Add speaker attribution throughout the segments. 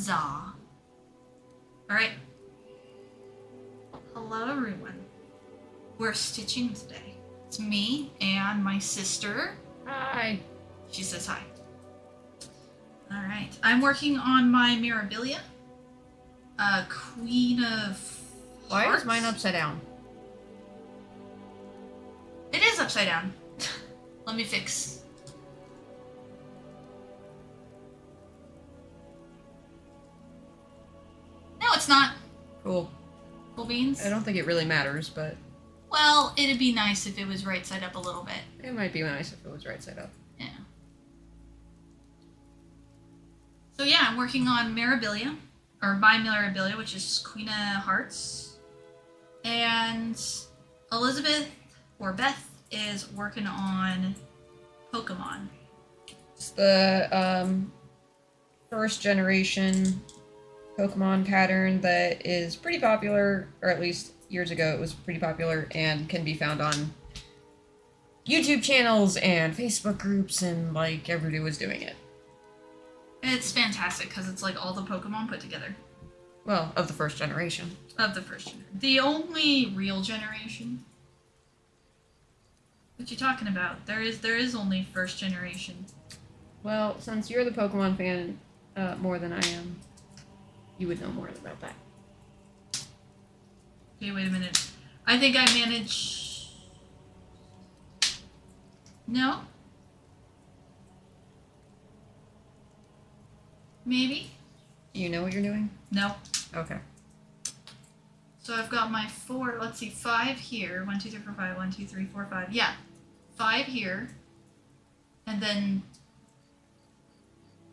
Speaker 1: Huzzah. Alright. Hello, everyone. We're stitching today. It's me and my sister.
Speaker 2: Hi.
Speaker 1: She says hi. Alright. I'm working on my Mirabilia. Queen of
Speaker 2: Why
Speaker 1: Hearts?
Speaker 2: is mine upside down?
Speaker 1: It is upside down. Let me fix. No, it's not.
Speaker 2: Cool.
Speaker 1: Cool beans?
Speaker 2: I don't think it really matters, but
Speaker 1: Well, it'd be nice if it was right side up a little bit.
Speaker 2: it might be nice if it was right side up.
Speaker 1: Yeah. So yeah, I'm working on Mirabilia, or by Mirabilia, which is Queen of Hearts. And Elizabeth, or Beth, is working on Pokemon.
Speaker 2: It's the first generation Pokemon pattern that is pretty popular, or at least years ago it was pretty popular, and can be found on YouTube channels and Facebook groups, and like everybody was doing it.
Speaker 1: It's fantastic because it's like all the Pokemon put together.
Speaker 2: Well, of the first generation.
Speaker 1: Of the first generation. The only real generation. What you talking about? There is only first generation.
Speaker 2: Well, since you're the Pokemon fan more than I am, you would know more about that.
Speaker 1: Okay, wait a minute. I think I manage. No? Maybe?
Speaker 2: Do you know what you're doing?
Speaker 1: No.
Speaker 2: Okay.
Speaker 1: So I've got my 5 here. 1, 2, 3, 4, 5. 1, 2, 3, 4, 5. Yeah. 5 here. And then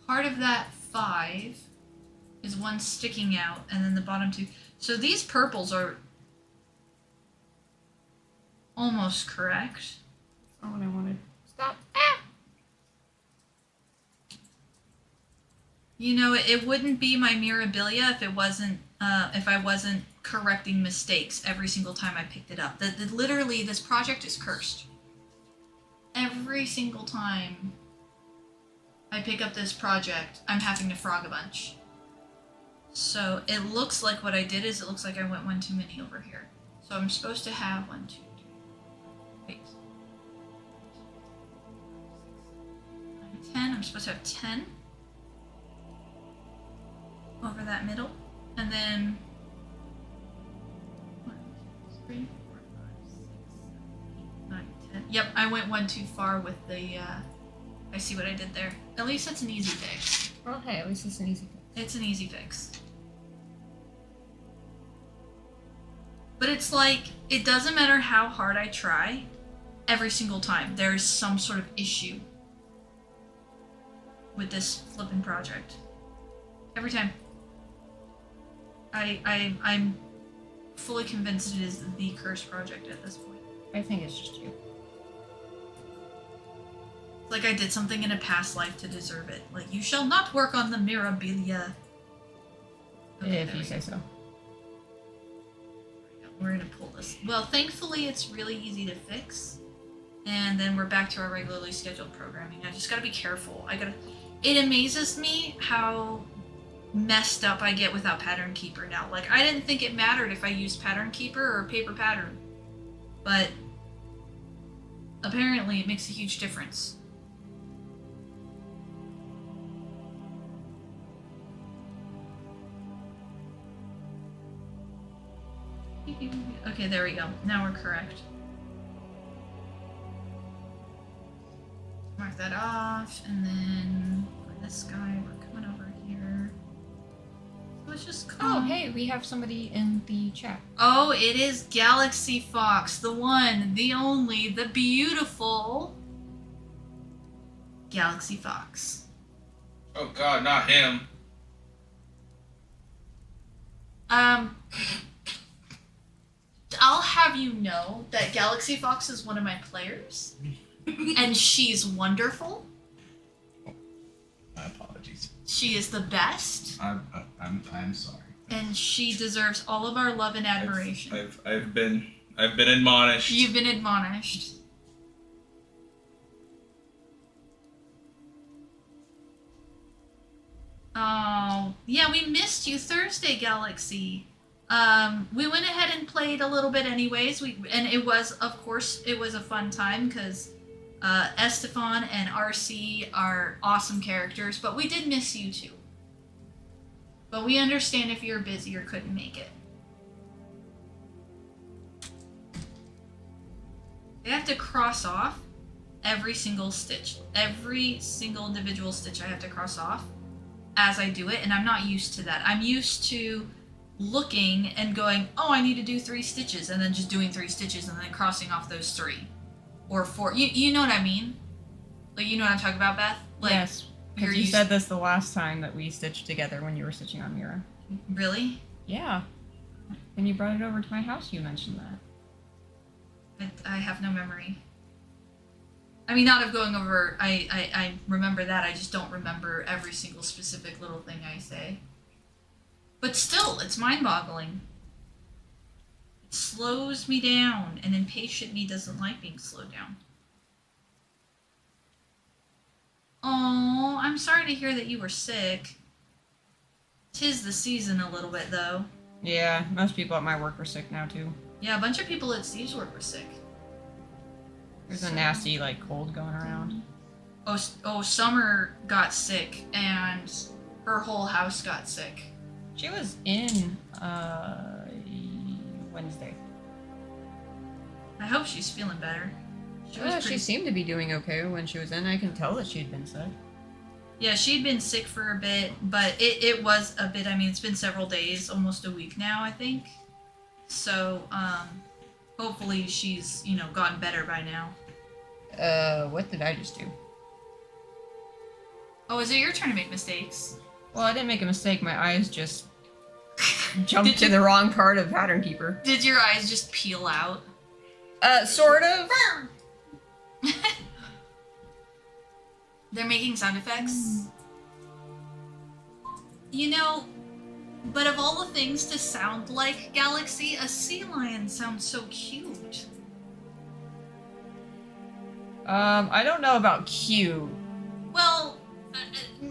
Speaker 1: part of that 5 is one sticking out, and then the bottom 2. So these purples are almost correct.
Speaker 2: That's not what I wanted. Stop.
Speaker 1: You know, it wouldn't be my Mirabilia if it wasn't, if I wasn't correcting mistakes every single time I picked it up. Literally, this project is cursed. Every single time I pick up this project, I'm having to frog a bunch. So it looks like what I did is it looks like I went one too many over here. So I'm supposed to have 1, 2, 3, 8, 9, 10. I'm supposed to have 10 over that middle, and then 1, 2, 3, 4, 5, 6, 7, 8, 9, 10. Yep, I went one too far with the. I see what I did there. At least it's an easy fix.
Speaker 2: Well, hey, at least it's an easy fix.
Speaker 1: It's an easy fix. But it's like, it doesn't matter how hard I try, every single time there's some sort of issue with this flipping project. Every time. I'm fully convinced it is the cursed project at this point.
Speaker 2: I think it's just you.
Speaker 1: It's like I did something in a past life to deserve it. Like, you shall not work on the Mirabilia. Okay,
Speaker 2: If you say so.
Speaker 1: We're gonna pull this. Well, thankfully it's really easy to fix. And then we're back to our regularly scheduled programming. I just gotta be careful. It amazes me how messed up I get without Pattern Keeper now. Like, I didn't think it mattered if I used Pattern Keeper or Paper Pattern. But apparently it makes a huge difference. Okay, there we go. Now we're correct. Mark that off, and then for this guy, we're coming over here. So it's just
Speaker 2: Oh, hey, we have somebody in the chat.
Speaker 1: Oh, it is Galaxy Fox, the one, the only, the beautiful Galaxy Fox.
Speaker 3: Oh God, not him.
Speaker 1: I'll have you know that Galaxy Fox is one of my players, and she's wonderful.
Speaker 3: My apologies.
Speaker 1: She is the best,
Speaker 3: I'm sorry.
Speaker 1: and she deserves all of our love and admiration.
Speaker 3: I've been admonished.
Speaker 1: You've been admonished. Oh, Yeah, we missed you Thursday, Galaxy. We went ahead and played a little bit anyways. And it was, of course, it was a fun time because Estefan and RC are awesome characters, but we did miss you too. But we understand if you're busy or couldn't make it. I have to cross off every single stitch. Every single individual stitch I have to cross off as I do it, and I'm not used to that. I'm used to looking and going, oh, I need to do 3 stitches, and then just doing 3 stitches and then crossing off those 3. Or 4. You know what I mean? Like, you know what I'm talking about, Beth? Like,
Speaker 2: yes, because you said this the last time that we stitched together when you were stitching on Mira.
Speaker 1: Really?
Speaker 2: Yeah. When you brought it over to my house, you mentioned that.
Speaker 1: I have no memory. I mean, not of going over, I remember that, I just don't remember every single specific little thing I say. But still, it's mind-boggling. It slows me down, and impatient me doesn't like being slowed down. Oh, I'm sorry to hear that you were sick. 'Tis the season a little bit, though.
Speaker 2: Yeah, most people at my work were sick now, too.
Speaker 1: Yeah, a bunch of people at Steve's work were sick.
Speaker 2: There's a nasty, like, cold going around.
Speaker 1: Oh, Summer got sick, and her whole house got sick.
Speaker 2: She was in, Wednesday.
Speaker 1: I hope she's feeling better.
Speaker 2: She seemed to be doing okay when she was in. I can tell that she'd been sick.
Speaker 1: Yeah, she'd been sick for a bit, but it was a bit, I mean, it's been several days, almost a week now, I think. So, hopefully she's, gotten better by now.
Speaker 2: What did I just do?
Speaker 1: Oh, is it your turn to make mistakes?
Speaker 2: Well, I didn't make a mistake. My eyes just jumped to the wrong part of Pattern Keeper.
Speaker 1: Did your eyes just peel out?
Speaker 2: Sort of.
Speaker 1: They're making sound effects. But of all the things to sound like Galaxy, a sea lion sounds so cute.
Speaker 2: I don't know about cute.
Speaker 1: Well,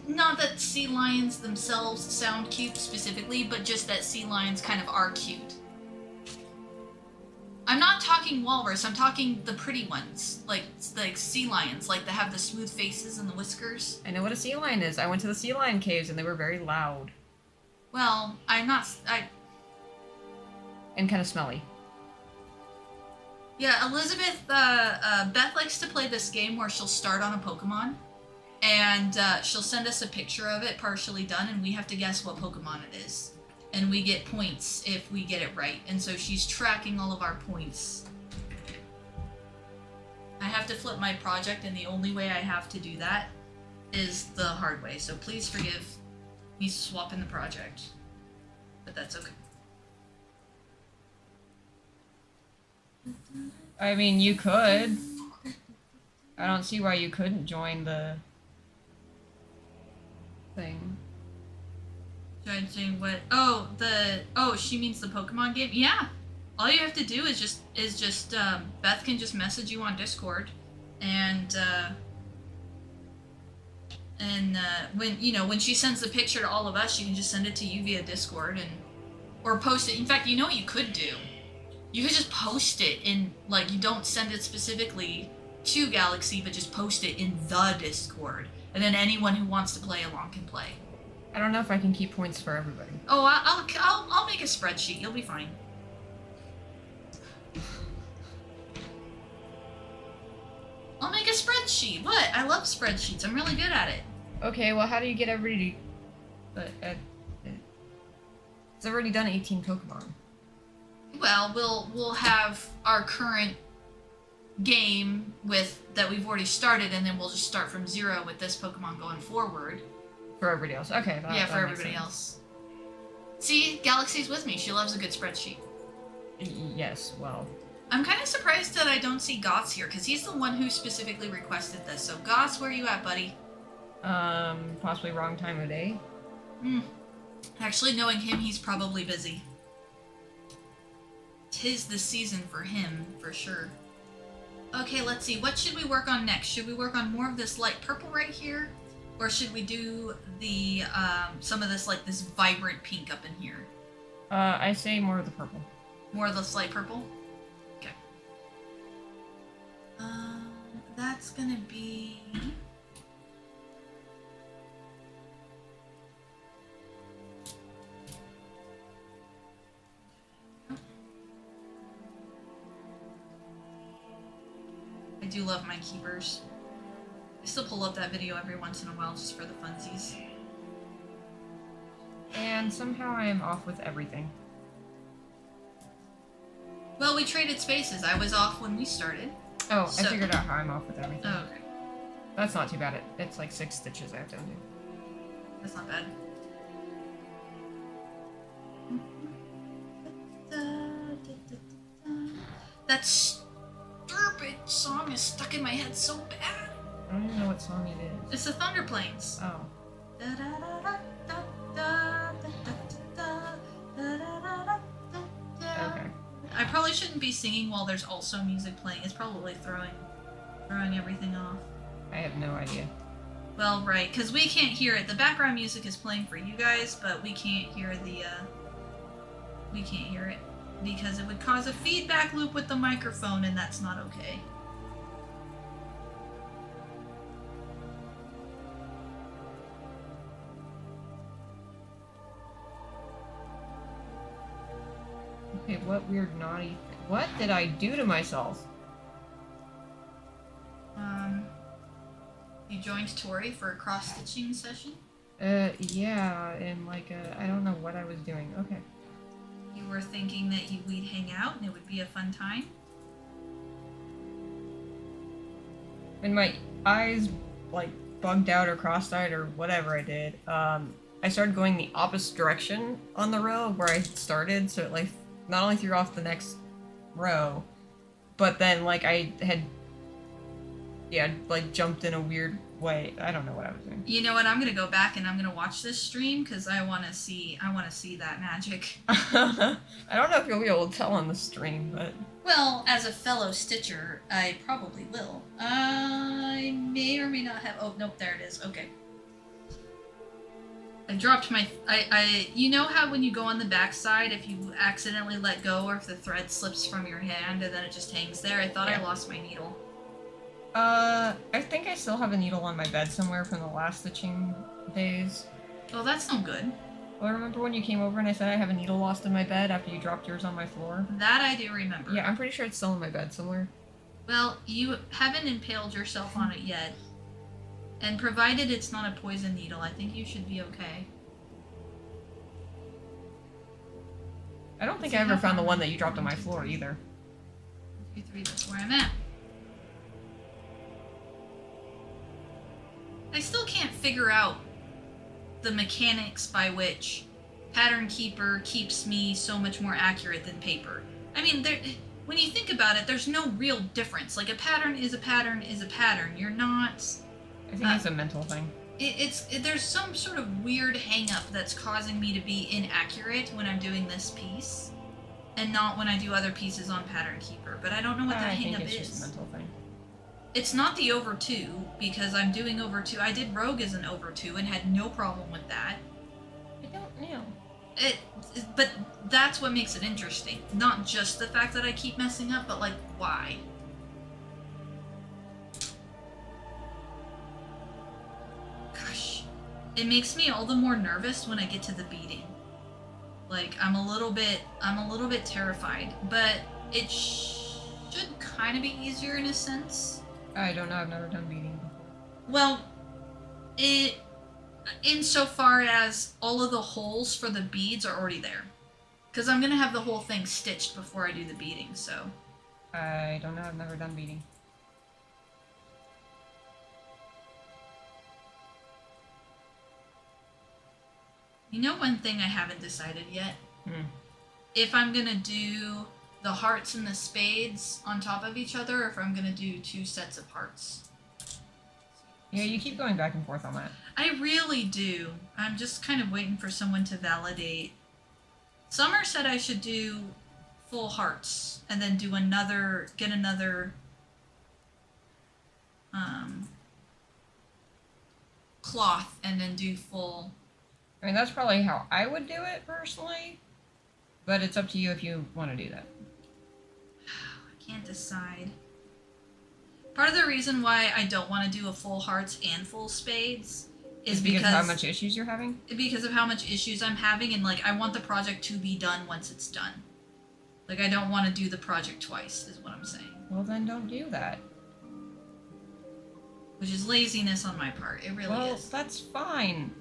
Speaker 1: not that sea lions themselves sound cute specifically, but just that sea lions kind of are cute. I'm not talking walrus, I'm talking the pretty ones, like sea lions, like that have the smooth faces and the whiskers.
Speaker 2: I know what a sea lion is. I went to the sea lion caves and they were very loud.
Speaker 1: Well, and
Speaker 2: kind of smelly.
Speaker 1: Yeah, Elizabeth, Beth likes to play this game where she'll start on a Pokemon, and she'll send us a picture of it partially done, and we have to guess what Pokemon it is. And we get points if we get it right. And so she's tracking all of our points. I have to flip my project, and the only way I have to do that is the hard way. So please forgive me swapping the project. But that's okay.
Speaker 2: I mean, you could. I don't see why you couldn't join the thing.
Speaker 1: Judging what? She means the Pokemon game. Yeah, all you have to do is just Beth can just message you on Discord, and when she sends the picture to all of us, she can just send it to you via Discord or post it. In fact, you know what you could do? You could just post it in, like, you don't send it specifically to Galaxy, but just post it in the Discord, and then anyone who wants to play along can play.
Speaker 2: I don't know if I can keep points for everybody.
Speaker 1: Oh, I'll make a spreadsheet. You'll be fine. I'll make a spreadsheet. What? I love spreadsheets. I'm really good at it.
Speaker 2: Okay, well, how do you get everybody to... it's already done 18 Pokemon.
Speaker 1: Well, we'll have our current game that we've already started, and then we'll just start from 0 with this Pokemon going forward.
Speaker 2: For everybody else. Okay.
Speaker 1: Yeah, for everybody else. See, Galaxy's with me. She loves a good spreadsheet.
Speaker 2: Yes, well.
Speaker 1: I'm kind of surprised that I don't see Goss here, because he's the one who specifically requested this. So, Goss, where are you at, buddy?
Speaker 2: Possibly wrong time of day.
Speaker 1: Actually, knowing him, he's probably busy. 'Tis the season for him, for sure. Okay, let's see. What should we work on next? Should we work on more of this light purple right here? Or should we do the some of this like this vibrant pink up in here?
Speaker 2: I say more of the purple.
Speaker 1: More of the light purple? Okay. That's gonna be... I do love my keepers. I still pull up that video every once in a while just for the funsies.
Speaker 2: And somehow I am off with everything.
Speaker 1: Well, we traded spaces. I was off when we started.
Speaker 2: Oh,
Speaker 1: So-
Speaker 2: I figured out how I'm off with everything.
Speaker 1: Oh, okay.
Speaker 2: That's not too bad. It's like 6 stitches I have to undo.
Speaker 1: That's not bad. That stupid song is stuck in my head so bad.
Speaker 2: I don't even know what song it is.
Speaker 1: It's the Thunder Plains.
Speaker 2: Oh. Okay.
Speaker 1: I probably shouldn't be singing while there's also music playing. It's probably throwing everything off.
Speaker 2: I have no idea.
Speaker 1: Well, right, because we can't hear it. The background music is playing for you guys, but we can't hear the, we can't hear it. Because it would cause a feedback loop with the microphone, and that's not okay.
Speaker 2: Okay, what weird naughty thing? What did I do to myself?
Speaker 1: You joined Tori for a cross-stitching session?
Speaker 2: Yeah, and like, I don't know what I was doing. Okay.
Speaker 1: You were thinking that we'd hang out and it would be a fun time?
Speaker 2: When my eyes, like, bugged out or cross-eyed or whatever I did, I started going the opposite direction on the row where I started, so it, like, not only threw off the next row, but then, like, I had, yeah, like, jumped in a weird way. I don't know what I was doing.
Speaker 1: You know what? I'm gonna go back and I'm gonna watch this stream because I want to see that magic.
Speaker 2: I don't know if you'll be able to tell on the stream, but...
Speaker 1: Well, as a fellow stitcher, I probably will. I may or may not have... Oh, nope, there it is. Okay. I dropped my... You know how when you go on the back side, if you accidentally let go or if the thread slips from your hand and then it just hangs there? I thought I lost my needle.
Speaker 2: I think I still have a needle on my bed somewhere from the last stitching days.
Speaker 1: Well, that's no good.
Speaker 2: Well, remember when you came over and I said I have a needle lost in my bed after you dropped yours on my floor?
Speaker 1: That I do remember.
Speaker 2: Yeah, I'm pretty sure it's still in my bed somewhere.
Speaker 1: Well, you haven't impaled yourself on it yet. And provided it's not a poison needle, I think you should be okay.
Speaker 2: I don't think I ever found the one that you dropped on my floor either.
Speaker 1: 1, 2, 3, that's where I'm at. I still can't figure out the mechanics by which Pattern Keeper keeps me so much more accurate than paper. I mean, when you think about it, there's no real difference. Like, a pattern is a pattern is a pattern. You're not...
Speaker 2: I think it's a mental thing.
Speaker 1: There's some sort of weird hang-up that's causing me to be inaccurate when I'm doing this piece, and not when I do other pieces on Pattern Keeper. But I don't know what that hang-up is.
Speaker 2: I think it's just a mental thing.
Speaker 1: It's not the over 2, because I'm doing over 2. I did Rogue as an over 2 and had no problem with that.
Speaker 2: I don't know.
Speaker 1: But that's what makes it interesting. Not just the fact that I keep messing up, but like, why? Gosh. It makes me all the more nervous when I get to the beading. Like, I'm a little bit terrified, but it should kind of be easier in a sense.
Speaker 2: I don't know, I've never done beading before.
Speaker 1: Well, insofar as all of the holes for the beads are already there. Because I'm going to have the whole thing stitched before I do the beading, so...
Speaker 2: I don't know, I've never done beading.
Speaker 1: You know one thing I haven't decided yet?
Speaker 2: Hmm.
Speaker 1: If I'm going to do the hearts and the spades on top of each other, or if I'm going to do 2 sets of hearts.
Speaker 2: Yeah, you keep going back and forth on that.
Speaker 1: I really do. I'm just kind of waiting for someone to validate. Summer said I should do full hearts, and then do get another, cloth and then do full.
Speaker 2: I mean, that's probably how I would do it personally, but it's up to you if you want to do that.
Speaker 1: I can't decide. Part of the reason why I don't want to do a full hearts and full spades is
Speaker 2: because of how much issues you're having?
Speaker 1: Because of how much issues I'm having, and like I want the project to be done once it's done. Like I don't want to do the project twice, is what I'm saying.
Speaker 2: Well, then don't do that.
Speaker 1: Which is laziness on my part. It really is.
Speaker 2: That's fine.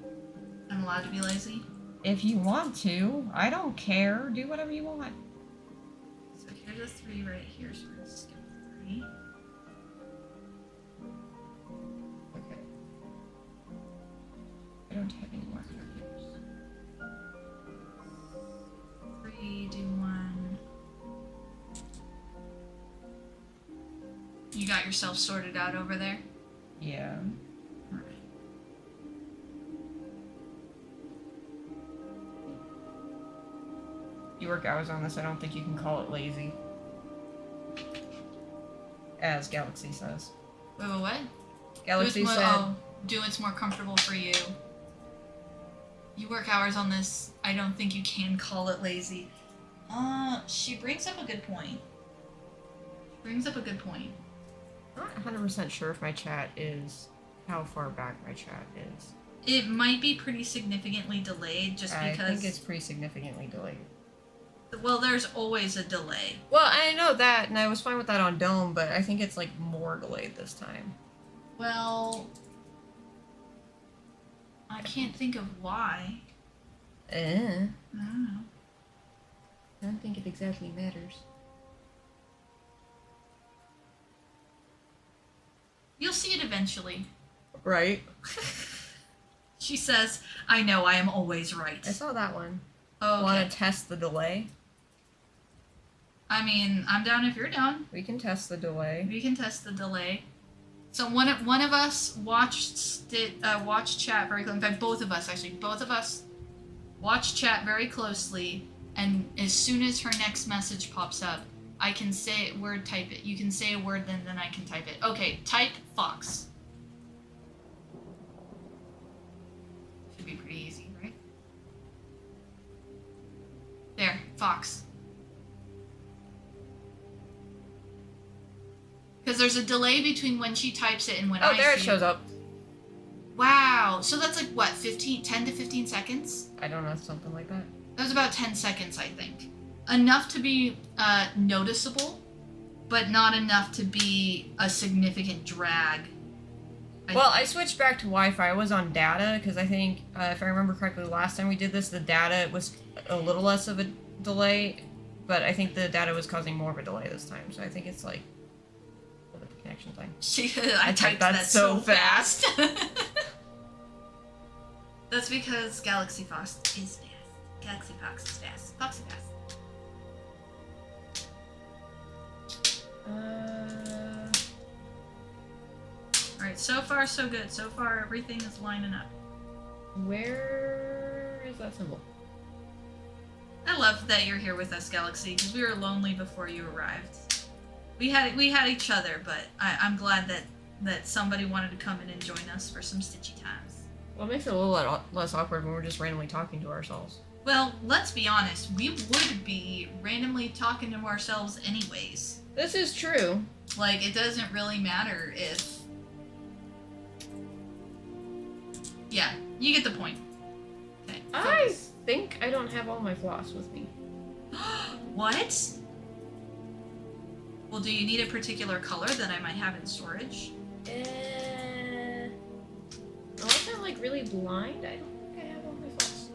Speaker 1: I'm allowed to be lazy?
Speaker 2: If you want to, I don't care. Do whatever you want.
Speaker 1: So here's a 3 right here, so we're gonna skip 3.
Speaker 2: Okay. I don't have any more characters.
Speaker 1: 3, do 1. You got yourself sorted out over there?
Speaker 2: Yeah.
Speaker 1: Alright.
Speaker 2: You work hours on this, I don't think you can call it lazy. As Galaxy says.
Speaker 1: Wait, what?
Speaker 2: Galaxy said...
Speaker 1: Do it's more comfortable for you. You work hours on this, I don't think you can call it lazy. She brings up a good point.
Speaker 2: I'm not 100% sure if my chat is... how far back my chat is.
Speaker 1: It might be pretty significantly delayed just because...
Speaker 2: I think it's pretty significantly delayed.
Speaker 1: Well, there's always a delay.
Speaker 2: Well, I know that, and I was fine with that on Dome, but I think it's, like, more delayed this time.
Speaker 1: Well... I can't think of why. I don't know.
Speaker 2: I don't think it exactly matters.
Speaker 1: You'll see it eventually.
Speaker 2: Right.
Speaker 1: She says, I know I am always right.
Speaker 2: I saw that one.
Speaker 1: Okay.
Speaker 2: Want to test the delay?
Speaker 1: I mean, I'm down if you're down.
Speaker 2: We can test the delay.
Speaker 1: We can test the delay. So one of us watched chat very closely. In fact, both of us watched chat very closely. And as soon as her next message pops up, I can say it, word, type it. You can say a word, then I can type it. Okay, type Fox. Should be pretty easy, right? There, Fox. Because there's a delay between when she types it and when I see it.
Speaker 2: Oh, there it shows up.
Speaker 1: Wow. So that's like, what, 10 to 15 seconds?
Speaker 2: I don't know, something like that.
Speaker 1: That was about 10 seconds, I think. Enough to be noticeable, but not enough to be a significant drag.
Speaker 2: I switched back to Wi-Fi. I was on data, because I think, if I remember correctly, the last time we did this, the data was a little less of a delay, but I think the data was causing more of a delay this time, so I think it's like... connection thing.
Speaker 1: I typed that so fast. That's because Galaxy Fox is fast. Galaxy Fox is fast. Fox is fast. Alright, so far so good. So far everything is lining up.
Speaker 2: Where is that symbol?
Speaker 1: I love that you're here with us, Galaxy, because we were lonely before you arrived. We had each other, but I'm glad that somebody wanted to come in and join us for some Stitchy times.
Speaker 2: Well, it makes it a little less awkward when we're just randomly talking to ourselves.
Speaker 1: Well, let's be honest, we would be randomly talking to ourselves anyways.
Speaker 2: This is true.
Speaker 1: Like, it doesn't really matter if... Yeah, you get the point. Okay,
Speaker 2: I think I don't have all my floss with me.
Speaker 1: What? Well, do you need a particular color that I might have in storage?
Speaker 2: Unless I'm like really blind, I don't think I have all my floss.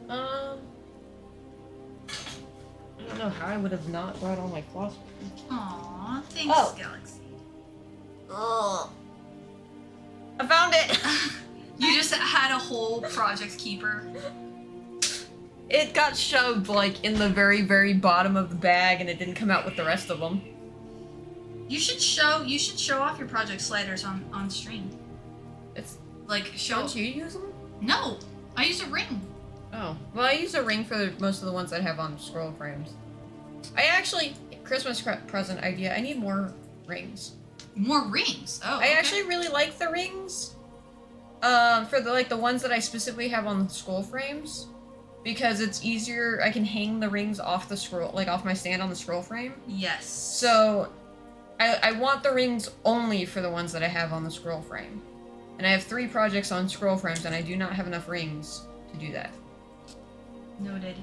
Speaker 2: I don't know how I would have not brought all my floss with me.
Speaker 1: Aw, thanks, Galaxy.
Speaker 2: Oh. I found it!
Speaker 1: You just had a whole project keeper.
Speaker 2: It got shoved like in the very, very bottom of the bag and it didn't come out with the rest of them.
Speaker 1: You should show off your project sliders on stream.
Speaker 2: It's
Speaker 1: like show.
Speaker 2: Don't you use them?
Speaker 1: No, I use a ring.
Speaker 2: Oh, well, I use a ring for most of the ones that have on scroll frames. I actually Christmas present idea. I need more rings.
Speaker 1: More rings. Oh,
Speaker 2: I actually really like the rings. For the ones that I specifically have on the scroll frames, because it's easier. I can hang the rings off the scroll, like off my stand on the scroll frame.
Speaker 1: Yes.
Speaker 2: So, I want the rings only for the ones that I have on the scroll frame, and I have 3 projects on scroll frames, and I do not have enough rings to do that.
Speaker 1: Noted.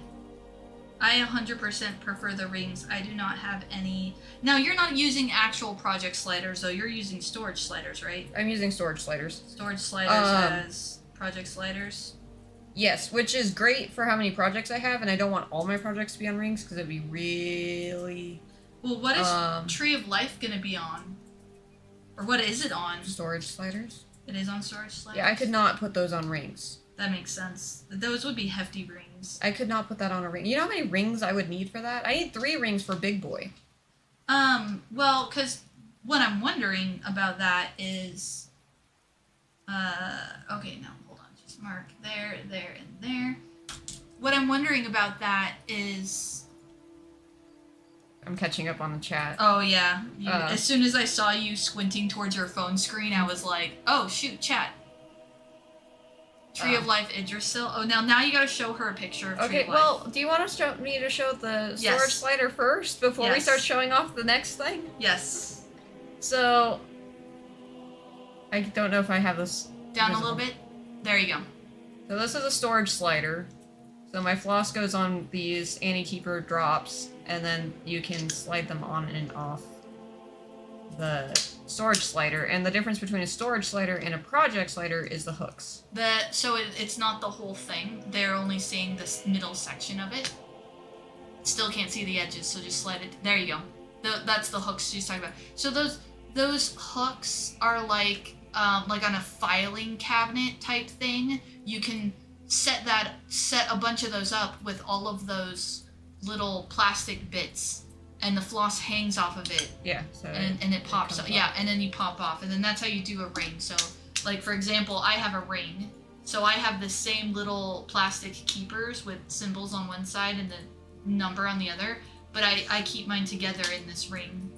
Speaker 1: I 100% prefer the rings. I do not have any. Now, you're not using actual project sliders, though. You're using storage sliders, right?
Speaker 2: I'm using storage sliders.
Speaker 1: Storage sliders as project sliders.
Speaker 2: Yes, which is great for how many projects I have, and I don't want all my projects to be on rings because it'd be really...
Speaker 1: Well, what is Tree of Life going to be on? Or what is it on?
Speaker 2: Storage sliders?
Speaker 1: It is on storage sliders?
Speaker 2: Yeah, I could not put those on rings.
Speaker 1: That makes sense. Those would be hefty rings.
Speaker 2: I could not put that on a ring. You know how many rings I would need for that? I need 3 rings for Big Boy.
Speaker 1: Well, because what I'm wondering about that is... okay, no, hold on. Just mark there, there, and there. What I'm wondering about that is...
Speaker 2: I'm catching up on the chat.
Speaker 1: Oh, yeah. As soon as I saw you squinting towards your phone screen, I was like, oh, shoot, chat. Tree of Life Idrisil. Oh, now you gotta show her a picture of Tree of Life.
Speaker 2: Well, do you want to show me to show the storage slider first before we start showing off the next thing?
Speaker 1: Yes.
Speaker 2: So, I don't know if I have this
Speaker 1: down
Speaker 2: visible.
Speaker 1: A little bit. There you go.
Speaker 2: So this is a storage slider. So my floss goes on these anti-keeper drops, and then you can slide them on and off the storage slider. And the difference between a storage slider and a project slider is the hooks.
Speaker 1: So it's not the whole thing. They're only seeing this middle section of it. Still can't see the edges, so just slide it. There you go. That's the hooks she's talking about. So those hooks are like on a filing cabinet type thing. You can set a bunch of those up with all of those little plastic bits, and the floss hangs off of it.
Speaker 2: Yeah. So
Speaker 1: and it pops up. Yeah, and then you pop off, and then that's how you do a ring. So, like for example, I have a ring. So I have the same little plastic keepers with symbols on one side and the number on the other, but I keep mine together in this ring.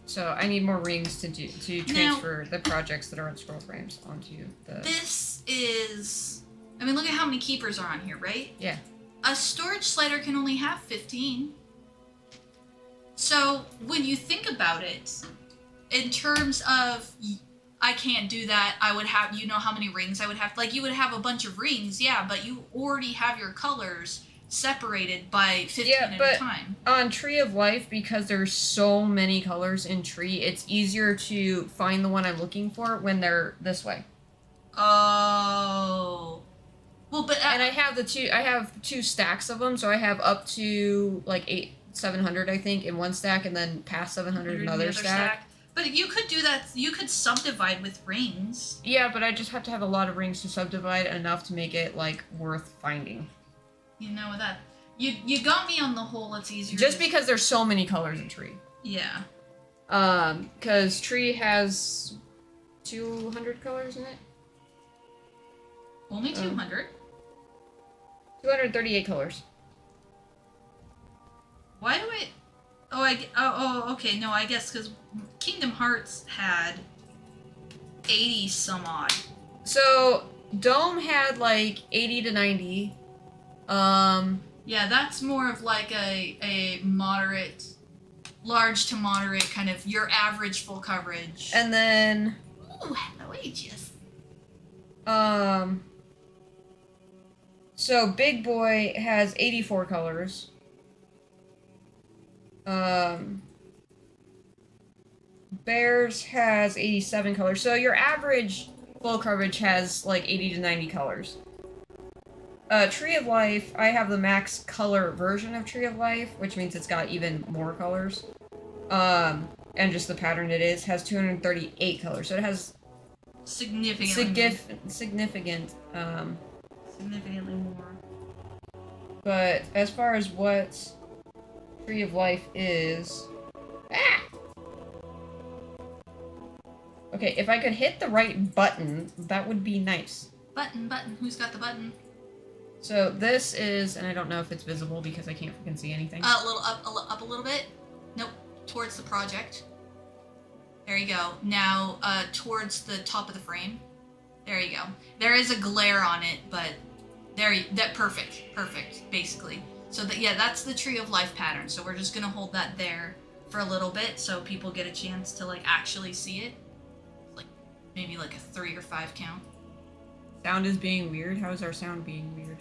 Speaker 2: So I need more rings to transfer the projects that are on scroll frames onto the...
Speaker 1: This is... I mean, look at how many keepers are on here, right?
Speaker 2: Yeah.
Speaker 1: A storage slider can only have 15. So when you think about it, in terms of... I can't do that. I would have... You know how many rings I would have? Like, you would have a bunch of rings, yeah, but you already have your colors separated by 15 at a time.
Speaker 2: On Tree of Life, because there's so many colors in Tree, it's easier to find the one I'm looking for when they're this way.
Speaker 1: Oh. Well, but...
Speaker 2: and I have 2 stacks of them, so I have up to, like, 700, I think, in one stack, and then past 700 in another stack.
Speaker 1: But you could do that. You could subdivide with rings.
Speaker 2: Yeah, but I just have to have a lot of rings to subdivide enough to make it, like, worth finding.
Speaker 1: You know that. You got me on the whole. It's easier.
Speaker 2: Just because there's so many colors in Tree.
Speaker 1: Yeah.
Speaker 2: Because Tree has 200 colors in it.
Speaker 1: Only 200.
Speaker 2: 238 colors.
Speaker 1: Why do I? Oh, okay. No, I guess because Kingdom Hearts had 80 some odd.
Speaker 2: So Dome had like 80 to 90.
Speaker 1: Yeah, that's more of like a moderate, large to moderate kind of your average full coverage.
Speaker 2: And then...
Speaker 1: Ooh, hello, Aegis.
Speaker 2: So Big Boy has 84 colors. Bears has 87 colors. So your average full coverage has like 80 to 90 colors. Tree of Life, I have the max color version of Tree of Life, which means it's got even more colors. And just the pattern it is, has 238 colors. So it has
Speaker 1: significantly more.
Speaker 2: But as far as what Tree of Life is... Ah! Okay, if I could hit the right button, that would be nice.
Speaker 1: Button. Who's got the button?
Speaker 2: So this is, and I don't know if it's visible because I can't freaking see anything.
Speaker 1: A little up a little bit. Nope, towards the project. There you go. Now, towards the top of the frame. There you go. There is a glare on it, but perfect, basically. So that's the Tree of Life pattern. So we're just gonna hold that there for a little bit, so people get a chance to like actually see it. Like maybe like a 3 or 5 count.
Speaker 2: Sound is being weird. How is our sound being weird?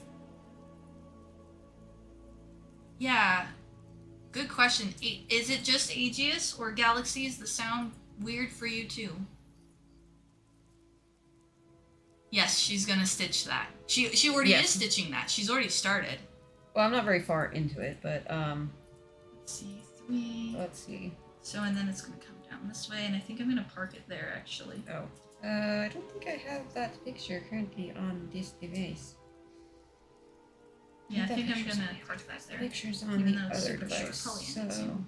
Speaker 1: Yeah, good question. Is it just Aegis or Galaxies? The sound weird for you too? Yes, she's gonna stitch that. She already is stitching that. She's already started.
Speaker 2: Well, I'm not very far into it, but
Speaker 1: Let's see, 3.
Speaker 2: let's see.
Speaker 1: So and then it's gonna come down this way, and I think I'm gonna park it there actually.
Speaker 2: Oh, I don't think I have that picture currently on this device.
Speaker 1: Yeah, I think I'm gonna park that there.
Speaker 2: Pictures on
Speaker 1: Even
Speaker 2: the
Speaker 1: though it's
Speaker 2: other
Speaker 1: super
Speaker 2: device.
Speaker 1: short, probably ends
Speaker 2: So
Speaker 1: soon.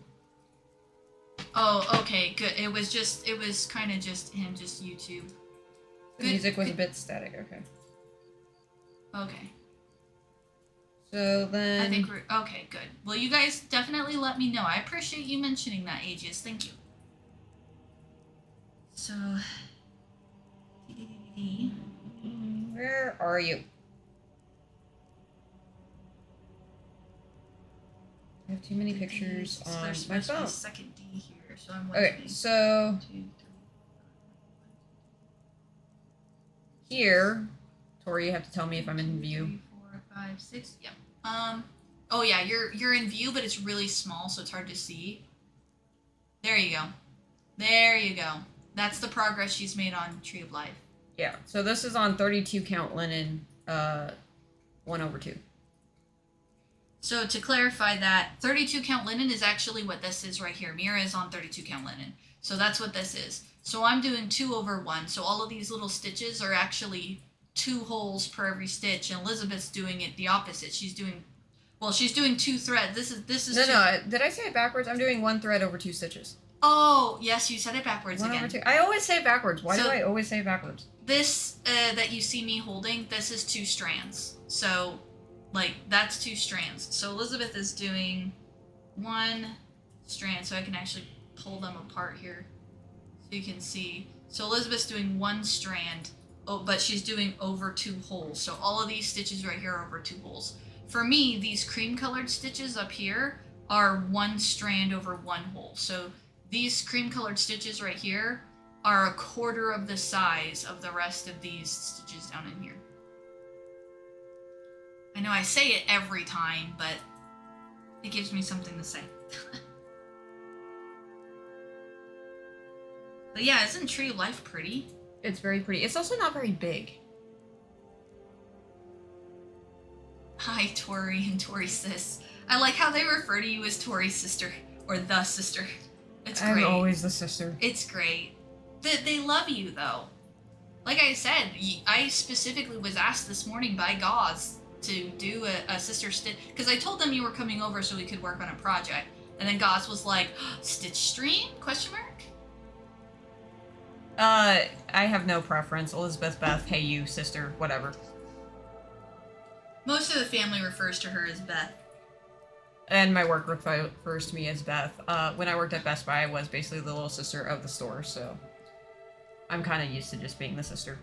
Speaker 1: Oh, okay, good. It was kind of just him, just YouTube.
Speaker 2: the music was a bit static. Okay.
Speaker 1: Okay.
Speaker 2: So then
Speaker 1: I think we're okay. Good. Well, you guys definitely let me know. I appreciate you mentioning that, Aegis. Thank you. So,
Speaker 2: where are you? I have too many pictures on
Speaker 1: there's
Speaker 2: my
Speaker 1: supposed to be
Speaker 2: phone.
Speaker 1: a second D here, so I'm
Speaker 2: Okay,
Speaker 1: waiting.
Speaker 2: so
Speaker 1: 2, 3.
Speaker 2: here, Tori, you have to tell me if I'm in view.
Speaker 1: 3, 4, 5, 6. Yep. Oh yeah, you're in view, but it's really small, so it's hard to see. There you go. There you go. That's the progress she's made on Tree of Life.
Speaker 2: Yeah, so this is on 32 count linen, 1/2.
Speaker 1: So to clarify that, 32 count linen is actually what this is right here. Mira is on 32 count linen. So that's what this is. So I'm doing 2/1. So all of these little stitches are actually 2 holes per every stitch, and Elizabeth's doing it the opposite. She's doing 2 threads. This is
Speaker 2: No, did I say it backwards? I'm doing 1 thread over 2 stitches.
Speaker 1: Oh, yes, you said it backwards
Speaker 2: 1
Speaker 1: again.
Speaker 2: over 2. I always say it backwards. Why do
Speaker 1: So-
Speaker 2: I always say it backwards?
Speaker 1: This that you see me holding, this is 2 strands. So like that's 2 strands. So Elizabeth is doing 1 strand, so I can actually pull them apart here so you can see. So Elizabeth's doing 1 strand, but she's doing over 2 holes. So all of these stitches right here are over 2 holes. For me, these cream colored stitches up here are 1 strand over 1 hole. So these cream colored stitches right here are a quarter of the size of the rest of these stitches down in here. I know I say it every time, but it gives me something to say. But yeah, isn't Tree of Life pretty?
Speaker 2: It's very pretty. It's also not very big.
Speaker 1: Hi, Tori and Tori sis. I like how they refer to you as Tori's sister, or the sister. It's great.
Speaker 2: I'm always the sister.
Speaker 1: It's great. They love you, though. Like I said, I specifically was asked this morning by Gauze to do a sister stitch, because I told them you were coming over so we could work on a project. And then Gauze was like, Stitch stream? Question mark?
Speaker 2: I have no preference. Elizabeth, Beth, hey you, sister, whatever.
Speaker 1: Most of the family refers to her as Beth.
Speaker 2: And my work refers to me as Beth. When I worked at Best Buy, I was basically the little sister of the store, so I'm kind of used to just being the sister.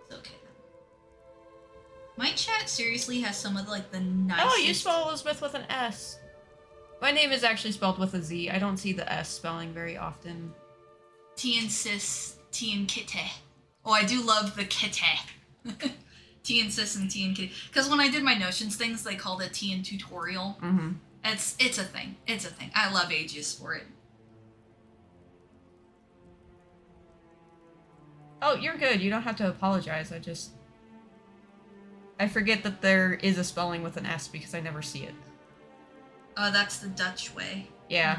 Speaker 1: It's okay. My chat seriously has some of the nicest...
Speaker 2: Oh, you spell Elizabeth with an S. My name is actually spelled with a Z. I don't see the S spelling very often.
Speaker 1: T and sis, T and kitty. Oh, I do love the kitty. T and sis and T and kitty. Because when I did my Notions things, they called it T and tutorial.
Speaker 2: Mm-hmm.
Speaker 1: It's a thing. It's a thing. I love Aegis for it.
Speaker 2: Oh, you're good. You don't have to apologize. I forget that there is a spelling with an S because I never see it.
Speaker 1: Oh, that's the Dutch way.
Speaker 2: Yeah.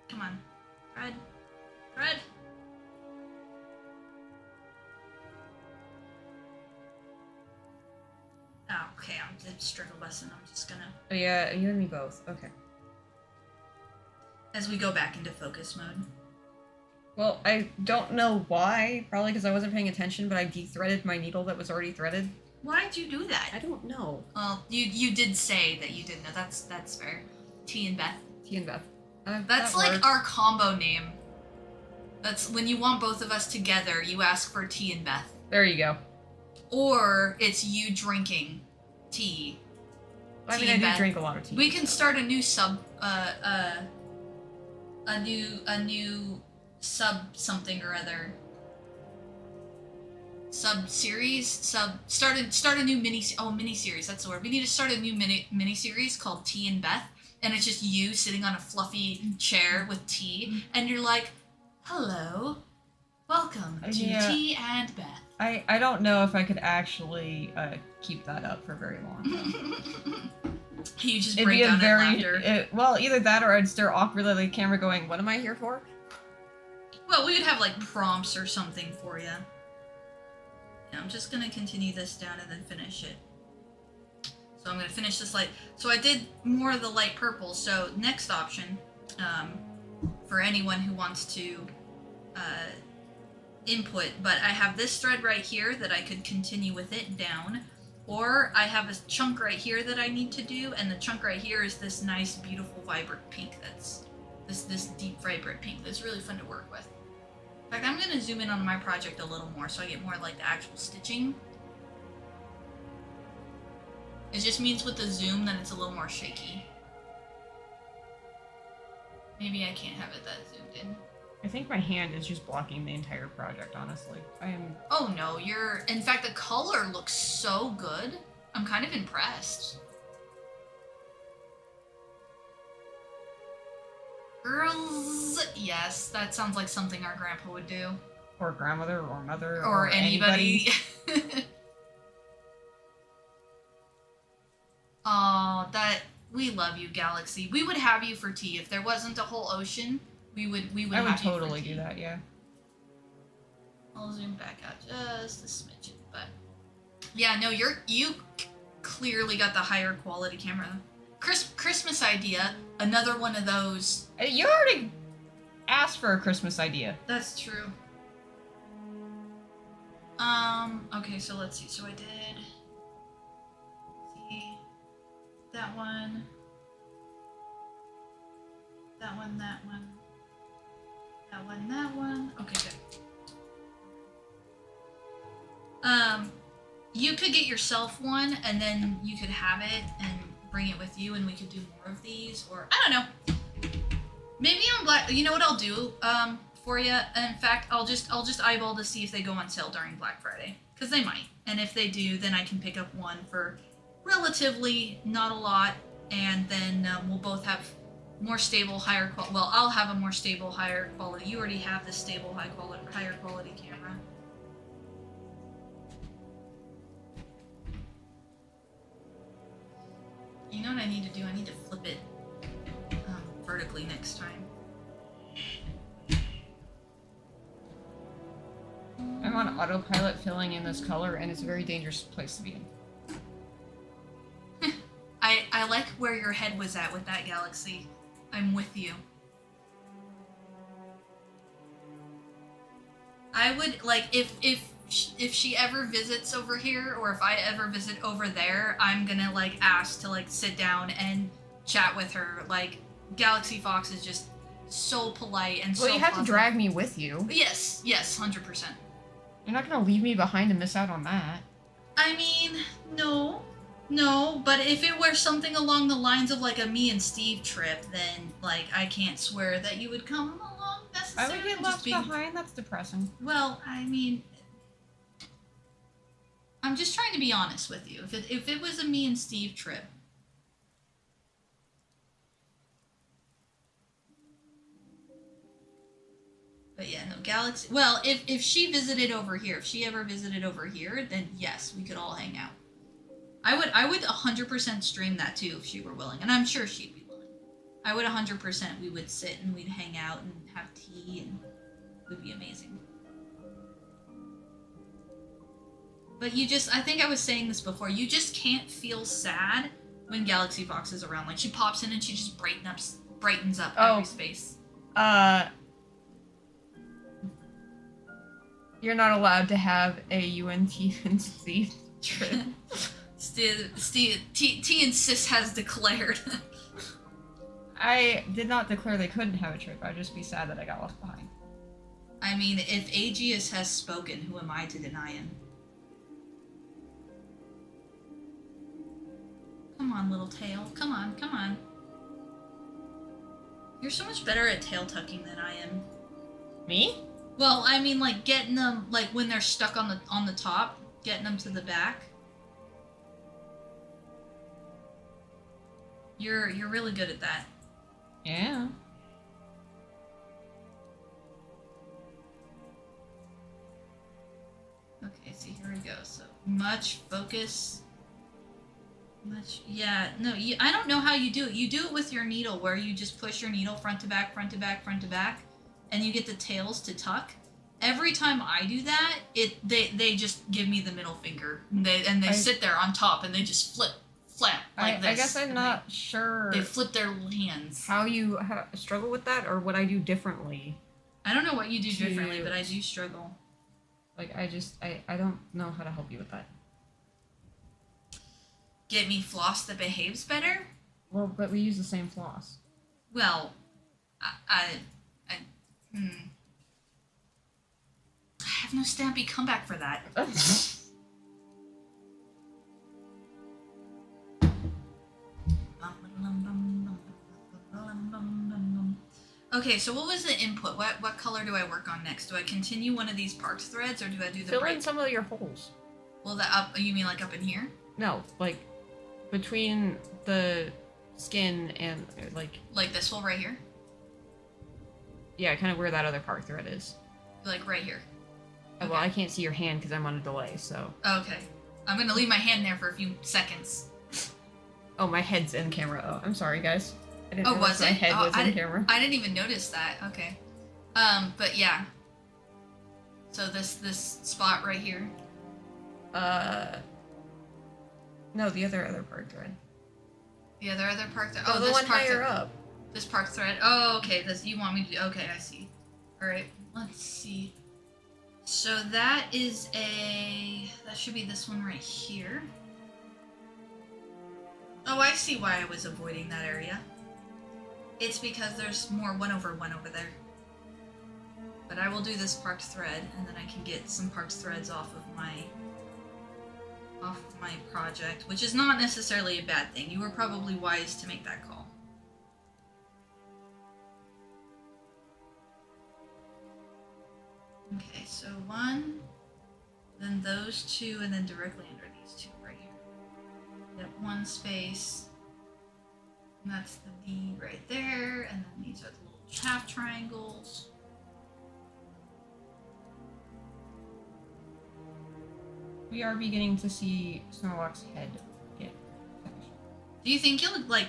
Speaker 1: Come on. Thread. Thread. Oh, okay, I'm the struggle lesson. I'm just gonna...
Speaker 2: Oh, yeah, you and me both. Okay.
Speaker 1: As we go back into focus mode.
Speaker 2: Well, I don't know why. Probably because I wasn't paying attention, but I de-threaded my needle that was already threaded.
Speaker 1: Why'd you do that?
Speaker 2: I don't know.
Speaker 1: Well, you did say that you didn't know. That's fair. T and Beth.
Speaker 2: T and Beth.
Speaker 1: That's
Speaker 2: that
Speaker 1: like
Speaker 2: works.
Speaker 1: our combo name. That's when you want both of us together, you ask for T and Beth.
Speaker 2: There you go.
Speaker 1: Or it's you drinking tea.
Speaker 2: I
Speaker 1: Tea
Speaker 2: mean, I
Speaker 1: and
Speaker 2: do
Speaker 1: Beth.
Speaker 2: drink a lot of tea.
Speaker 1: We can start a new a new sub something or other. Sub series, start a new mini series. That's the word. We need to start a new mini series called Tea and Beth, and it's just you sitting on a fluffy chair with tea, and you're like, "Hello, welcome to Tea and Beth."
Speaker 2: I don't know if I could actually keep that up for very long.
Speaker 1: You just
Speaker 2: It'd
Speaker 1: break
Speaker 2: be a
Speaker 1: down
Speaker 2: very
Speaker 1: in laughter.
Speaker 2: well, either that or I'd stare awkwardly at the camera, going, "What am I here for?"
Speaker 1: Well, we would have like prompts or something for you. Yeah, I'm just gonna continue this down and then finish it. So I'm gonna finish this light. So I did more of the light purple. So next option, for anyone who wants to input, but I have this thread right here that I could continue with it down, or I have a chunk right here that I need to do, and the chunk right here is this nice, beautiful, vibrant pink. That's this deep, vibrant pink. That's really fun to work with. In fact, I'm gonna zoom in on my project a little more so I get more like the actual stitching. It just means with the zoom that it's a little more shaky. Maybe I can't have it that zoomed in.
Speaker 2: I think my hand is just blocking the entire project, honestly. I am...
Speaker 1: Oh no, in fact, the color looks so good. I'm kind of impressed. Girls, yes, that sounds like something our grandpa would do.
Speaker 2: Or grandmother, or mother,
Speaker 1: Or anybody. Oh, we love you, Galaxy. We would have you for tea. If there wasn't a whole ocean, we would
Speaker 2: I would
Speaker 1: have you
Speaker 2: totally
Speaker 1: for tea.
Speaker 2: do that, yeah.
Speaker 1: I'll zoom back out just a smidgen, but yeah, no, you clearly got the higher quality camera. Christmas idea, another one of those.
Speaker 2: You already asked for a Christmas idea.
Speaker 1: That's true. Okay, so let's see. So I did see that one. That one, that one. That one, that one. Okay, good. You could get yourself one, and then you could have it and bring it with you, and we could do more of these, or I don't know. Maybe on Black. You know what I'll do for you? In fact, I'll just eyeball to see if they go on sale during Black Friday, because they might. And if they do, then I can pick up one for relatively not a lot, and then we'll both have more stable, higher quality. Well, I'll have a more stable, higher quality. You already have the stable, higher quality camera. You know what I need to do? I need to flip it vertically next time.
Speaker 2: I'm on autopilot filling in this color, and it's a very dangerous place to be in.
Speaker 1: I like where your head was at with that, Galaxy. I'm with you. I would, like, if she ever visits over here, or if I ever visit over there, I'm gonna, like, ask to, like, sit down and chat with her. Like, Galaxy Fox is just so polite and so
Speaker 2: Well, you have
Speaker 1: pleasant.
Speaker 2: to drag me with you.
Speaker 1: Yes, 100%.
Speaker 2: You're not gonna leave me behind and miss out on that.
Speaker 1: I mean, no, but if it were something along the lines of, like, a me and Steve trip, then, like, I can't swear that you would come along
Speaker 2: I
Speaker 1: necessarily.
Speaker 2: would get left behind. That's depressing.
Speaker 1: Well, I mean, I'm just trying to be honest with you. If it was a me and Steve trip, but yeah, no, Galaxy. Well, if she visited over here, if she ever visited over here, then yes, we could all hang out. I would 100% stream that too if she were willing, and I'm sure she'd be willing. I would 100%. We would sit and we'd hang out and have tea, and it would be amazing. But I think I was saying this before, you just can't feel sad when Galaxy Fox is around. Like, she pops in and she just brightens up every space.
Speaker 2: You're not allowed to have a UNT trip.
Speaker 1: T insists has declared.
Speaker 2: I did not declare they couldn't have a trip. I'd just be sad that I got left behind.
Speaker 1: I mean, if Aegeus has spoken, who am I to deny him? Come on, little tail. Come on, come on. You're so much better at tail tucking than I am.
Speaker 2: Me?
Speaker 1: Well, I mean, like getting them, like when they're stuck on the top, getting them to the back. You're really good at that.
Speaker 2: Yeah.
Speaker 1: Okay, so here we go. So much focus. Much, yeah. No, I don't know how you do it. You do it with your needle, where you just push your needle front to back, front to back, front to back, and you get the tails to tuck. Every time I do that, they just give me the middle finger. They sit there on top and they just flap like this.
Speaker 2: I guess I'm not sure.
Speaker 1: They flip their hands.
Speaker 2: How you struggle with that, or what I do differently.
Speaker 1: I don't know what you do differently, but I do struggle.
Speaker 2: Like, I don't know how to help you with that.
Speaker 1: Get me floss that behaves better?
Speaker 2: Well, but we use the same floss.
Speaker 1: Well, I have no Stampy comeback for that. Okay, so what was the input? What color do I work on next? Do I continue one of these parked threads, or do I do the
Speaker 2: Fill
Speaker 1: break?
Speaker 2: in some of your holes.
Speaker 1: Well, the up. You mean like up in here?
Speaker 2: No, like between the skin and
Speaker 1: Like this hole right here?
Speaker 2: yeah, kind of where that other park thread is.
Speaker 1: Like right here.
Speaker 2: Well, I can't see your hand because I'm on a delay, so.
Speaker 1: Okay. I'm gonna leave my hand there for a few seconds.
Speaker 2: Oh, my head's in camera. Oh, I'm sorry, guys. I didn't
Speaker 1: Oh,
Speaker 2: realize
Speaker 1: was
Speaker 2: my
Speaker 1: it?
Speaker 2: head was in camera.
Speaker 1: I didn't even notice that. Okay. But yeah. So this spot right here.
Speaker 2: No, the other park thread.
Speaker 1: The other park thread.
Speaker 2: Oh, the
Speaker 1: this
Speaker 2: one
Speaker 1: park
Speaker 2: higher
Speaker 1: thread.
Speaker 2: up.
Speaker 1: This park thread. Oh, okay. This you want me to do? Okay, I see. All right. Let's see. So that is that should be this one right here. Oh, I see why I was avoiding that area. It's because there's more 1/1 over there. But I will do this parked thread, and then I can get some parked threads off of my project, which is not necessarily a bad thing. You were probably wise to make that call. Okay, so one, then those two, and then directly under these two right here. Yep, one space. And that's the D right there, and then these are the little half triangles.
Speaker 2: We are beginning to see Snorlax's head get finished.
Speaker 1: Do you think he'll like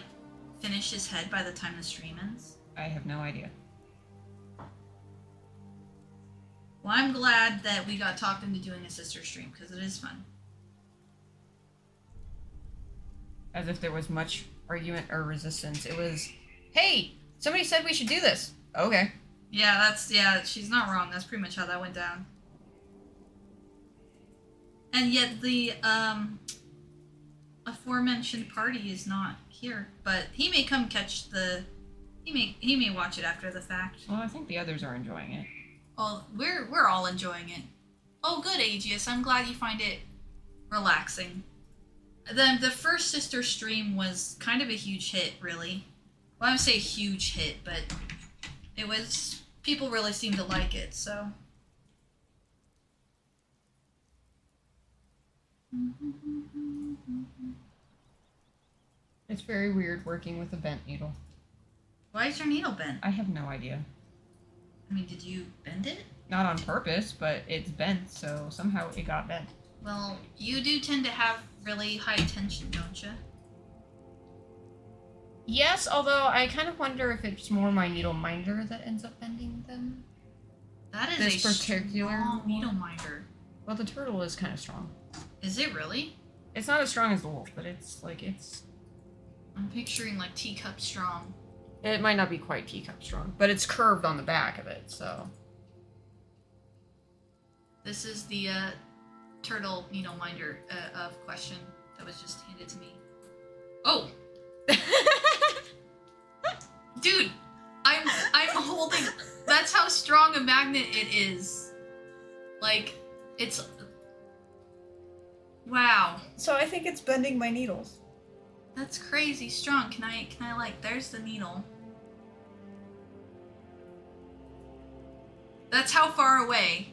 Speaker 1: finish his head by the time the stream ends?
Speaker 2: I have no idea.
Speaker 1: Well, I'm glad that we got talked into doing a sister stream because it is fun.
Speaker 2: As if there was much argument or resistance. It was, hey, somebody said we should do this. Okay.
Speaker 1: Yeah, she's not wrong. That's pretty much how that went down. And yet the aforementioned party is not here, but he may come catch he may watch it after the fact.
Speaker 2: Well, I think the others are enjoying it.
Speaker 1: Oh, we're all enjoying it. Oh, good, Aegeus. I'm glad you find it relaxing. The first sister stream was kind of a huge hit, really. Well, I would say huge hit, but it was people really seemed to like it, so.
Speaker 2: It's very weird working with a bent needle.
Speaker 1: Why is your needle bent?
Speaker 2: I have no idea.
Speaker 1: I mean, did you bend it?
Speaker 2: Not on purpose, but it's bent, so somehow it got bent.
Speaker 1: Well, you do tend to have really high tension, don't you?
Speaker 2: Yes, although I kind of wonder if it's more my needle minder that ends up bending them.
Speaker 1: That is
Speaker 2: This
Speaker 1: a
Speaker 2: particular
Speaker 1: strong
Speaker 2: one?
Speaker 1: needle minder.
Speaker 2: Well, the turtle is kind of strong.
Speaker 1: Is it really?
Speaker 2: It's not as strong as the wolf, but it's.
Speaker 1: I'm picturing like teacup strong.
Speaker 2: It might not be quite teacup strong, but it's curved on the back of it, so.
Speaker 1: This is the turtle needle minder of question that was just handed to me. Oh, dude, I'm holding. That's how strong a magnet it is. Like, it's. Wow.
Speaker 4: So I think it's bending my needles.
Speaker 1: That's crazy strong. Can I like, there's the needle. That's how far away.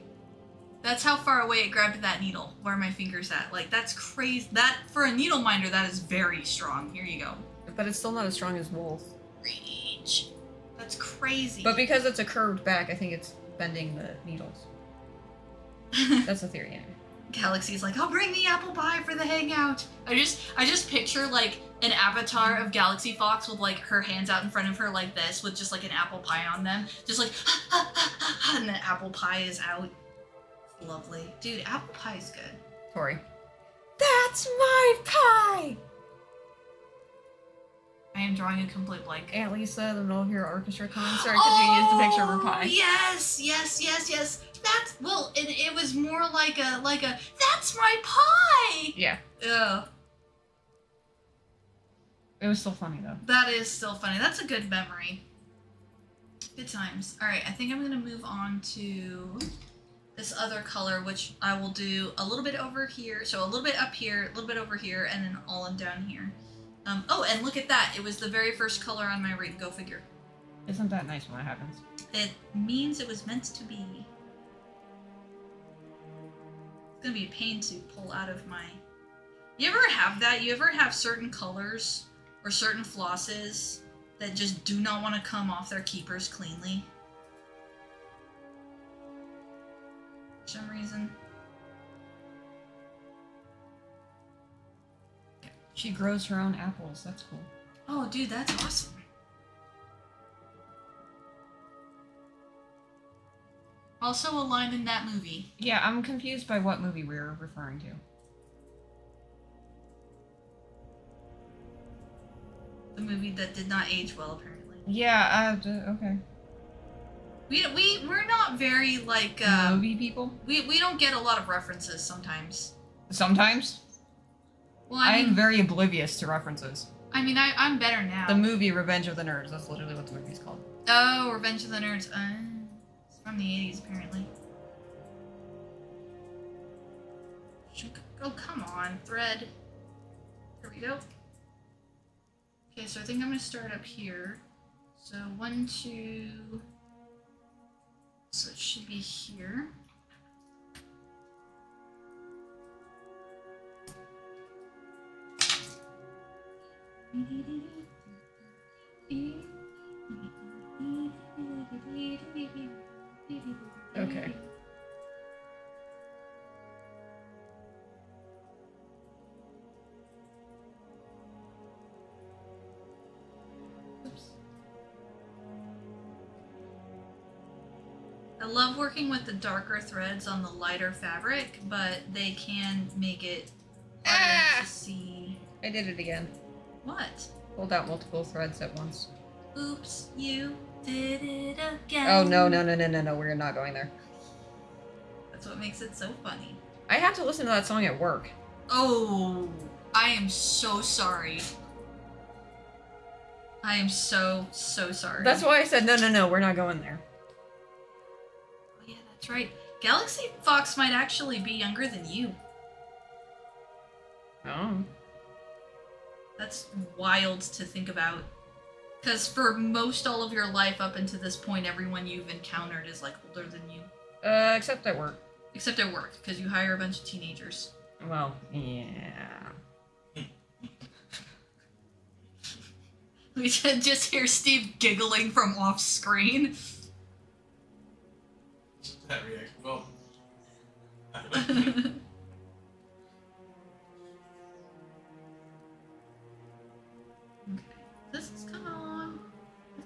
Speaker 1: That's how far away it grabbed that needle, where my finger's at. Like, that's crazy. That, for a needle minder, that is very strong. Here you go.
Speaker 2: But it's still not as strong as Wolf.
Speaker 1: Reach. That's crazy.
Speaker 2: But because it's a curved back, I think it's bending the needles. That's a theory, anyway.
Speaker 1: Galaxy's like, I'll bring the apple pie for the hangout. I just picture like an avatar of Galaxy Fox with like her hands out in front of her like this, with just like an apple pie on them, just like and the apple pie is out. It's lovely, dude. Apple pie is good.
Speaker 2: Tori.
Speaker 4: That's my pie!
Speaker 1: I am drawing a complete blank.
Speaker 2: Aunt Lisa, the middle of your orchestra concert, because you used a picture of her pie.
Speaker 1: Yes. That's, well, it was more like a that's my pie.
Speaker 2: Yeah.
Speaker 1: Ugh.
Speaker 2: It was still funny, though.
Speaker 1: That is still funny. That's a good memory. Good times. All right, I think I'm gonna move on to this other color, which I will do a little bit over here. So a little bit up here, a little bit over here, and then all down here. Oh, and look at that. It was the very first color on my ring. Go figure.
Speaker 2: Isn't that nice when that happens?
Speaker 1: It means it was meant to be. It's gonna be a pain to pull out of my... You ever have that? You ever have certain colors or certain flosses that just do not want to come off their keepers cleanly? For some reason.
Speaker 2: She grows her own apples. That's cool.
Speaker 1: Oh, dude, that's awesome. Also a line in that movie.
Speaker 2: Yeah, I'm confused by what movie we're referring to.
Speaker 1: The movie that did not age well, apparently.
Speaker 2: Yeah, okay.
Speaker 1: We're not very, like,
Speaker 2: Movie people?
Speaker 1: we don't get a lot of references sometimes.
Speaker 2: Sometimes?
Speaker 1: Well,
Speaker 2: I
Speaker 1: I
Speaker 2: am
Speaker 1: mean,
Speaker 2: very oblivious to references.
Speaker 1: I'm better now.
Speaker 2: The movie Revenge of the Nerds, that's literally what the movie's called.
Speaker 1: Oh, Revenge of the Nerds. It's from the 80s, apparently. Oh, come on, thread. There we go. Okay, so I think I'm gonna start up here. So 1, 2. So it should be here.
Speaker 2: Okay.
Speaker 1: Oops. I love working with the darker threads on the lighter fabric, but they can make it harder to see.
Speaker 2: I did it again.
Speaker 1: What?
Speaker 2: Pulled out multiple threads at once.
Speaker 1: Oops, you did it again.
Speaker 2: Oh, no, we're not going there.
Speaker 1: That's what makes it so funny.
Speaker 2: I have to listen to that song at work.
Speaker 1: Oh, I am so sorry. I am so sorry.
Speaker 2: That's why I said, no, we're not going there.
Speaker 1: Oh, yeah, that's right. Galaxy Fox might actually be younger than you.
Speaker 2: Oh.
Speaker 1: That's wild to think about. Because for most all of your life up until this point, everyone you've encountered is like older than you.
Speaker 2: Except at work.
Speaker 1: Except at work, because you hire a bunch of teenagers.
Speaker 2: Well, yeah.
Speaker 1: We just hear Steve giggling from off screen.
Speaker 3: That reaction. Well.
Speaker 1: Okay. This is come on. I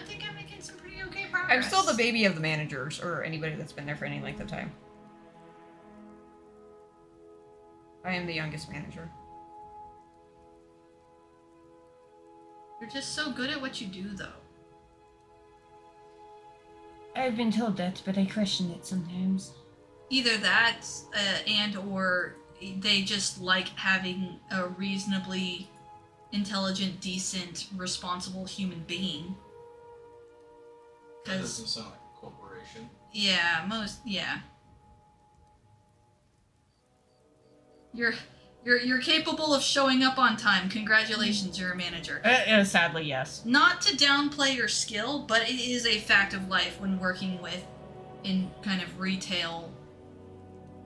Speaker 1: think I'm making some pretty okay progress.
Speaker 2: I'm still the baby of the managers, or anybody that's been there for any length of time. I am the youngest manager.
Speaker 1: You're just so good at what you do, though.
Speaker 2: I've been told that, but I question it sometimes.
Speaker 1: Either that, and or they just like having a reasonably intelligent, decent, responsible human being.
Speaker 3: That
Speaker 1: Because
Speaker 3: doesn't sound like a corporation.
Speaker 1: yeah. You're capable of showing up on time. Congratulations, you're a manager.
Speaker 2: Sadly, yes.
Speaker 1: Not to downplay your skill, but it is a fact of life when working with in kind of retail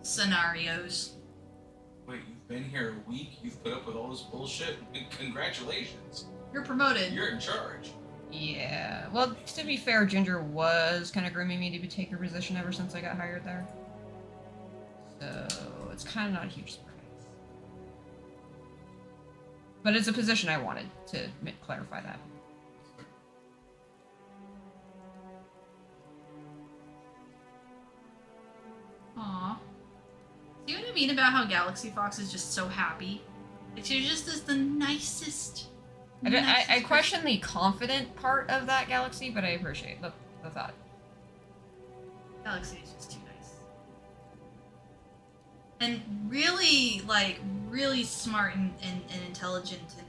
Speaker 1: scenarios.
Speaker 3: Wait, you've been here a week? You've put up with all this bullshit? Congratulations.
Speaker 1: You're promoted.
Speaker 3: You're in charge.
Speaker 2: Yeah. Well, to be fair, Ginger was kind of grooming me to take her position ever since I got hired there. So it's kind of not a huge surprise. But it's a position I wanted to clarify that.
Speaker 1: Aw. See what I mean about how Galaxy Fox is just so happy? Like, she just is the nicest.
Speaker 2: I question the confident part of that Galaxy, but I appreciate the thought.
Speaker 1: Galaxy is just too nice. And really, really smart and intelligent, and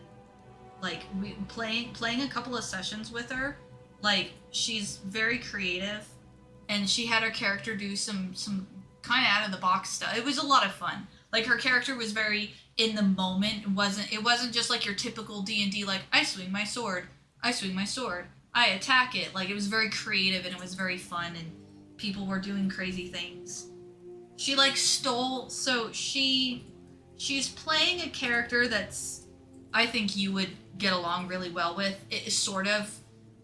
Speaker 1: like playing a couple of sessions with her, like she's very creative, and she had her character do some kind of out of the box stuff. It was a lot of fun. Like her character was very in the moment. It wasn't just like your typical D&D like I swing my sword, I attack it. Like it was very creative and it was very fun and people were doing crazy things. She like stole she's playing a character that's I think you would get along really well with. It is sort of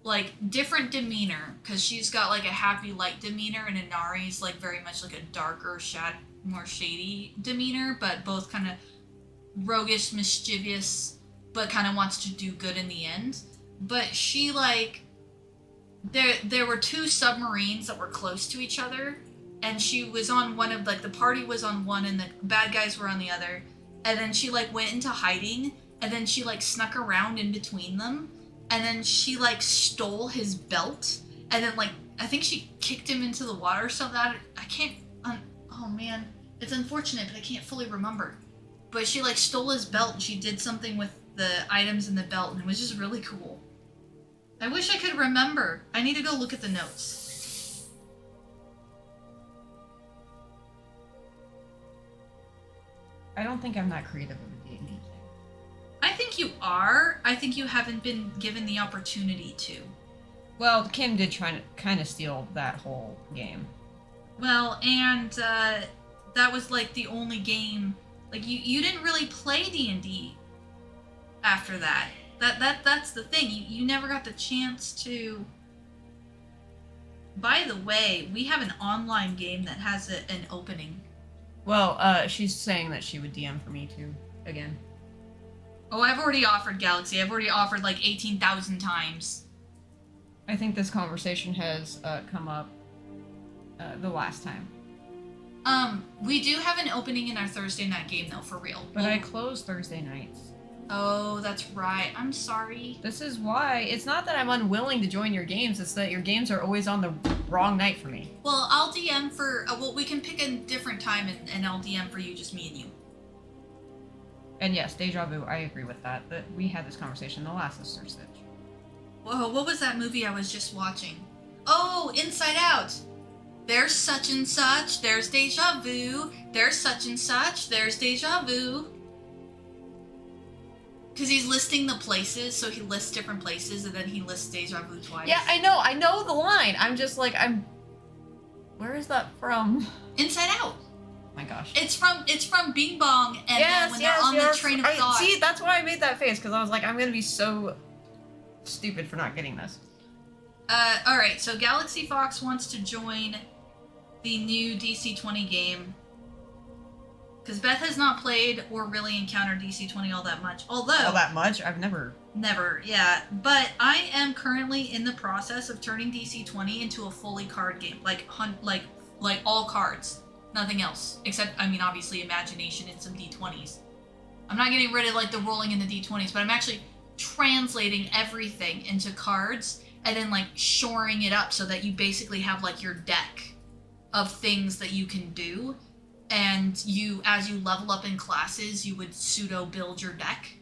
Speaker 1: like different demeanor because she's got like a happy light demeanor and Inari's like very much like a darker more shady demeanor, but both kind of roguish, mischievous, but kind of wants to do good in the end. But she like there were two submarines that were close to each other, and she was on one of like the party was on one and the bad guys were on the other, and then she like went into hiding, and then she like snuck around in between them, and then she like stole his belt, and then like I think she kicked him into the water or something. I can't. Oh man, it's unfortunate, but I can't fully remember. But she like stole his belt and she did something with the items in the belt, and it was just really cool. I wish I could remember. I need to go look at the notes.
Speaker 2: I don't think I'm that creative with a D&D thing.
Speaker 1: I think you are. I think you haven't been given the opportunity to.
Speaker 2: Well, Kim did try to kind of steal that whole game.
Speaker 1: Well, and that was like the only game. Like you didn't really play D&D after that. That's the thing. You never got the chance to. By the way, we have an online game that has an opening.
Speaker 2: Well, she's saying that she would DM for me too again.
Speaker 1: Oh, I've already offered Galaxy. I've already offered like 18,000 times.
Speaker 2: I think this conversation has come up the last time.
Speaker 1: We do have an opening in our Thursday night game though, for real.
Speaker 2: But I close Thursday nights.
Speaker 1: Oh, that's right. I'm sorry.
Speaker 2: This is why. It's not that I'm unwilling to join your games, it's that your games are always on the wrong night for me.
Speaker 1: Well, I'll DM for... well, we can pick a different time and I'll DM for you, just me and you.
Speaker 2: And yes, Deja Vu, I agree with that. That we had this conversation in the last Sister Stitch.
Speaker 1: Whoa, what was that movie I was just watching? Oh, Inside Out! There's such and such, there's Deja Vu, there's such and such, there's Deja Vu. Because he's listing the places, so he lists different places, and then he lists Deja Vu twice.
Speaker 2: Yeah, I know the line. I'm just like, where is that from?
Speaker 1: Inside Out.
Speaker 2: Oh my gosh.
Speaker 1: It's from Bing Bong, and then when they're on the train of thought.
Speaker 2: See, that's why I made that face, because I was like, I'm gonna be so stupid for not getting this.
Speaker 1: Alright, so Galaxy Fox wants to join the new DC-20 game. Because Beth has not played or really encountered DC-20 all that much. Although...
Speaker 2: All that much? I've never...
Speaker 1: Never, yeah. But I am currently in the process of turning DC-20 into a fully card game. Like all cards. Nothing else. Except, I mean, obviously imagination and some D20s. I'm not getting rid of, like, the rolling in the D20s, but I'm actually translating everything into cards and then, like, shoring it up so that you basically have, like, your deck. of things that you can do, and you, as you level up in classes, you would pseudo build your deck.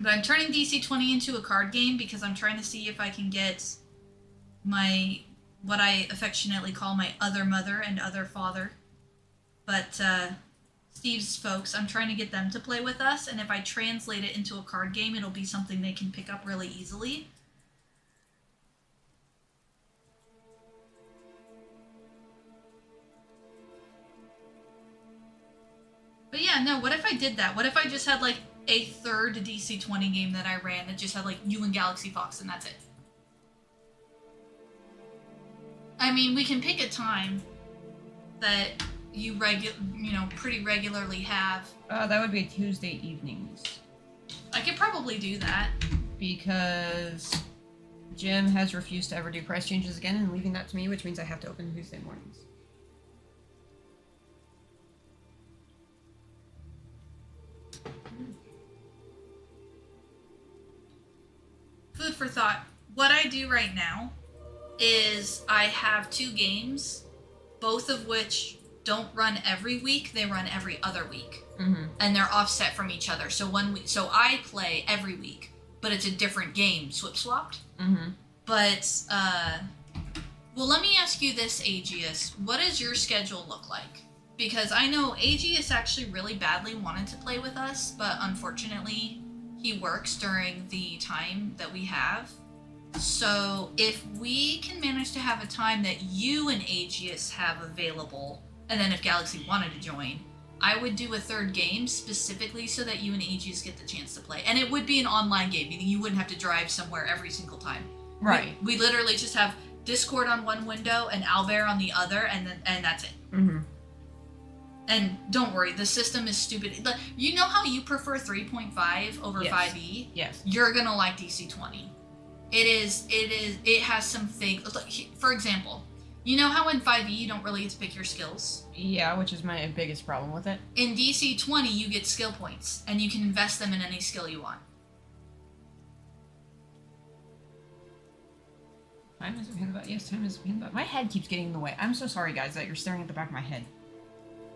Speaker 1: But I'm turning DC 20 into a card game because I'm trying to see if I can get my, what I affectionately call my other mother and other father. But Steve's folks, I'm trying to get them to play with us, and if I translate it into a card game, it'll be something they can pick up really easily. But yeah, no, what if I did that? What if I just had like a third DC 20 game that I ran that just had like you and Galaxy Fox and that's it? I mean, we can pick a time that you pretty regularly have.
Speaker 2: That would be Tuesday evenings.
Speaker 1: I could probably do that.
Speaker 2: Because Jim has refused to ever do price changes again and leaving that to me, which means I have to open Tuesday mornings.
Speaker 1: Food for thought. What I do right now is I have 2 games, both of which don't run every week, they run every other week.
Speaker 2: Mm-hmm.
Speaker 1: And they're offset from each other. So so I play every week, but it's a different game, swapped.
Speaker 2: Mm-hmm.
Speaker 1: But well, let me ask you this, Aegeus. What does your schedule look like? Because I know Aegeus actually really badly wanted to play with us, but unfortunately he works during the time that we have. So if we can manage to have a time that you and Aegeus have available, and then if Galaxy wanted to join, I would do a third game specifically so that you and Aegeus get the chance to play. And it would be an online game, meaning you wouldn't have to drive somewhere every single time.
Speaker 2: Right.
Speaker 1: We literally just have Discord on one window and Owlbear on the other, and that's it.
Speaker 2: Mm-hmm.
Speaker 1: And don't worry, the system is stupid. You know how you prefer 3.5 over
Speaker 2: Yes.
Speaker 1: 5e?
Speaker 2: Yes.
Speaker 1: You're gonna like DC 20. It has some things. For example, you know how in 5e you don't really get to pick your skills?
Speaker 2: Yeah, which is my biggest problem with it.
Speaker 1: In DC 20, you get skill points, and you can invest them in any skill you want.
Speaker 2: Time is a pain about. Yes, time is a pain about. My head keeps getting in the way. I'm so sorry, guys, that you're staring at the back of my head.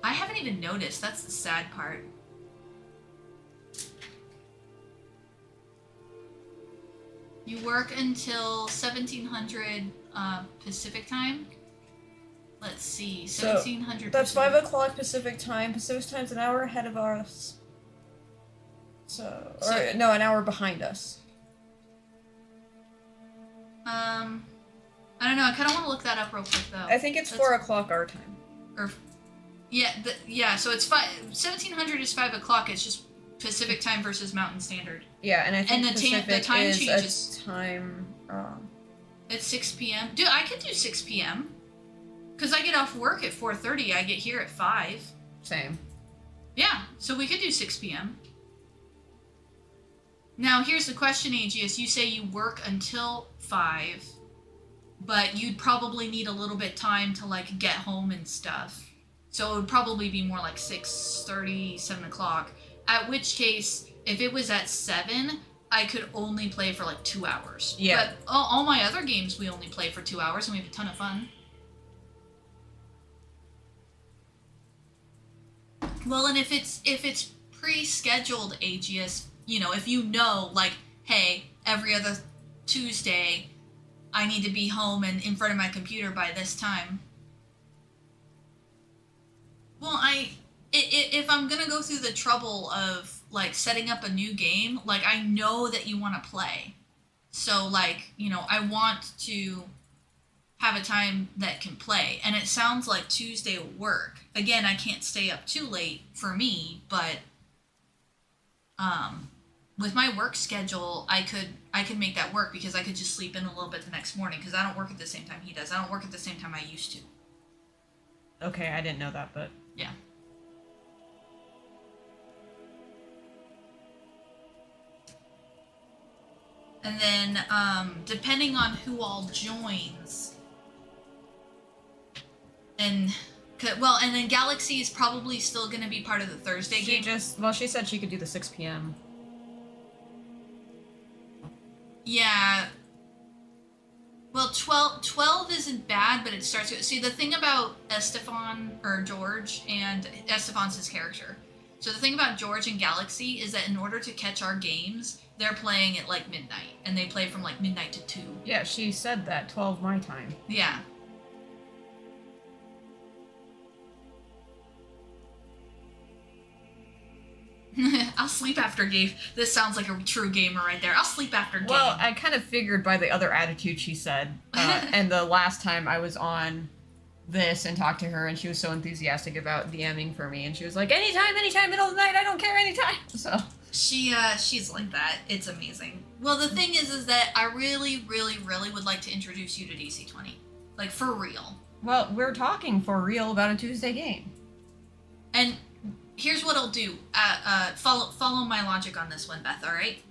Speaker 1: I haven't even noticed. That's the sad part. You work until 1700 Pacific time. Let's see, 1700.
Speaker 4: That's
Speaker 1: Pacific.
Speaker 4: 5 o'clock Pacific time. Pacific time's an hour ahead of us. An hour behind us.
Speaker 1: I don't know. I kind of want to look that up real quick though.
Speaker 4: I think it's 4 o'clock our time.
Speaker 1: Or, yeah. So it's 1700 is 5 o'clock. It's just Pacific time versus Mountain Standard.
Speaker 4: Yeah, and I think
Speaker 1: And the
Speaker 4: Pacific
Speaker 1: time
Speaker 4: is
Speaker 1: changes.
Speaker 4: a time.
Speaker 1: It's 6 p.m. Dude, I could do 6 p.m. Because I get off work at 4:30. I get here at 5.
Speaker 2: Same.
Speaker 1: Yeah, so we could do 6 p.m. Now, here's the question, Aegeus. You say you work until 5, but you'd probably need a little bit time to, like, get home and stuff. So it would probably be more like 6:30, 7 o'clock. At which case, if it was at 7, I could only play for, like, 2 hours.
Speaker 2: Yeah.
Speaker 1: But all my other games, we only play for 2 hours, and we have a ton of fun. Well, and if it's pre-scheduled, Aegeus, if you know, like, hey, every other Tuesday, I need to be home and in front of my computer by this time. Well, if I'm gonna go through the trouble of, like, setting up a new game, like, I know that you want to play. So, like, I want to have a time that can play. And it sounds like Tuesday will work. Again, I can't stay up too late for me, but with my work schedule, I could make that work because I could just sleep in a little bit the next morning because I don't work at the same time he does. I don't work at the same time I used to.
Speaker 2: Okay, I didn't know that, but
Speaker 1: Yeah. And then, depending on who all joins, and then Galaxy is probably still going to be part of the Thursday game.
Speaker 2: she said she could do the 6 p.m.
Speaker 1: Yeah. Well, 12 isn't bad, but it starts with... See, the thing about Estefan, or George, and Estefan's his character. So the thing about George and Galaxy is that in order to catch our games, they're playing at, like, midnight. And they play from, like, midnight to 2.
Speaker 2: Yeah, she said that. 12 my time.
Speaker 1: Yeah. I'll sleep after game. This sounds like a true gamer right there. I'll sleep after game.
Speaker 2: Well, I kind of figured by the other attitude she said. And the last time I was on this and talked to her, and she was so enthusiastic about DMing for me, and she was like, anytime, middle of the night, I don't care, anytime. So
Speaker 1: she's like that. It's amazing. Well, the thing is that I really, really, really would like to introduce you to DC20. Like, for real.
Speaker 2: Well, we're talking for real about a Tuesday game.
Speaker 1: And here's what I'll do. Follow my logic on this one, Beth, alright?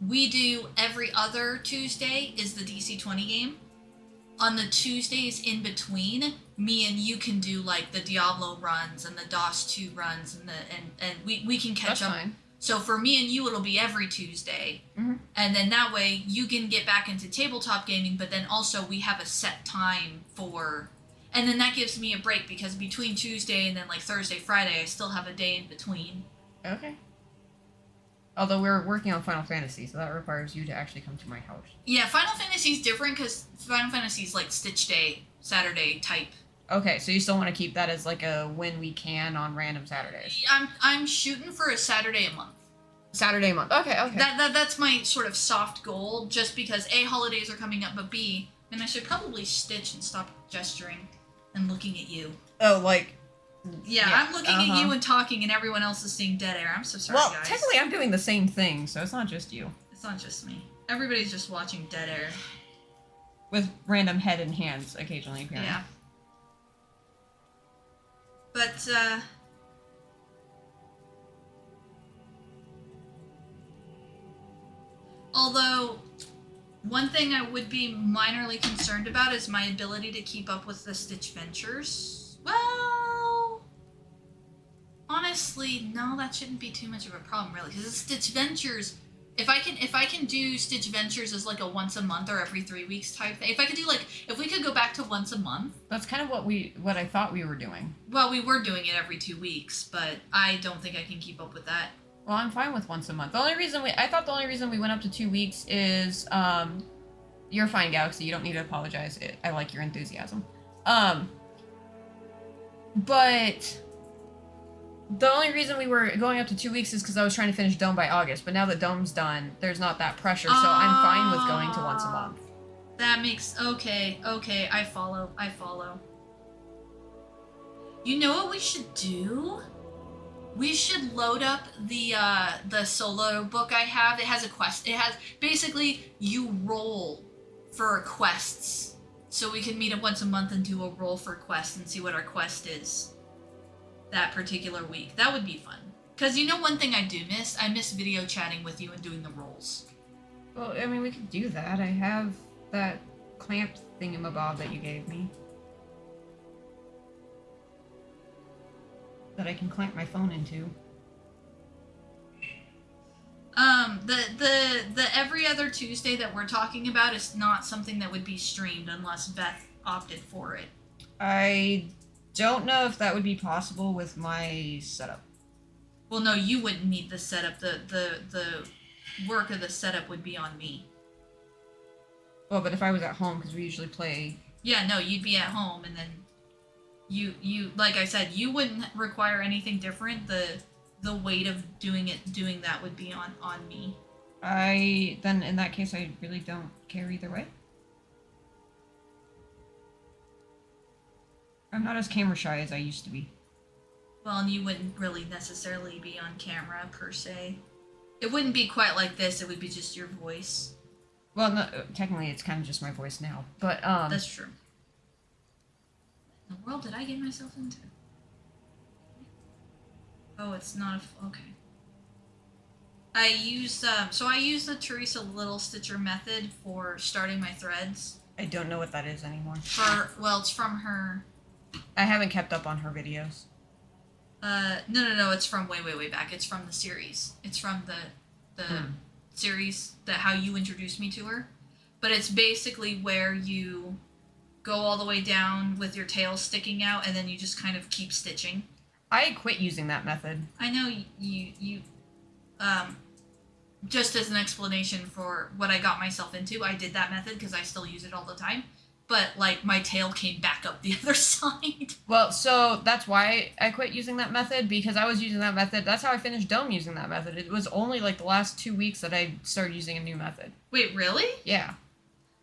Speaker 1: We do every other Tuesday is the DC20 game. On the Tuesdays in between, me and you can do, like, the Diablo runs and the DOS 2 runs, and we can catch up.
Speaker 2: Fine.
Speaker 1: So for me and you, it'll be every Tuesday.
Speaker 2: Mm-hmm.
Speaker 1: And then that way, you can get back into tabletop gaming, but then also we have a set time for... And then that gives me a break, because between Tuesday and then, like, Thursday, Friday, I still have a day in between.
Speaker 2: Okay. Although we're working on Final Fantasy, so that requires you to actually come to my house.
Speaker 1: Yeah, Final Fantasy's different, because Final Fantasy's, like, Stitch Day, Saturday type.
Speaker 2: Okay, so you still want to keep that as, like, a when we can on random Saturdays.
Speaker 1: I'm shooting for a Saturday a month.
Speaker 2: Saturday month. Okay.
Speaker 1: That's my sort of soft goal, just because A, holidays are coming up, but B, and I should probably stitch and stop gesturing and looking at you.
Speaker 2: Oh, like...
Speaker 1: Yeah, I'm looking at you and talking, and everyone else is seeing dead air. I'm so sorry,
Speaker 2: well,
Speaker 1: guys.
Speaker 2: technically I'm doing the same thing, so it's not just you.
Speaker 1: It's not just me. Everybody's just watching dead air.
Speaker 2: With random head and hands occasionally appearing.
Speaker 1: Yeah. But, although, one thing I would be minorly concerned about is my ability to keep up with the Stitch Ventures. Well, honestly, no, that shouldn't be too much of a problem, really, because Stitch Ventures, if I can do Stitch Ventures as like a once a month or every 3 weeks type thing, if we could go back to once a month.
Speaker 2: That's kind of what I thought we were doing.
Speaker 1: Well, we were doing it every 2 weeks, but I don't think I can keep up with that.
Speaker 2: Well, I'm fine with once a month. I thought the only reason we went up to 2 weeks is, you're fine, Galaxy. You don't need to apologize. I like your enthusiasm. But the only reason we were going up to 2 weeks is because I was trying to finish Dome by August. But now that Dome's done, there's not that pressure, so I'm fine with going to once a month.
Speaker 1: That makes... Okay, I follow. You know what we should do? We should load up the solo book I have. It has a quest. It has... Basically, you roll for quests. So we can meet up once a month and do a roll for quests and see what our quest is that particular week. That would be fun. Because you know one thing I do miss? I miss video chatting with you and doing the rolls.
Speaker 2: Well, I mean, we could do that. I have that clamped thingamabob that you gave me. That I can clamp my phone into.
Speaker 1: The every other Tuesday that we're talking about is not something that would be streamed unless Beth opted for it.
Speaker 2: I don't know if that would be possible with my setup.
Speaker 1: Well, no, you wouldn't need the setup. The work of the setup would be on me.
Speaker 2: Well, but if I was at home, because we usually play...
Speaker 1: Yeah, no, you'd be at home, and then you like I said, you wouldn't require anything different. The weight of doing that would be on me.
Speaker 2: Then in that case, I really don't care either way. I'm not as camera shy as I used to be.
Speaker 1: Well, and you wouldn't really necessarily be on camera, per se. It wouldn't be quite like this, it would be just your voice.
Speaker 2: Well, no, technically it's kind of just my voice now, but,
Speaker 1: That's true. What in the world did I get myself into? Oh, it's not okay. I use the Teresa Little Stitcher method for starting my threads.
Speaker 2: I don't know what that is anymore.
Speaker 1: It's from her...
Speaker 2: I haven't kept up on her videos.
Speaker 1: No, it's from way back. It's from the series. It's from the series, how you introduced me to her. but it's basically where you go all the way down with your tail sticking out, and then you just kind of keep stitching.
Speaker 2: I quit using that method.
Speaker 1: I know you just as an explanation for what I got myself into, I did that method because I still use it all the time. But, like, my tail came back up the other side.
Speaker 2: Well, so that's why I quit using that method, because I was using that method. That's how I finished Dome using that method. It was only, like, the last 2 weeks that I started using a new method.
Speaker 1: Wait, really?
Speaker 2: Yeah.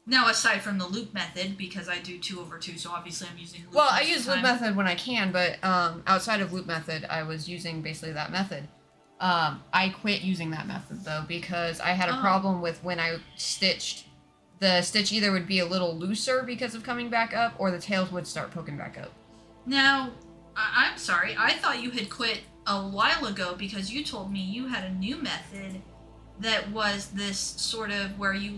Speaker 1: Now, aside from the loop method, because I do 2/2, so obviously I'm using loop.
Speaker 2: Well, I
Speaker 1: most of
Speaker 2: use
Speaker 1: the
Speaker 2: loop
Speaker 1: time.
Speaker 2: method when I can, but outside of loop method, I was using basically that method. I quit using that method, though, because I had a
Speaker 1: Oh.
Speaker 2: problem with when I stitched. The stitch either would be a little looser because of coming back up, or the tails would start poking back up.
Speaker 1: Now, I'm sorry. I thought you had quit a while ago because you told me you had a new method that was this sort of where you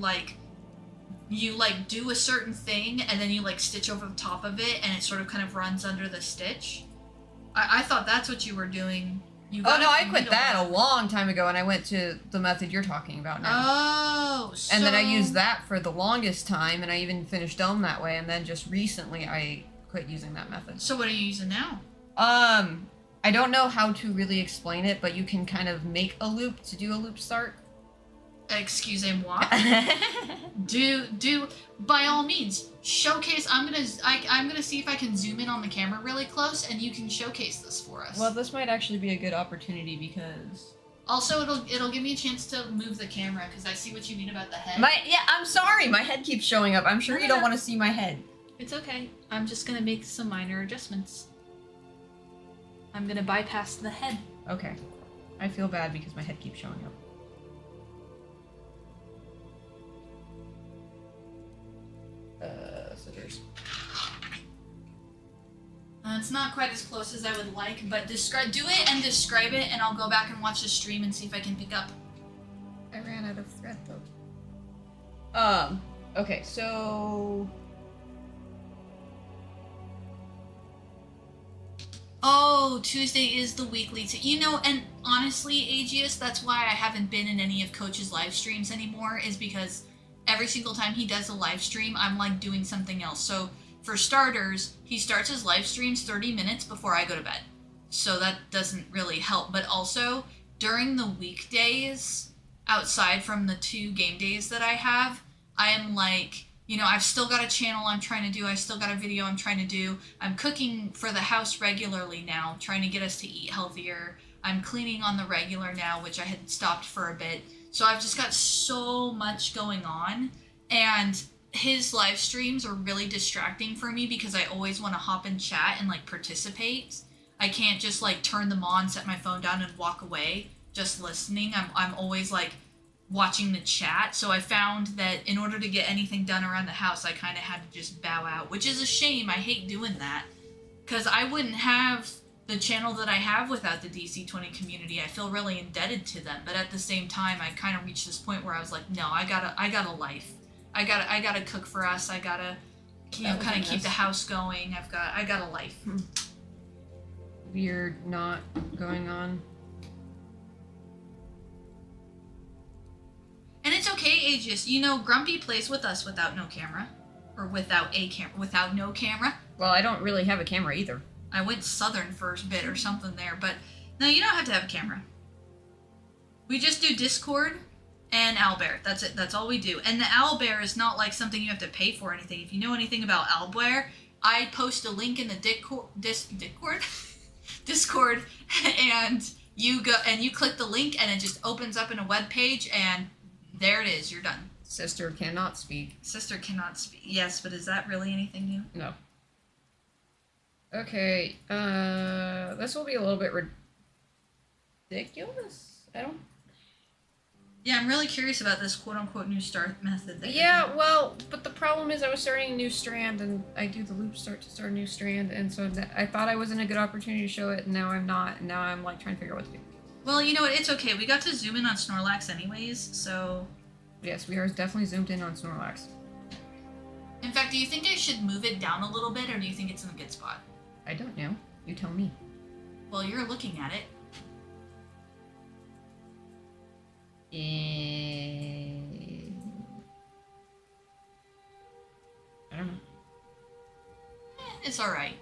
Speaker 1: do a certain thing and then you like stitch over the top of it and it sort of kind of runs under the stitch. I thought that's what you were doing. You
Speaker 2: Oh
Speaker 1: got
Speaker 2: no,
Speaker 1: it
Speaker 2: I
Speaker 1: from
Speaker 2: quit
Speaker 1: Needle
Speaker 2: that a
Speaker 1: Method.
Speaker 2: long time ago, and I went to the method you're talking about now.
Speaker 1: Oh, so...
Speaker 2: And then I used that for the longest time, and I even finished Dome that way, and then just recently I quit using that method.
Speaker 1: So what are you using now?
Speaker 2: I don't know how to really explain it, but you can kind of make a loop to do a loop start.
Speaker 1: Excusez-moi. do by all means showcase. I'm gonna see if I can zoom in on the camera really close, and you can showcase this for us.
Speaker 2: Well, this might actually be a good opportunity because
Speaker 1: Also, it'll give me a chance to move the camera because I see what you mean about the head.
Speaker 2: I'm sorry, my head keeps showing up. I'm sure you don't want to see my head.
Speaker 1: It's okay. I'm just gonna make some minor adjustments. I'm gonna bypass the head.
Speaker 2: Okay. I feel bad because my head keeps showing up. Scissors.
Speaker 1: It's not quite as close as I would like, but do it and describe it, and I'll go back and watch the stream and see if I can pick up.
Speaker 2: I ran out of thread though. Okay, so
Speaker 1: Oh, Tuesday is the weekly. And honestly, Aegeus, that's why I haven't been in any of Coach's live streams anymore, is because every single time he does a live stream, I'm like doing something else. So for starters, he starts his live streams 30 minutes before I go to bed. So that doesn't really help. But also, during the weekdays, outside from the 2 game days that I have, I am like, I've still got a channel I'm trying to do. I still got a video I'm trying to do. I'm cooking for the house regularly now, trying to get us to eat healthier. I'm cleaning on the regular now, which I had stopped for a bit. So I've just got so much going on. And his live streams are really distracting for me because I always want to hop in chat and like participate. I can't just like turn them on, set my phone down, and walk away just listening. I'm always like watching the chat. So I found that in order to get anything done around the house, I kind of had to just bow out, which is a shame. I hate doing that because I wouldn't have the channel that I have without the DC20 community. I feel really indebted to them, but at the same time, I kind of reached this point where I was like, no, I got a life. I gotta cook for us. I gotta, kind of keep the house going. I got a life.
Speaker 2: weird not going on.
Speaker 1: And it's okay, Aegis. Grumpy plays with us without no camera. Or without a camera. Without no camera.
Speaker 2: Well, I don't really have a camera either.
Speaker 1: I went southern for a bit or something there, but no, you don't have to have a camera. We just do Discord and Owlbear. That's it. That's all we do. And the Owlbear is not like something you have to pay for or anything. If you know anything about Owlbear, I post a link in the Discord, and you go and you click the link, and it just opens up in a web page, and there it is. You're done.
Speaker 2: Sister cannot speak.
Speaker 1: Sister cannot speak. Yes, but is that really anything new?
Speaker 2: No. Okay, this will be a little bit ridiculous.
Speaker 1: Yeah, I'm really curious about this quote-unquote new start method.
Speaker 2: Yeah, well, but the problem is I was starting a new strand, and I do the loop start to start a new strand, and so I thought I was in a good opportunity to show it, and now I'm not, and now I'm, like, trying to figure out what to do.
Speaker 1: Well, you know what? It's okay. We got to zoom in on Snorlax anyways, so...
Speaker 2: Yes, we are definitely zoomed in on Snorlax.
Speaker 1: In fact, do you think I should move it down a little bit, or do you think it's in a good spot?
Speaker 2: I don't know. You tell me.
Speaker 1: Well, you're looking at it. It's alright.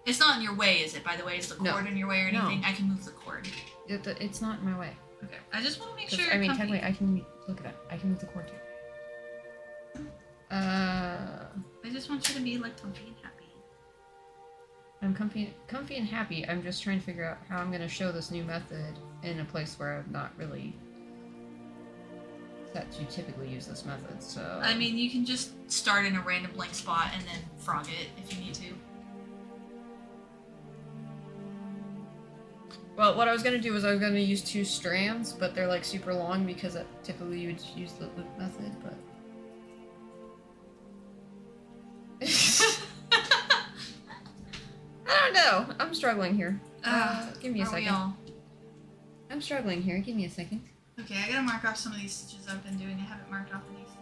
Speaker 1: It's not in your way, is it, by the way? Is the cord
Speaker 2: No.
Speaker 1: in your way or
Speaker 2: No.
Speaker 1: anything? I can move the cord.
Speaker 2: It's not in my way.
Speaker 1: Okay. I just want to make
Speaker 2: 'Cause,
Speaker 1: sure
Speaker 2: I mean,
Speaker 1: you're comfy.
Speaker 2: technically, I can look at it. I can move the cord too.
Speaker 1: I just want you to be, like, comfy and happy.
Speaker 2: I'm comfy and happy. I'm just trying to figure out how I'm going to show this new method in a place where I'm not really set to typically use this method. So
Speaker 1: I mean, you can just start in a random blank spot and then frog it if you need to.
Speaker 2: well, what I was going to do was I was going to use 2 strands, but they're like super long because typically you would use the loop method, but I don't know. I'm struggling here. Give me a
Speaker 1: Are we
Speaker 2: second.
Speaker 1: all?
Speaker 2: I'm struggling here. Give me a second.
Speaker 1: Okay, I gotta mark off some of these stitches I've been doing. I haven't marked off any stitches.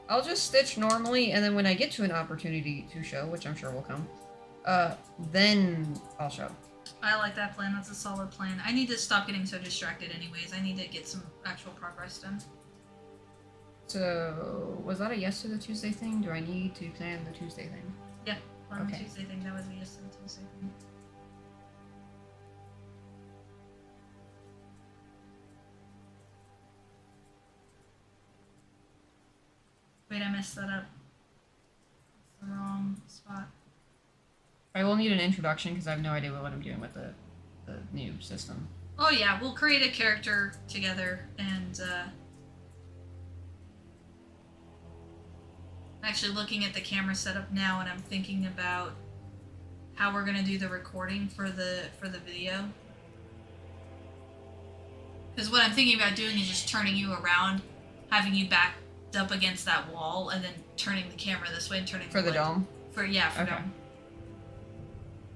Speaker 2: I'll just stitch normally, and then when I get to an opportunity to show, which I'm sure will come, then I'll show.
Speaker 1: I like that plan. That's a solid plan. I need to stop getting so distracted anyways. I need to get some actual progress done.
Speaker 2: So, was that a yes to the Tuesday thing? Do I need to plan the Tuesday thing?
Speaker 1: On the
Speaker 2: Okay.
Speaker 1: Tuesday thing, that was a yes to the Tuesday thing. Wait, I messed that up. That's the wrong spot.
Speaker 2: I will need an introduction because I have no idea what I'm doing with the new system.
Speaker 1: Oh yeah, we'll create a character together and I'm actually looking at the camera setup now and I'm thinking about how we're gonna do the recording for the video. Because what I'm thinking about doing is just turning you around, having you backed up against that wall, and then turning the camera this way and turning
Speaker 2: For the dome?
Speaker 1: For
Speaker 2: Okay.
Speaker 1: dome.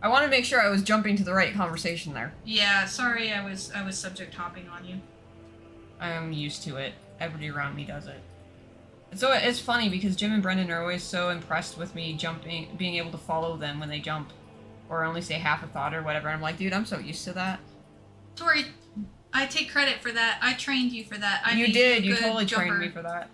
Speaker 2: I want to make sure I was jumping to the right conversation there.
Speaker 1: Yeah, sorry, I was subject hopping on you.
Speaker 2: I'm used to it. Everybody around me does it. And so it's funny because Jim and Brendan are always so impressed with me jumping, being able to follow them when they jump, or only say half a thought or whatever. I'm like, dude, I'm so used to that.
Speaker 1: Tori, I take credit for that. I trained you for that. I
Speaker 2: You
Speaker 1: made
Speaker 2: did.
Speaker 1: a
Speaker 2: You
Speaker 1: good
Speaker 2: totally
Speaker 1: jumper.
Speaker 2: trained me for that.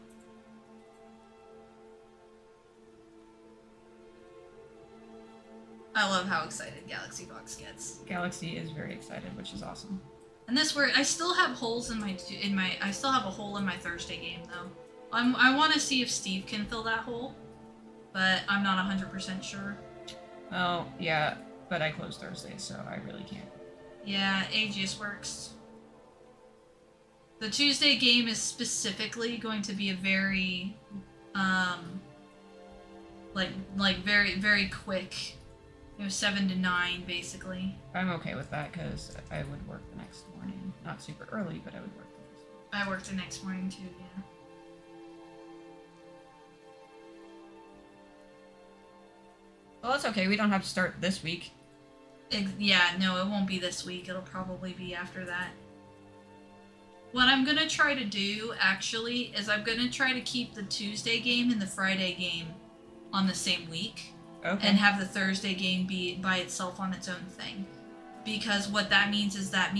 Speaker 1: I love how excited Galaxy Box gets.
Speaker 2: Galaxy is very excited, which is awesome.
Speaker 1: And this where I still have holes in my I still have a hole in my Thursday game though. I want to see if Steve can fill that hole, but I'm not 100% sure.
Speaker 2: Oh, yeah, but I closed Thursday, so I really can't.
Speaker 1: Yeah, Aegis works. The Tuesday game is specifically going to be a very, like very quick, 7 to 9 basically.
Speaker 2: I'm okay with that because I would work the next morning. Not super early, but I would work the next morning.
Speaker 1: I work the next morning too, yeah.
Speaker 2: Well, that's okay. We don't have to start this week.
Speaker 1: Yeah, no, it won't be this week. It'll probably be after that. What I'm gonna try to do, actually, is I'm gonna try to keep the Tuesday game and the Friday game on the same week.
Speaker 2: Okay.
Speaker 1: And have the Thursday game be by itself on its own thing. Because what that means is that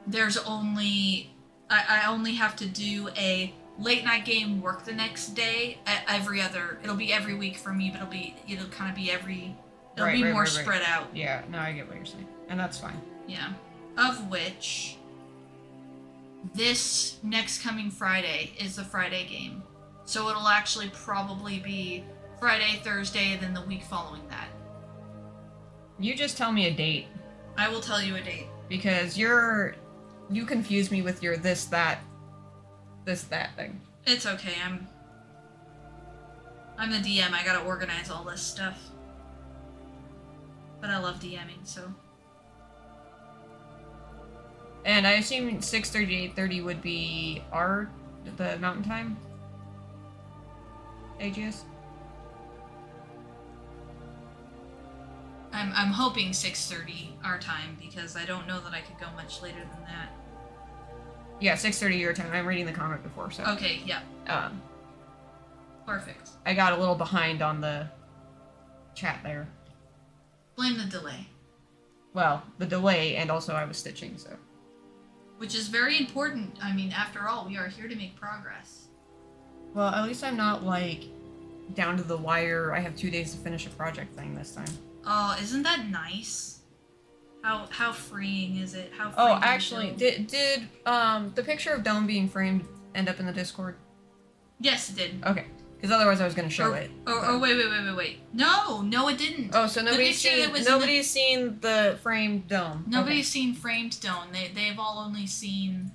Speaker 1: there's only... I only have to do a late night game, work the next day, it'll be every week for me, but it'll kind of be it'll be more spread out.
Speaker 2: Yeah, no, I get what you're saying. And that's fine.
Speaker 1: Yeah. Of which, this next coming Friday is the Friday game. So it'll actually probably be Friday, Thursday, and then the week following that.
Speaker 2: You just tell me a date.
Speaker 1: I will tell you a date.
Speaker 2: Because you confuse me with your this, that thing.
Speaker 1: It's okay, I'm the DM, I gotta organize all this stuff. But I love DMing, so...
Speaker 2: And I assume 6:30, 8:30 would be the mountain time? AGS?
Speaker 1: I'm hoping 6:30 our time, because I don't know that I could go much later than that.
Speaker 2: Yeah, 6:30 your time. I'm reading the comment before, so...
Speaker 1: Okay, yeah. Perfect.
Speaker 2: I got a little behind on the chat there.
Speaker 1: Blame the delay.
Speaker 2: Well, the delay, and also I was stitching, so...
Speaker 1: Which is very important. I mean, after all, we are here to make progress.
Speaker 2: Well, at least I'm not, like, down to the wire. I have 2 days to finish a project thing this time.
Speaker 1: Oh, isn't that nice? How freeing is it? How
Speaker 2: Oh,
Speaker 1: freeing
Speaker 2: actually, did the picture of Dome being framed end up in the Discord?
Speaker 1: Yes, it did.
Speaker 2: Okay, because otherwise I was gonna show it.
Speaker 1: Oh, wait. No, it didn't.
Speaker 2: Oh, so nobody's
Speaker 1: picture that
Speaker 2: seen
Speaker 1: was in
Speaker 2: nobody's seen the framed Dome.
Speaker 1: Nobody's seen framed Dome. They've all only seen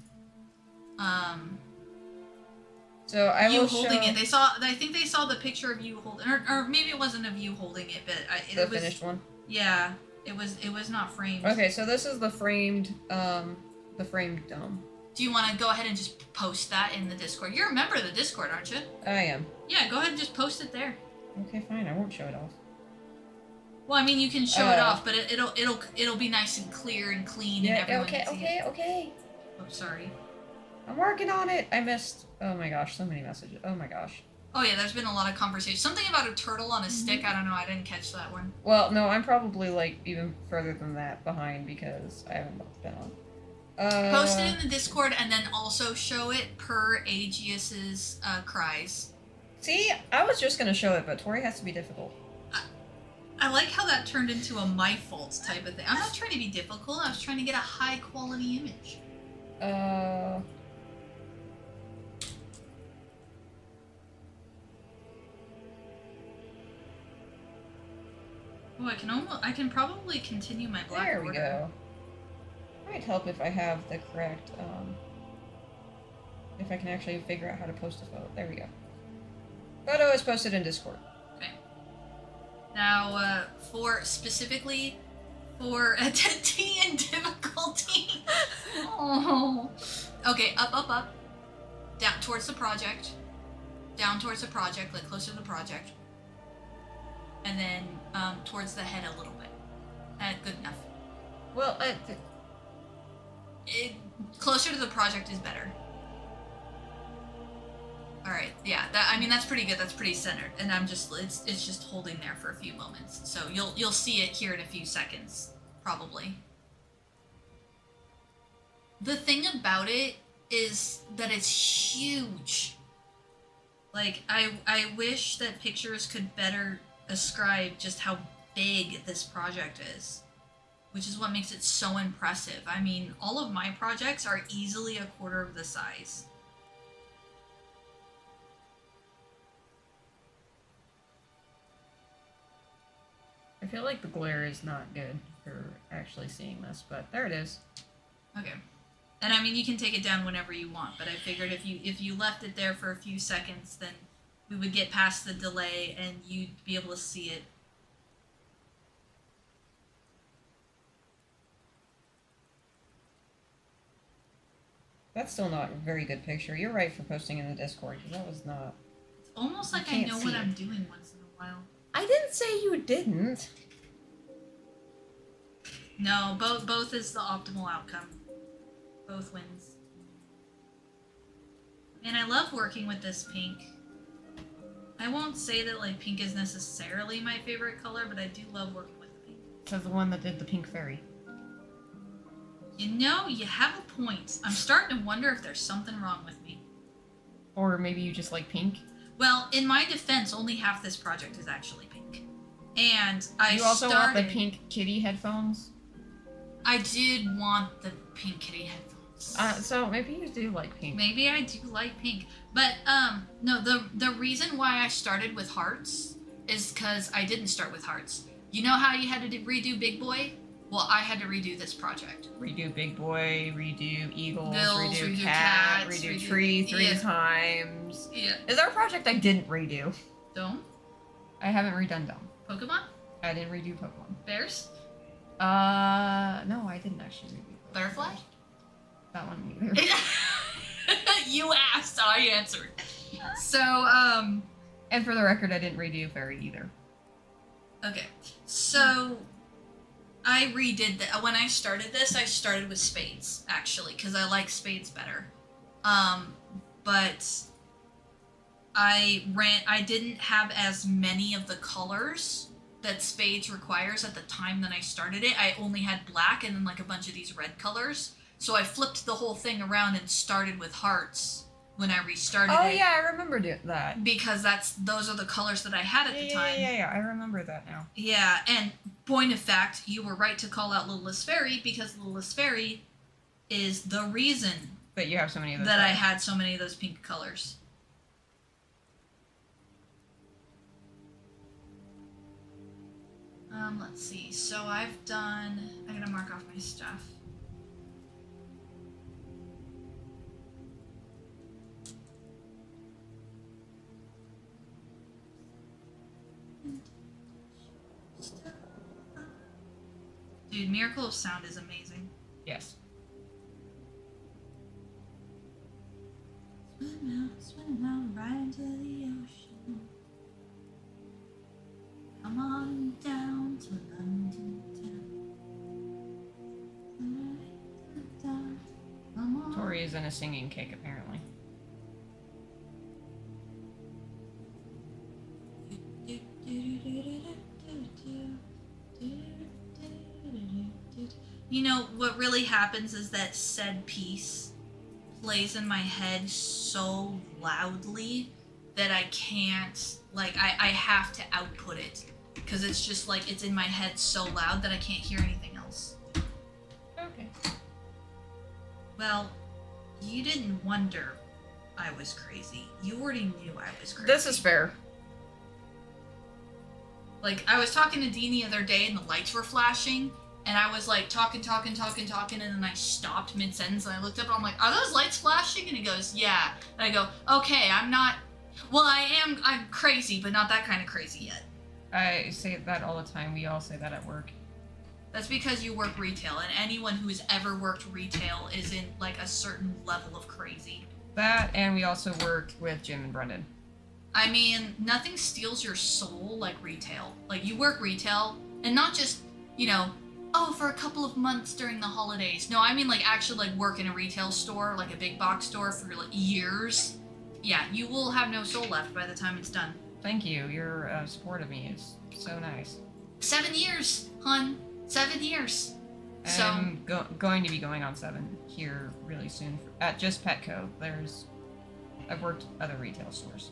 Speaker 2: So I
Speaker 1: you
Speaker 2: will
Speaker 1: holding
Speaker 2: show
Speaker 1: it. I think they saw the picture of you holding, or maybe it wasn't of you holding it, but
Speaker 2: the finished one.
Speaker 1: Yeah, it was not framed.
Speaker 2: Okay, so this is the framed Dome.
Speaker 1: Do you want to go ahead and just post that in the Discord? You're a member of the Discord, aren't you?
Speaker 2: I am.
Speaker 1: Yeah, go ahead and just post it there.
Speaker 2: Okay, fine. I won't show it off.
Speaker 1: Well, I mean, you can show it off, but it'll be nice and clear and clean, and everyone can see it.
Speaker 2: Okay.
Speaker 1: Oh, sorry.
Speaker 2: I'm working on it. I missed. Oh my gosh, so many messages. Oh my gosh.
Speaker 1: Oh yeah, there's been a lot of conversation. Something about a turtle on a stick. I don't know. I didn't catch that one.
Speaker 2: Well, no, I'm probably like even further than that behind because I haven't been on.
Speaker 1: Post it in the Discord and then also show it per Aegeus's cries.
Speaker 2: See, I was just gonna show it, but Tori has to be difficult.
Speaker 1: I like how that turned into a my fault type of thing. I'm not trying to be difficult. I was trying to get a high quality image. Oh, I can probably continue my black
Speaker 2: There we
Speaker 1: order.
Speaker 2: go. Might help if I have the correct, if I can actually figure out how to post a photo. There we go. Photo is posted in Discord.
Speaker 1: Okay. Now, specifically for T and difficulty. Oh. Okay, up. Down towards the project. Down towards the project, like closer to the project. And then towards the head a little bit. Good enough.
Speaker 2: Well,
Speaker 1: Closer to the project is better. All right, yeah. That's pretty good. That's pretty centered, and it's just holding there for a few moments. So you'll see it here in a few seconds, probably. The thing about it is that it's huge. Like I wish that pictures could better ascribe just how big this project is, which is what makes it so impressive. I mean, all of my projects are easily a quarter of the size.
Speaker 2: I feel like the glare is not good for actually seeing this, but there it is.
Speaker 1: Okay. And I mean, you can take it down whenever you want, but I figured if you left it there for a few seconds, then we would get past the delay and you'd be able to see it.
Speaker 2: That's still not a very good picture. You're right for posting in the Discord, because that was not...
Speaker 1: It's almost like I
Speaker 2: can't
Speaker 1: know
Speaker 2: see
Speaker 1: what
Speaker 2: it.
Speaker 1: I'm doing once in a while.
Speaker 2: I didn't say you didn't.
Speaker 1: No, both is the optimal outcome. Both wins. And I love working with this pink. I won't say that like pink is necessarily my favorite color, but I do love working with the pink.
Speaker 2: Says the one that did the pink fairy.
Speaker 1: You know, you have a point. I'm starting to wonder if there's something wrong with me.
Speaker 2: Or maybe you just like pink.
Speaker 1: Well, in my defense, only half this project is actually pink. And I
Speaker 2: You also
Speaker 1: started...
Speaker 2: want the pink kitty headphones?
Speaker 1: I did want the pink kitty headphones.
Speaker 2: So maybe you do like pink.
Speaker 1: Maybe I do like pink. But, no, the reason why I started with hearts is because I didn't start with hearts. You know how you had to redo Big Boy? Well, I had to redo this project.
Speaker 2: Redo Big Boy, redo Eagles,
Speaker 1: Bills,
Speaker 2: redo
Speaker 1: redo
Speaker 2: Cat,
Speaker 1: cats,
Speaker 2: redo
Speaker 1: redo-
Speaker 2: Tree three
Speaker 1: yeah.
Speaker 2: times.
Speaker 1: Yeah.
Speaker 2: Is there a project I didn't redo?
Speaker 1: Dome?
Speaker 2: I haven't redone Dome.
Speaker 1: Pokemon?
Speaker 2: I didn't redo Pokemon.
Speaker 1: Bears?
Speaker 2: No, I didn't actually redo Pokemon.
Speaker 1: Butterfly?
Speaker 2: That one either.
Speaker 1: You asked, I answered. So,
Speaker 2: And for the record, I didn't redo Fairy either.
Speaker 1: okay. So, I redid that. When I started this, I started with spades, actually, because I like spades better. But I didn't have as many of the colors that spades requires at the time that I started it. I only had black and then like a bunch of these red colors. So I flipped the whole thing around and started with hearts when I restarted
Speaker 2: Oh
Speaker 1: it.
Speaker 2: yeah, I remember that.
Speaker 1: Because those are the colors that I had at the time.
Speaker 2: Yeah, I remember that now.
Speaker 1: Yeah, and point of fact, you were right to call out Littlest Fairy, because Littlest Fairy is the reason
Speaker 2: That you have so many of those.
Speaker 1: that I had so many of those pink colors. Let's see. So I gotta mark off my stuff. Dude, Miracle of Sound is amazing.
Speaker 2: Yes.
Speaker 1: Swim out right into the ocean. Come on down to London town. Come on.
Speaker 2: Tori is in a singing cake, apparently.
Speaker 1: You know, what really happens is that said piece plays in my head so loudly that I can't, like, I have to output it. Because it's just like, it's in my head so loud that I can't hear anything else.
Speaker 2: Okay.
Speaker 1: Well, you didn't wonder I was crazy. You already knew I was crazy.
Speaker 2: This is fair.
Speaker 1: Like, I was talking to Dean the other day and the lights were flashing, and I was like talking, and then I stopped mid-sentence and I looked up and I'm like, are those lights flashing? And he goes, yeah. And I go, okay, I'm crazy, but not that kind of crazy yet.
Speaker 2: I say that all the time. We all say that at work.
Speaker 1: That's because you work retail, and anyone who has ever worked retail is in, like, a certain level of crazy.
Speaker 2: That, and we also worked with Jim and Brendan.
Speaker 1: I mean, nothing steals your soul like retail. Like, you work retail, and not just, you know, oh, for a couple of months during the holidays. No, I mean, like, actually, like, work in a retail store, like a big box store for, like, years. Yeah, you will have no soul left by the time it's done.
Speaker 2: Thank you. Your support of me is so nice.
Speaker 1: 7 years, hun. 7 years. So
Speaker 2: I'm going to be going on 7 here really soon. At just Petco, I've worked other retail stores.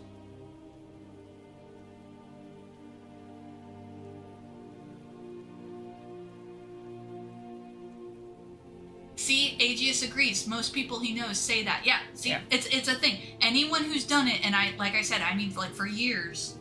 Speaker 1: see, Aegeus agrees. Most people he knows say that. Yeah, see,
Speaker 2: Yeah.
Speaker 1: it's a thing. Anyone who's done it, and like I said, I mean, like, for years.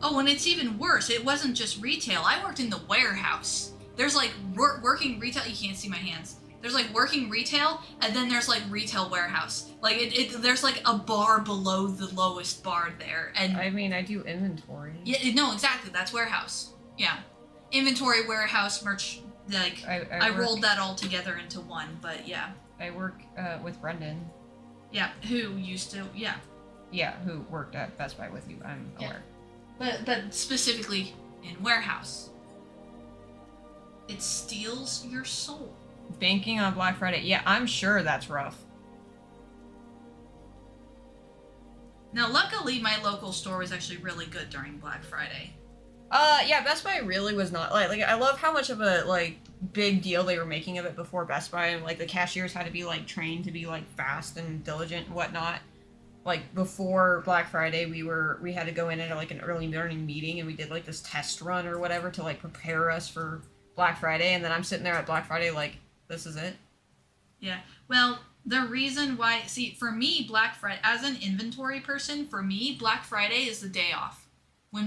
Speaker 1: Oh, and it's even worse. It wasn't just retail. I worked in the warehouse. There's like working retail. You can't see my hands. There's like working retail, and then there's like retail warehouse. Like there's like a bar below the lowest bar there. And
Speaker 2: I mean, I do inventory.
Speaker 1: yeah, no, exactly. That's warehouse. Yeah, inventory, warehouse, merch. Like I rolled that all together into one. But yeah.
Speaker 2: I work with Brendan.
Speaker 1: Yeah, who used to? Yeah.
Speaker 2: Yeah, who worked at Best Buy with you? I'm aware.
Speaker 1: But specifically in warehouse, it steals your soul.
Speaker 2: Banking on Black Friday. Yeah, I'm sure that's rough.
Speaker 1: Now, luckily, my local store was actually really good during Black Friday.
Speaker 2: Yeah, Best Buy really was not like I love how much of a big deal they were making of it before Best Buy, and like the cashiers had to be like trained to be like fast and diligent and whatnot. Like before Black Friday, we had to go in at like an early morning meeting, and we did like this test run or whatever to like prepare us for Black Friday, and then I'm sitting there at Black Friday like, this is it.
Speaker 1: Yeah. Well, the reason why, see, for me, Black Friday, as an inventory person, for me, Black Friday is the day off. When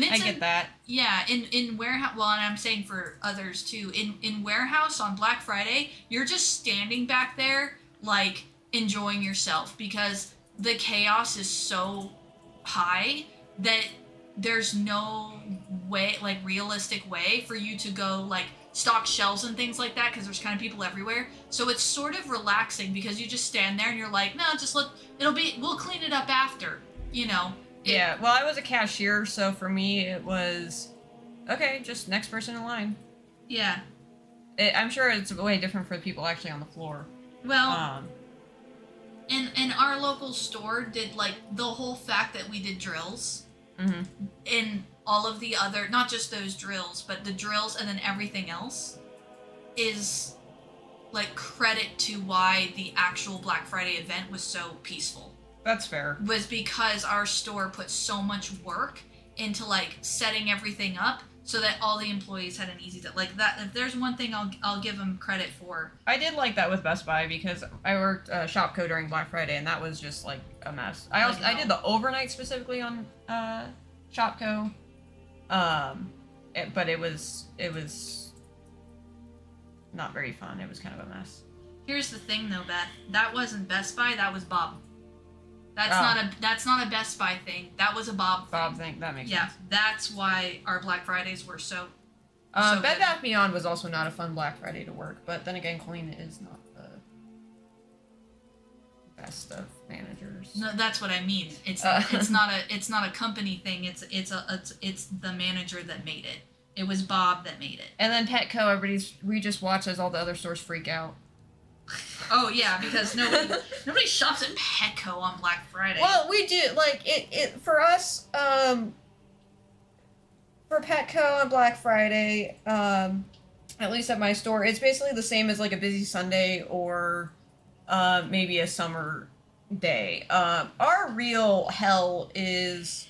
Speaker 1: it's
Speaker 2: I get that.
Speaker 1: Yeah, in warehouse. Well, and I'm saying for others too. In warehouse on Black Friday, you're just standing back there like enjoying yourself because the chaos is so high that there's no way, like realistic way for you to go like stock shelves and things like that because there's kind of people everywhere. So it's sort of relaxing because you just stand there and you're like, no, just we'll clean it up after, you know.
Speaker 2: Yeah, well, I was a cashier, so for me it was, okay, just next person in line.
Speaker 1: Yeah.
Speaker 2: I'm sure it's way different for the people actually on the floor.
Speaker 1: Well, and our local store did like the whole fact that we did drills.
Speaker 2: Mm-hmm.
Speaker 1: In all of the other, not just those drills, but the drills and then everything else is like credit to why the actual Black Friday event was so peaceful.
Speaker 2: That's fair.
Speaker 1: Was because our store put so much work into like setting everything up so that all the employees had an easy day. Like that, if there's one thing I'll give them credit for.
Speaker 2: I did like that with Best Buy because I worked Shopco during Black Friday and that was just like a mess. I did the overnight specifically on Shopco, but it was not very fun. It was kind of a mess.
Speaker 1: Here's the thing though, Beth. That wasn't Best Buy. That was Bob. That's not a Best Buy thing. That was a Bob thing.
Speaker 2: Bob thing. That makes
Speaker 1: yeah,
Speaker 2: sense.
Speaker 1: that's why our Black Fridays were so
Speaker 2: Bed
Speaker 1: good.
Speaker 2: Bath Beyond was also not a fun Black Friday to work, but then again, Colleen is not the best of managers.
Speaker 1: No, that's what I mean. It's not a company thing. It's the manager that made it. It was Bob that made it.
Speaker 2: And then Petco, we just watch as all the other stores freak out.
Speaker 1: Oh yeah, because nobody shops at Petco on Black Friday.
Speaker 2: Well, we do like it for us. For Petco on Black Friday, at least at my store, it's basically the same as like a busy Sunday or maybe a summer day. Our real hell is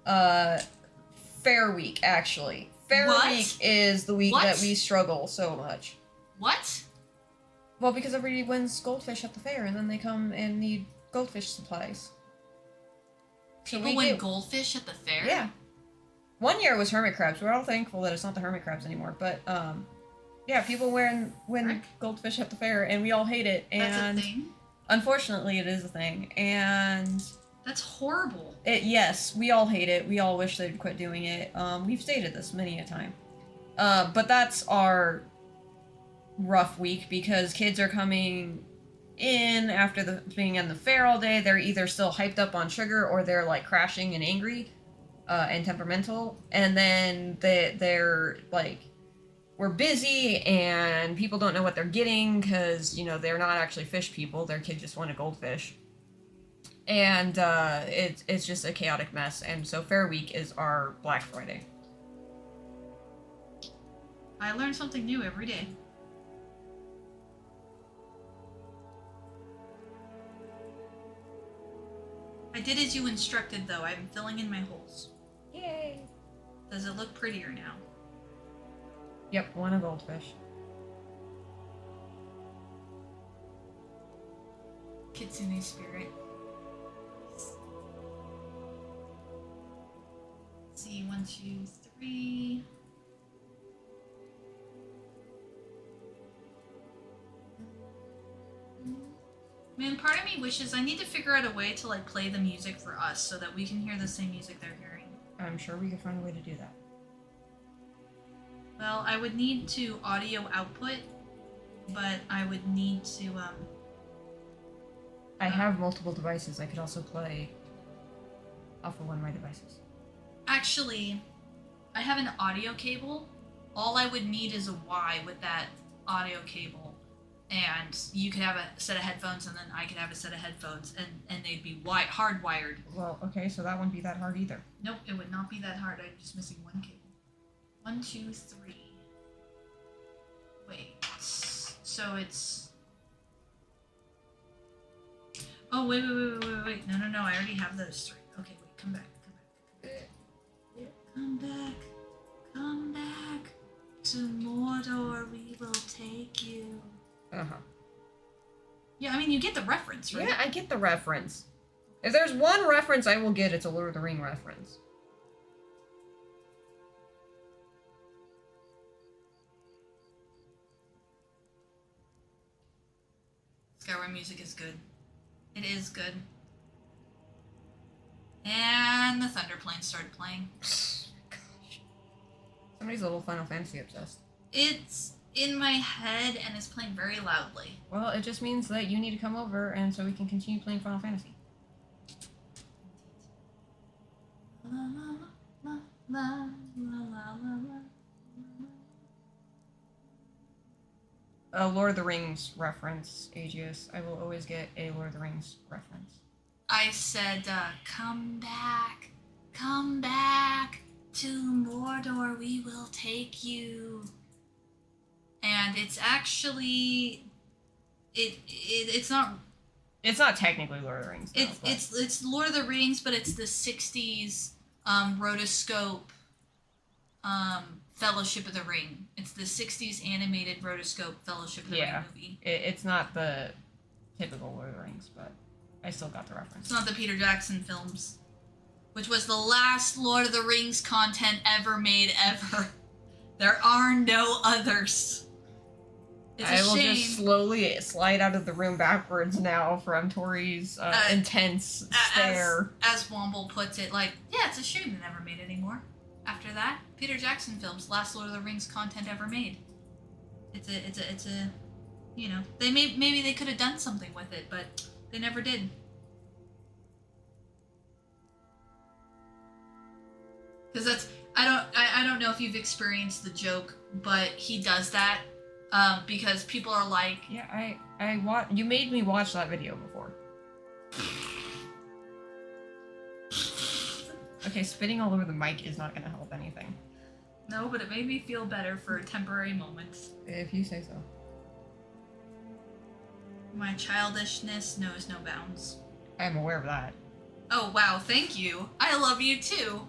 Speaker 2: Fair Week, actually. Fair Week is the week that we struggle so much.
Speaker 1: What?
Speaker 2: Well, because everybody wins goldfish at the fair, and then they come and need goldfish supplies.
Speaker 1: People win goldfish at the fair?
Speaker 2: Yeah. One year it was hermit crabs. We're all thankful that it's not the hermit crabs anymore. But, yeah, people win goldfish at the fair, and we all hate it. And
Speaker 1: that's a thing?
Speaker 2: Unfortunately, it is a thing. And...
Speaker 1: That's horrible.
Speaker 2: Yes, we all hate it. We all wish they'd quit doing it. We've stated this many a time. But that's our rough week because kids are coming in after being in the fair all day. They're either still hyped up on sugar or they're like crashing and angry and temperamental. And then they're like, we're busy and people don't know what they're getting because, you know, they're not actually fish people. Their kid just wanted goldfish. And it's just a chaotic mess. And so Fair Week is our Black Friday.
Speaker 1: I learn something new every day. I did as you instructed, though. I'm filling in my holes.
Speaker 2: Yay!
Speaker 1: Does it look prettier now?
Speaker 2: Yep, one a goldfish.
Speaker 1: Kitsune spirit. Let's see, 1, 2, 3. Man, part of me wishes I need to figure out a way to like play the music for us so that we can hear the same music they're hearing.
Speaker 2: I'm sure we could find a way to do that.
Speaker 1: Well, I would need to audio output, but I would need to
Speaker 2: I have multiple devices. I could also play off of one of my devices.
Speaker 1: Actually, I have an audio cable. All I would need is a Y with that audio cable. And you could have a set of headphones, and then I could have a set of headphones, and they'd be hardwired.
Speaker 2: Well, okay, so that wouldn't be that hard either.
Speaker 1: Nope, it would not be that hard. I'm just missing one cable. 1, 2, 3. Wait. So it's... Oh, wait. No. I already have those 3. Okay, wait. Come back. Come back. To Mordor we will take you.
Speaker 2: Uh-huh.
Speaker 1: Yeah, I mean, you get the reference, right?
Speaker 2: Yeah, I get the reference. If there's one reference I will get, it's a Lord of the Ring reference.
Speaker 1: Skyrim music is good. It is good. And the Thunder Plane started playing.
Speaker 2: Gosh. Somebody's a little Final Fantasy obsessed.
Speaker 1: It's in my head and it's playing very loudly.
Speaker 2: Well, it just means that you need to come over and so we can continue playing Final Fantasy.
Speaker 1: La la la la la la la.
Speaker 2: A Lord of the Rings reference, Aegeus. I will always get a Lord of the Rings reference.
Speaker 1: I said, come back to Mordor, we will take you. And it's actually it's not.
Speaker 2: It's not technically Lord of the Rings. Though,
Speaker 1: It's Lord of the Rings, but it's the '60s rotoscope Fellowship of the Ring. It's the '60s animated rotoscope Fellowship of the Ring movie.
Speaker 2: It's not the typical Lord of the Rings, but I still got the reference.
Speaker 1: It's not the Peter Jackson films, which was the last Lord of the Rings content ever made ever. There are no others. It's a
Speaker 2: I will
Speaker 1: shame.
Speaker 2: just slowly slide out of the room backwards now from Tori's intense stare.
Speaker 1: As Womble puts it, like, yeah, it's a shame they never made any more. After that, Peter Jackson films, last Lord of the Rings content ever made. It's a, you know, maybe they could have done something with it, but they never did. Because that's, I don't know if you've experienced the joke, but he does that. Because people are like,
Speaker 2: yeah, you made me watch that video before. Okay, spitting all over the mic is not gonna help anything.
Speaker 1: no, but it made me feel better for a temporary moment.
Speaker 2: If you say so.
Speaker 1: My childishness knows no bounds.
Speaker 2: I'm aware of that.
Speaker 1: Oh wow, thank you. I love you too.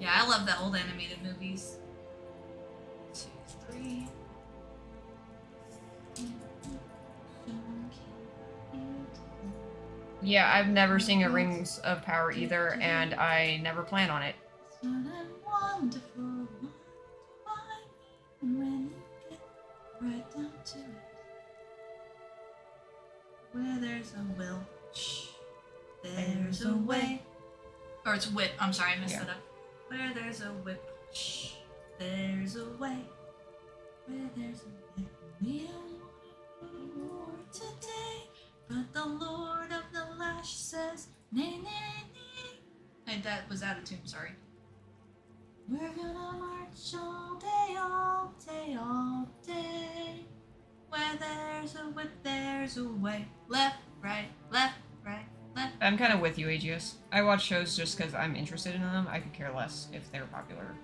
Speaker 1: Yeah, I love the old animated movies. 2, 3.
Speaker 2: Yeah, I've never seen a Rings of Power either, and I never plan on it.
Speaker 1: Wonderful, when you get right down to it. Where there's a will, there's a way. Or it's whip. I'm sorry, I messed that up. Where there's a whip, there's a way. Where there's a whip, we don't want war today. But the Lord of the Lash says, nay, nay, nay. And that was out of tune, sorry. We're gonna march all day, all day, all day. Where there's a whip, there's a way. Left, right, left, right, left.
Speaker 2: I'm kind of with you, AGS. I watch shows just because I'm interested in them. I could care less if they're popular.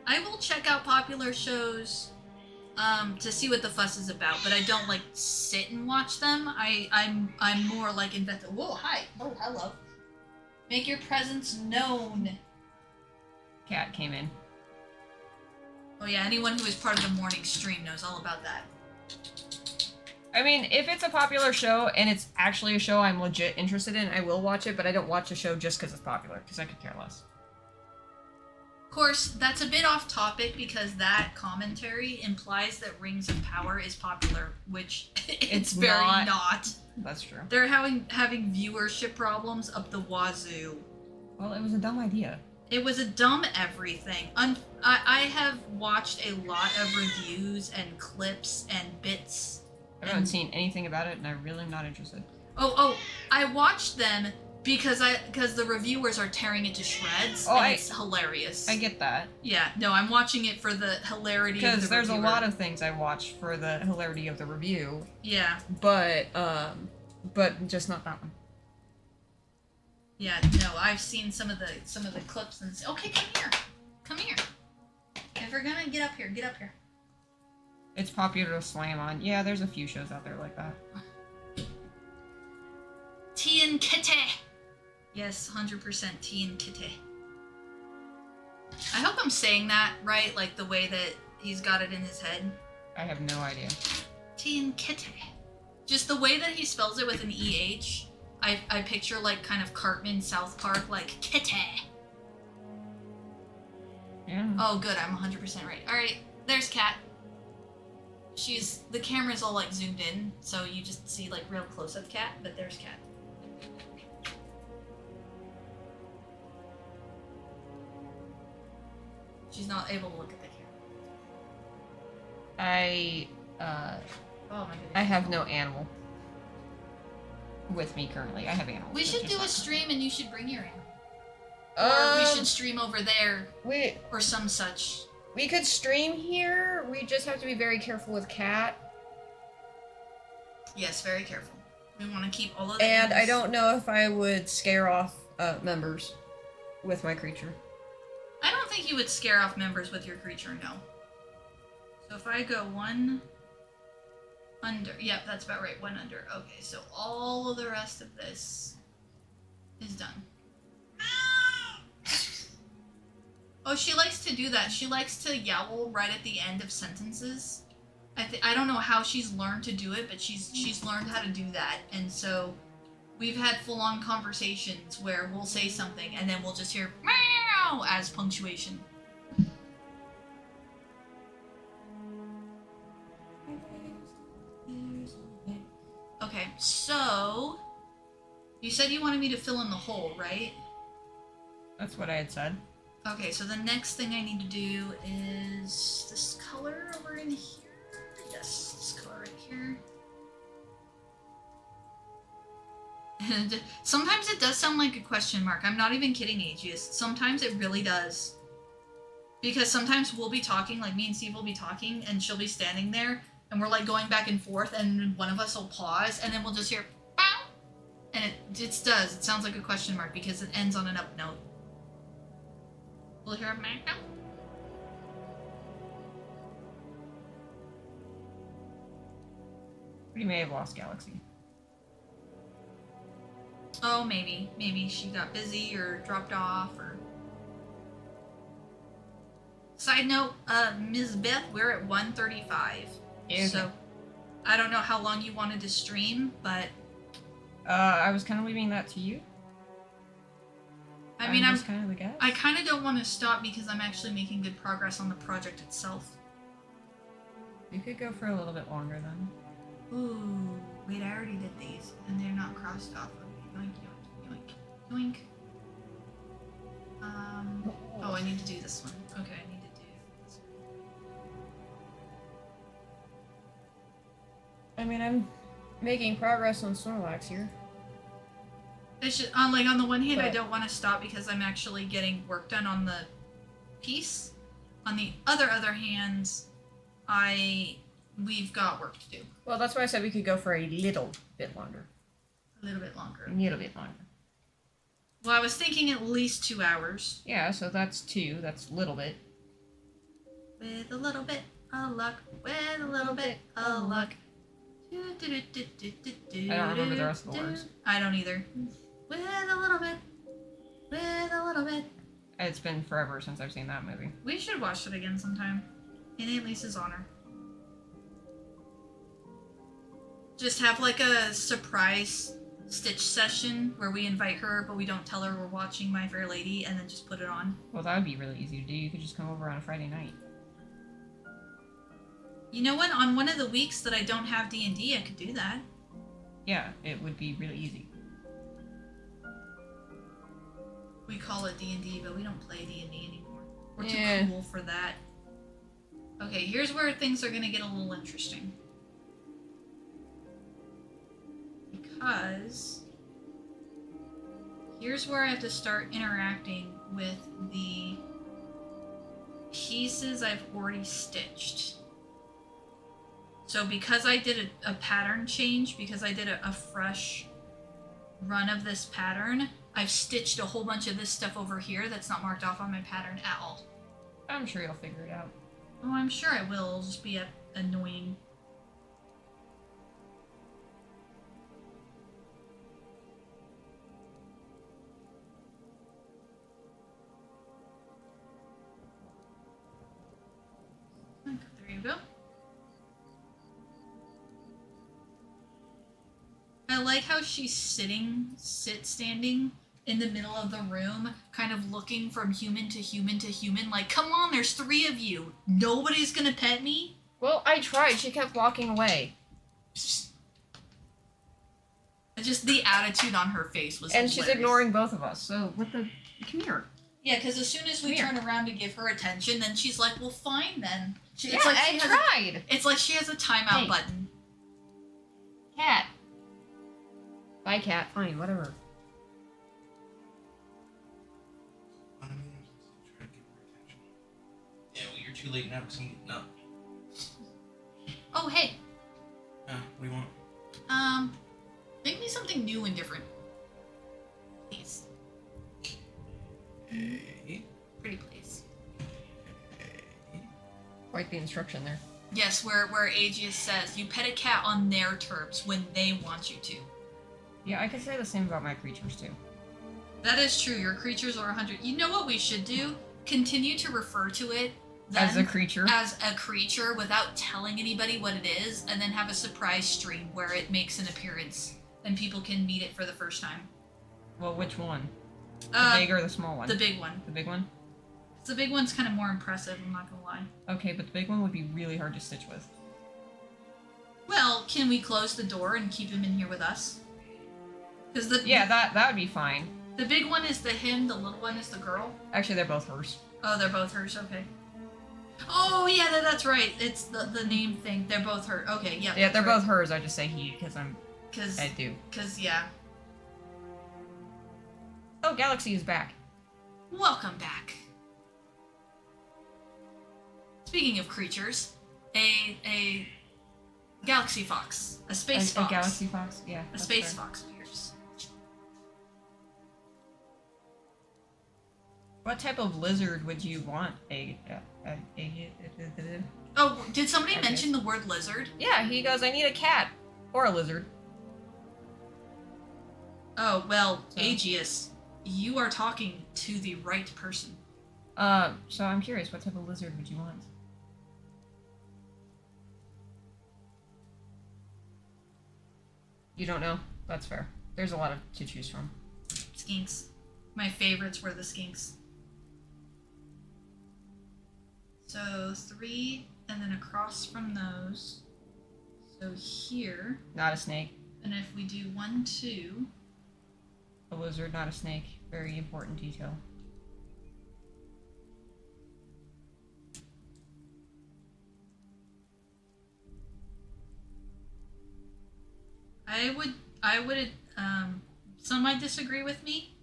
Speaker 1: I will check out popular shows to see what the fuss is about, but I don't like sit and watch them. I'm more like invested. Whoa, hi. Oh, hello. Make your presence known.
Speaker 2: Cat came in.
Speaker 1: Oh yeah, anyone who is part of the morning stream knows all about that.
Speaker 2: I mean, if it's a popular show and it's actually a show I'm legit interested in, I will watch it, but I don't watch a show just because it's popular, because I could care less.
Speaker 1: Of course, that's a bit off topic because that commentary implies that Rings of Power is popular, which it's very not.
Speaker 2: That's true.
Speaker 1: They're having viewership problems up the wazoo.
Speaker 2: Well, it was a dumb idea.
Speaker 1: It was a dumb everything. I have watched a lot of reviews and clips and bits.
Speaker 2: I haven't seen anything about it, and I'm really not interested.
Speaker 1: Oh! I watched them because the reviewers are tearing it to shreds. And it's hilarious.
Speaker 2: I get that.
Speaker 1: Yeah, no, I'm watching it for the hilarity of the
Speaker 2: because there's
Speaker 1: reviewer.
Speaker 2: a lot of things I watch for the hilarity of the review.
Speaker 1: Yeah.
Speaker 2: But just not that one.
Speaker 1: Yeah, no, I've seen some of the clips and say, okay, come here. If we're gonna get up here, get up here.
Speaker 2: It's popular to slam on. Yeah, there's a few shows out there like that.
Speaker 1: Tea and Kitty. Yes, 100% tea and Kitty. I hope I'm saying that right, like the way that he's got it in his head.
Speaker 2: I have no idea.
Speaker 1: Tea and Kitty. Just the way that he spells it with an EH, I picture like kind of Cartman, South Park, like Kitty.
Speaker 2: Yeah.
Speaker 1: Oh, good, I'm 100% right. Alright, there's Kat. The camera's all like zoomed in, so you just see like real close up Kat, but there's Kat. She's not able to look at the camera. Oh my goodness.
Speaker 2: I have no animal with me currently. I have animals.
Speaker 1: We
Speaker 2: but
Speaker 1: should
Speaker 2: just
Speaker 1: do a
Speaker 2: not-
Speaker 1: stream and you should bring your animal. Or we should stream over there
Speaker 2: We
Speaker 1: or some such.
Speaker 2: we could stream here. We just have to be very careful with Cat.
Speaker 1: Yes, very careful. We want to keep all of the
Speaker 2: And I
Speaker 1: animals.
Speaker 2: don't know if I would scare off members with my creature.
Speaker 1: think you would scare off members with your creature, no. So if I go 1 under, yep, that's about right, 1 under. Okay, so all of the rest of this is done. Oh, she likes to do that. She likes to yowl right at the end of sentences. I don't know how she's learned to do it, but she's learned how to do that. And so we've had full-on conversations where we'll say something and then we'll just hear meow as punctuation. Okay, so you said you wanted me to fill in the hole, right?
Speaker 2: That's what I had said.
Speaker 1: Okay, so the next thing I need to do is this color over in here. Yes, this color right here. And sometimes it does sound like a question mark. I'm not even kidding, Aegis. Sometimes it really does. Because sometimes we'll be talking, like me and Steve will be talking, and she'll be standing there, and we're like going back and forth, and one of us will pause, and then we'll just hear, bow! And it does. It sounds like a question mark because it ends on an up note. We'll hear a meow.
Speaker 2: We may have lost Galaxy.
Speaker 1: Oh, maybe. Maybe she got busy or dropped off or... Side note, Ms. Beth, we're at 1:35.
Speaker 2: Okay.
Speaker 1: So, I don't know how long you wanted to stream, but...
Speaker 2: I was kind of leaving that to you.
Speaker 1: I mean,
Speaker 2: I'm just kind of the guest.
Speaker 1: I kind of don't want to stop because I'm actually making good progress on the project itself.
Speaker 2: You could go for a little bit longer then.
Speaker 1: Ooh, wait, I already did these, and they're not crossed off. Okay, yoink, yoink, yoink, yoink. Oh, I need to do this one. Okay, I need to do this one.
Speaker 2: I mean, I'm making progress on Snorlax here.
Speaker 1: It's just, on the one hand, I
Speaker 2: But-
Speaker 1: don't want to stop because I'm actually getting work done on the piece. On the other hand, we've got work to do.
Speaker 2: Well, that's why I said we could go for a little bit longer.
Speaker 1: A little bit longer.
Speaker 2: A little bit longer.
Speaker 1: Well, I was thinking at least 2 hours.
Speaker 2: Yeah, so that's 2. That's a little bit.
Speaker 1: With a little bit of luck. With a little bit of luck. I
Speaker 2: don't remember the rest of the words.
Speaker 1: I don't either. With a little bit. With a little bit.
Speaker 2: It's been forever since I've seen that movie.
Speaker 1: We should watch it again sometime. In Aunt Lisa's honor. Just have like a surprise Stitch session where we invite her, but we don't tell her we're watching My Fair Lady, and then just put it on.
Speaker 2: Well, that would be really easy to do. You could just come over on a Friday night.
Speaker 1: You know what? On one of the weeks that I don't have D&D, I could do that.
Speaker 2: Yeah, it would be really easy.
Speaker 1: We call it D&D, but we don't play D&D anymore. We're
Speaker 2: Yeah.
Speaker 1: too cool for that. Okay, here's where things are gonna get a little interesting. Because here's where I have to start interacting with the pieces I've already stitched. So because I did a pattern change, because I did a fresh run of this pattern, I've stitched a whole bunch of this stuff over here that's not marked off on my pattern at all.
Speaker 2: I'm sure you'll figure it out.
Speaker 1: Oh, I'm sure I will. It'll just be annoying. There you go. I like how she's standing in the middle of the room, kind of looking from human to human to human, like, come on, there's 3 of you. Nobody's gonna pet me?
Speaker 2: Well, I tried. She kept walking away.
Speaker 1: Just the attitude on her face was
Speaker 2: And she's
Speaker 1: hilarious.
Speaker 2: ignoring both of us, so what the... Come here.
Speaker 1: Yeah, because as soon as we
Speaker 2: Come
Speaker 1: turn around to give her attention, then she's like, well, fine then.
Speaker 2: Yeah,
Speaker 1: it's like
Speaker 2: I
Speaker 1: she has
Speaker 2: tried!
Speaker 1: it's like she has a timeout
Speaker 2: Hey.
Speaker 1: button.
Speaker 2: Cat. Bye, cat. Fine, whatever.
Speaker 3: I'm trying to get more attention. Yeah, well, you're too late now because I'm getting up.
Speaker 1: Oh, hey.
Speaker 3: What do you want?
Speaker 1: Make me something new and different. Please.
Speaker 3: Hey.
Speaker 1: Pretty please.
Speaker 2: quite the instruction there.
Speaker 1: Yes, where Aegeus says you pet a cat on their terms when they want you to.
Speaker 2: Yeah, I could say the same about my creatures too.
Speaker 1: That is true. Your creatures are 100. You know what we should do? Continue to refer to it
Speaker 2: As a creature?
Speaker 1: as a creature without telling anybody what it is, and then have a surprise stream where it makes an appearance and people can meet it for the first time.
Speaker 2: Well, which one? The big or the small one?
Speaker 1: The big one.
Speaker 2: The big one?
Speaker 1: The big one's kind of more impressive, I'm not gonna lie.
Speaker 2: Okay, but the big one would be really hard to stitch with.
Speaker 1: Well, can we close the door and keep him in here with us? Because
Speaker 2: that would be fine.
Speaker 1: the big one is the him, the little one is the girl.
Speaker 2: Actually, they're both hers.
Speaker 1: Oh, they're both hers. Okay. Oh yeah, that's right. It's the name thing. They're both her. Okay, yeah.
Speaker 2: Yeah, they're both hers. I just say he because I do.
Speaker 1: Cause yeah.
Speaker 2: Oh, Galaxy is back.
Speaker 1: Welcome back. Speaking of creatures, a galaxy fox, a space fox,
Speaker 2: a galaxy fox. Yeah,
Speaker 1: a space fox appears.
Speaker 2: What type of lizard would you want?
Speaker 1: Oh, did somebody mention the word lizard?
Speaker 2: Yeah, he goes, I need a cat. Or a lizard.
Speaker 1: Oh, well,
Speaker 2: So-
Speaker 1: Aegeus, you are talking to the right person.
Speaker 2: So I'm curious, what type of lizard would you want? You don't know? That's fair. There's a lot to choose from.
Speaker 1: Skinks. My favorites were the skinks. So 3, and then across from those. So here,
Speaker 2: Not a snake.
Speaker 1: and if we do 1, 2,
Speaker 2: A lizard, not a snake. Very important detail.
Speaker 1: I would, some might disagree with me.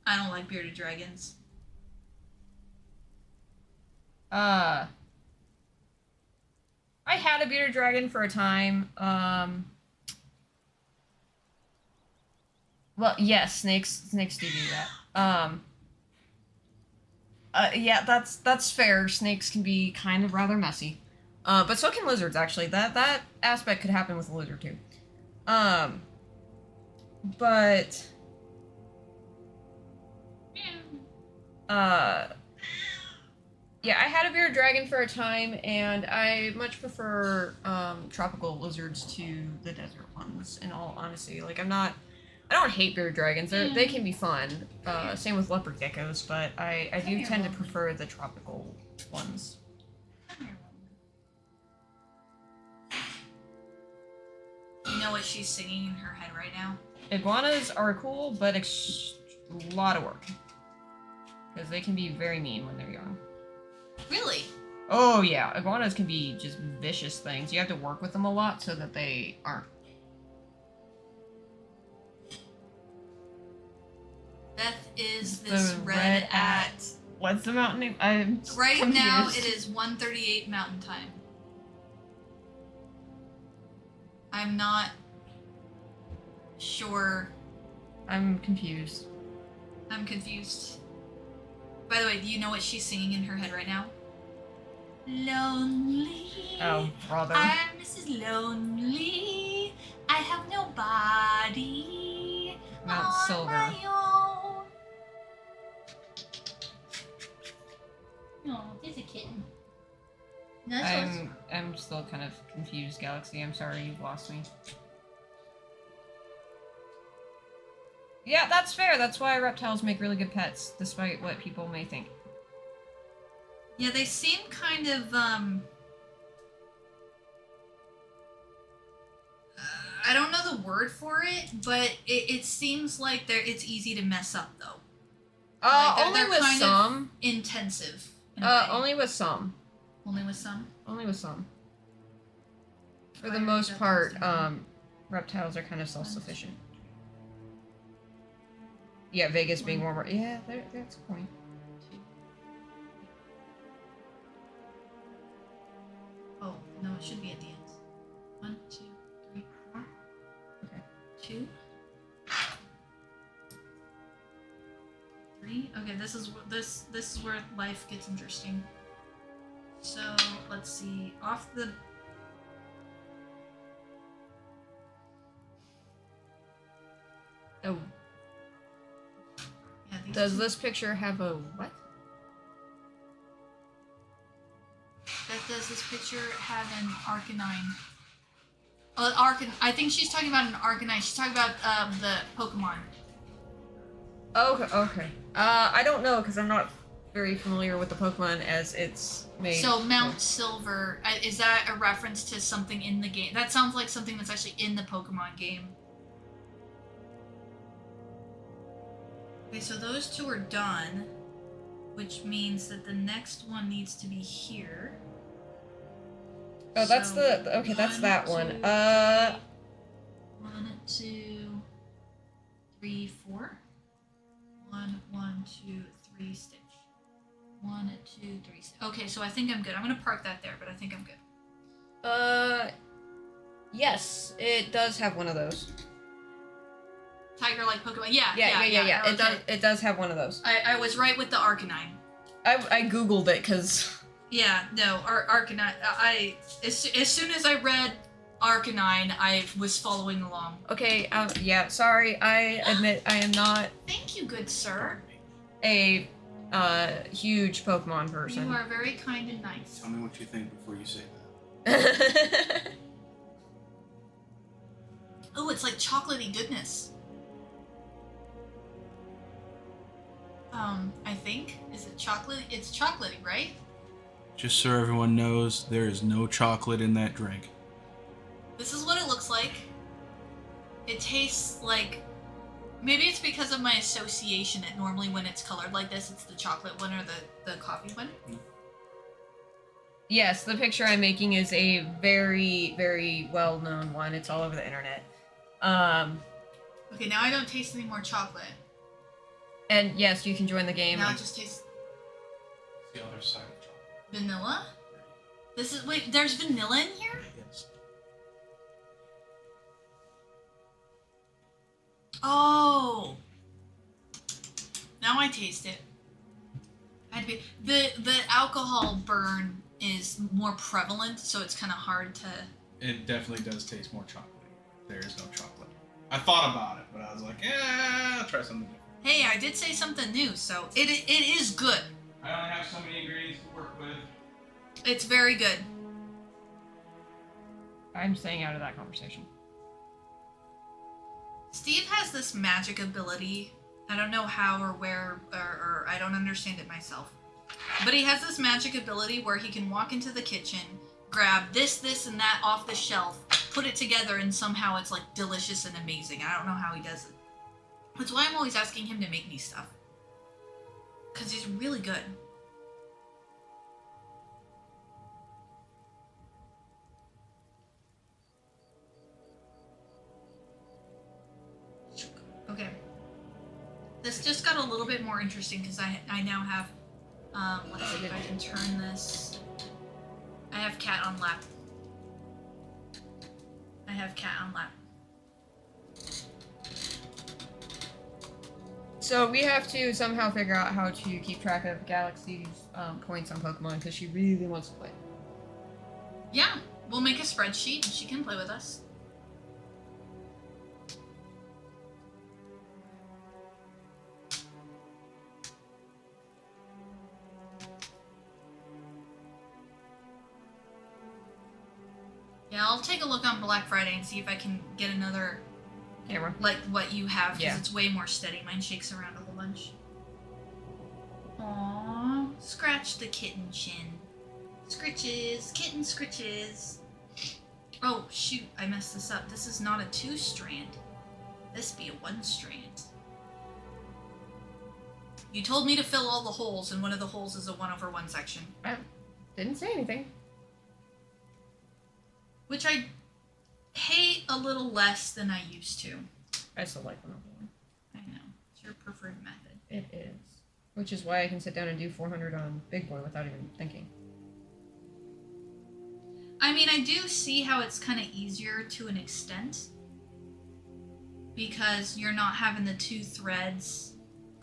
Speaker 1: I don't like bearded dragons.
Speaker 2: I had a bearded dragon for a time. Well, yes, snakes do that. Yeah, that's fair. Snakes can be kind of rather messy. But so can lizards, actually. That aspect could happen with a lizard, too. But... Yeah, I had a bearded dragon for a time, and I much prefer tropical lizards to the desert ones, in all honesty. Like, I don't hate bearded dragons. They can be fun. Same with leopard geckos, but I do tend to prefer the tropical ones.
Speaker 1: You know what she's singing in her head right now?
Speaker 2: Iguanas are cool, but a lot of work. Because they can be very mean when they're young.
Speaker 1: Really?
Speaker 2: Oh yeah, iguanas can be just vicious things. You have to work with them a lot so that they aren't.
Speaker 1: Beth is this
Speaker 2: The
Speaker 1: red at...
Speaker 2: What's the mountain name? I'm
Speaker 1: Right
Speaker 2: confused.
Speaker 1: now it is 1:38 Mountain Time. I'm not sure.
Speaker 2: I'm confused.
Speaker 1: I'm confused. By the way, do you know what she's singing in her head right now? Lonely.
Speaker 2: Oh, brother.
Speaker 1: I'm Mrs. Lonely. I have nobody
Speaker 2: Mount
Speaker 1: on
Speaker 2: Silver.
Speaker 1: my own. Oh, there's a kitten. No, that's
Speaker 2: I'm still kind of confused, Galaxy. I'm sorry you've lost me. Yeah, that's fair. That's why reptiles make really good pets, despite what people may think.
Speaker 1: Yeah, they seem kind of, I don't know the word for it, but it seems like it's easy to mess up, though. Like,
Speaker 2: Only
Speaker 1: they're
Speaker 2: with
Speaker 1: kind of
Speaker 2: some.
Speaker 1: intensive. in a way.
Speaker 2: Only with some.
Speaker 1: Only with some?
Speaker 2: Only with some. For the
Speaker 1: Fire
Speaker 2: most
Speaker 1: devils
Speaker 2: part,
Speaker 1: do.
Speaker 2: reptiles are kind of self-sufficient. Yeah, Vegas being warmer. Yeah, that's a point.
Speaker 1: Oh, no, it should be at the end. 1, 2, 3, 4.
Speaker 2: Okay.
Speaker 1: 2. 3. Okay, this is where life gets interesting. So let's see. Off the.
Speaker 2: Oh,
Speaker 1: Yeah, these
Speaker 2: does
Speaker 1: two-
Speaker 2: this picture have a what?
Speaker 1: Does this picture have an Arcanine? I think she's talking about an Arcanine. She's talking about the Pokemon.
Speaker 2: Okay. I don't know because I'm not very familiar with the Pokemon as it's made.
Speaker 1: So Mount Silver, is that a reference to something in the game? That sounds like something that's actually in the Pokemon game. Okay, so those two are done, which means that the next one needs to be here.
Speaker 2: Oh, that's
Speaker 1: So,
Speaker 2: the okay. That's that one.
Speaker 1: 1, 2, 3, 4. 1, 1, 2, 3, Stitch. 1, 2, 3. Okay, so I think I'm good. I'm gonna park that there, but I think I'm good.
Speaker 2: Yes, it does have one of those.
Speaker 1: Tiger-like Pokemon. Yeah.
Speaker 2: It
Speaker 1: okay.
Speaker 2: does have one of those.
Speaker 1: I was right with the Arcanine.
Speaker 2: I googled it because.
Speaker 1: Yeah, no, Arcanine. As soon as I read Arcanine, I was following along.
Speaker 2: Okay. Yeah. Sorry. I admit I am not
Speaker 1: Thank you, good sir.
Speaker 2: a huge Pokemon person.
Speaker 1: You are very kind and nice.
Speaker 5: Tell me what you think before you say that.
Speaker 1: Oh, it's like chocolatey goodness. I think. Is it chocolate? It's chocolatey, right?
Speaker 5: Just so everyone knows, there is no chocolate in that drink.
Speaker 1: This is what it looks like. It tastes like. Maybe it's because of my association. It normally, when it's colored like this, it's the chocolate one or the coffee one.
Speaker 2: Yes, the picture I'm making is a very, very well-known one. It's all over the internet.
Speaker 1: Okay, now I don't taste any more chocolate.
Speaker 2: And yes, you can join the game.
Speaker 1: Now it just tastes
Speaker 3: The other side of chocolate.
Speaker 1: vanilla. This is wait. There's vanilla in here.
Speaker 5: Yes.
Speaker 1: Oh. Now I taste it. I'd be the alcohol burn is more prevalent, so it's kind of hard to.
Speaker 3: It definitely does taste more chocolatey. There is no chocolate. I thought about it, but I was like, I'll try something different.
Speaker 1: Hey, I did say something new, so it is good.
Speaker 3: I only have so many ingredients to work with.
Speaker 1: It's very good.
Speaker 2: I'm staying out of that conversation.
Speaker 1: Steve has this magic ability. I don't know how or where, or I don't understand it myself. But he has this magic ability where he can walk into the kitchen, grab this, and that off the shelf, put it together, and somehow it's like delicious and amazing. I don't know how he does it. That's why I'm always asking him to make me stuff. Because he's really good. Okay. This just got a little bit more interesting because I now have, let's see if I can turn this. I have cat on lap. I have cat on lap.
Speaker 2: So we have to somehow figure out how to keep track of Galaxy's points on Pokemon because she really wants to play.
Speaker 1: Yeah, we'll make a spreadsheet and she can play with us. Yeah, I'll take a look on Black Friday and see if I can get another,
Speaker 2: Camera.
Speaker 1: like what you have, because
Speaker 2: Yeah.
Speaker 1: it's way more steady. Mine shakes around a whole bunch. Aww, scratch the kitten chin. Scritches, kitten scritches. Oh, shoot, I messed this up. This is not a 2-strand. This be a 1-strand. You told me to fill all the holes, and one of the holes is a 1/1 section.
Speaker 2: I didn't say anything.
Speaker 1: Which I hate a little less than I used to.
Speaker 2: I still like 101.
Speaker 1: I know. It's your preferred method.
Speaker 2: It is. Which is why I can sit down and do 400 on Big Boy without even thinking.
Speaker 1: I mean, I do see how it's kind of easier to an extent. Because you're not having the 2 threads.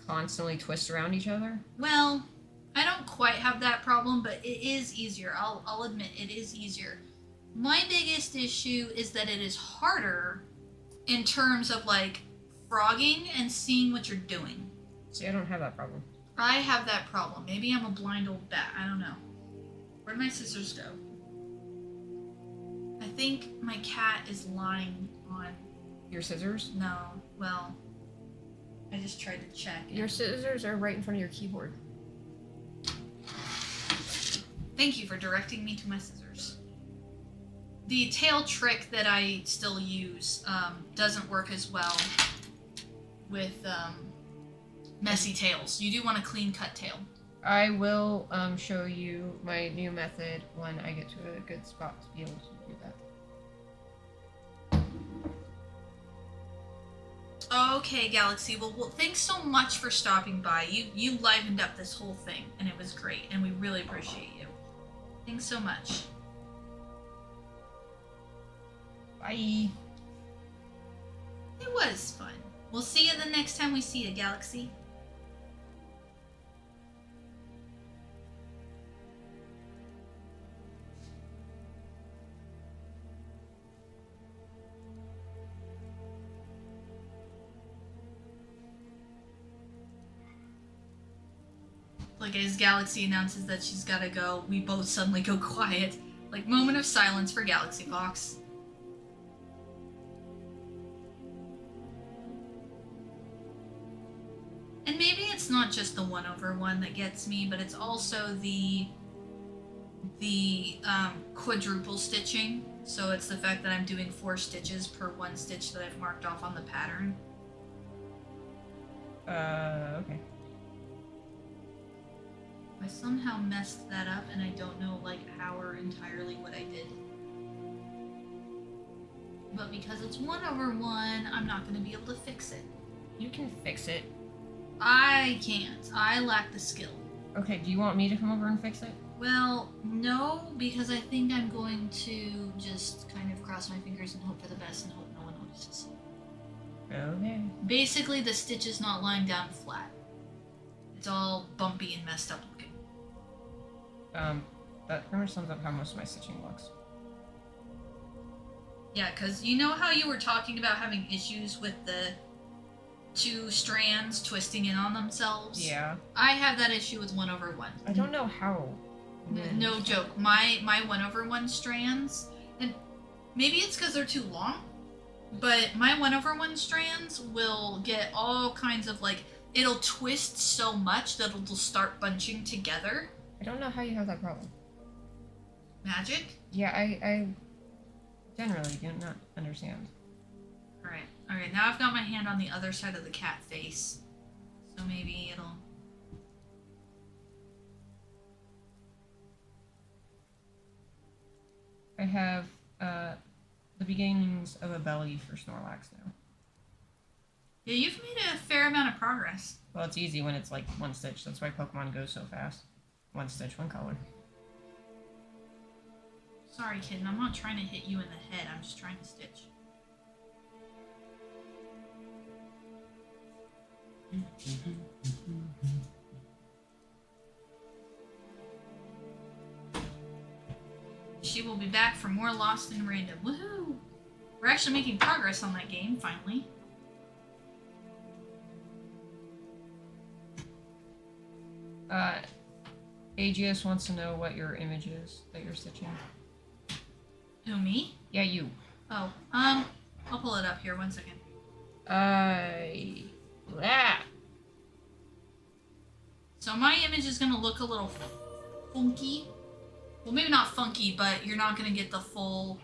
Speaker 2: Constantly twist around each other.
Speaker 1: Well, I don't quite have that problem, but is easier. I'll admit it is easier. My biggest issue is that it is harder in terms of like frogging and seeing what you're doing.
Speaker 2: See, I don't have that problem.
Speaker 1: I have that problem. Maybe I'm a blind old bat. I don't know. Where'd my scissors go? I think my cat is lying on.
Speaker 2: Your scissors?
Speaker 1: No. Well, I just tried to check.
Speaker 4: Your scissors are right in front of your keyboard.
Speaker 1: Thank you for directing me to my scissors. The tail trick that I still use doesn't work as well with messy tails. You do want a clean cut tail.
Speaker 2: I will show you my new method when I get to a good spot to be able to do that.
Speaker 1: Okay, Galaxy. Well, thanks so much for stopping by. You livened up this whole thing, and it was great, and we really appreciate you. Thanks so much.
Speaker 2: Bye.
Speaker 1: It was fun. We'll see you the next time we see you, Galaxy. Like, as Galaxy announces that she's gotta go, we both suddenly go quiet. Like, moment of silence for Galaxy Fox. And maybe it's not just the 1/1 that gets me, but it's also the quadruple stitching. So it's the fact that I'm doing 4 stitches per 1 stitch that I've marked off on the pattern.
Speaker 2: Okay.
Speaker 1: I somehow messed that up, and I don't know, like, how or entirely what I did. But because it's 1/1, I'm not going to be able to fix it.
Speaker 2: You can fix it.
Speaker 1: I can't. I lack the skill.
Speaker 2: Okay, do you want me to come over and fix it?
Speaker 1: Well, no, because I think I'm going to just kind of cross my fingers and hope for the best and hope no one notices.
Speaker 2: Okay.
Speaker 1: Basically, the stitch is not lying down flat. It's all bumpy and messed up looking.
Speaker 2: That pretty much sums up how most of my stitching looks.
Speaker 1: Yeah, because you know how you were talking about having issues with the 2 strands twisting in on themselves?
Speaker 2: Yeah.
Speaker 1: I have that issue with 1/1.
Speaker 2: I don't know how.
Speaker 1: No joke. My 1/1 strands, and maybe it's because they're too long, but my 1/1 strands will get all kinds of, like, it'll twist so much that it'll start bunching together.
Speaker 2: I don't know how you have that problem.
Speaker 1: Magic?
Speaker 2: Yeah, I generally do not understand.
Speaker 1: Alright, now I've got my hand on the other side of the cat face. So maybe it'll...
Speaker 2: I have the beginnings of a belly for Snorlax now.
Speaker 1: Yeah, you've made a fair amount of progress.
Speaker 2: Well, it's easy when it's like 1 stitch. That's why Pokemon goes so fast. 1 stitch, 1 color.
Speaker 1: Sorry, kitten, I'm not trying to hit you in the head. I'm just trying to stitch. She will be back for more Lost in Random. Woohoo! We're actually making progress on that game, finally.
Speaker 2: Aegeus wants to know what your image is that you're stitching.
Speaker 1: Who, me?
Speaker 2: Yeah, you.
Speaker 1: Oh, I'll pull it up here, 1 second. So my image is gonna look a little funky. Well, maybe not funky, but you're not gonna get the full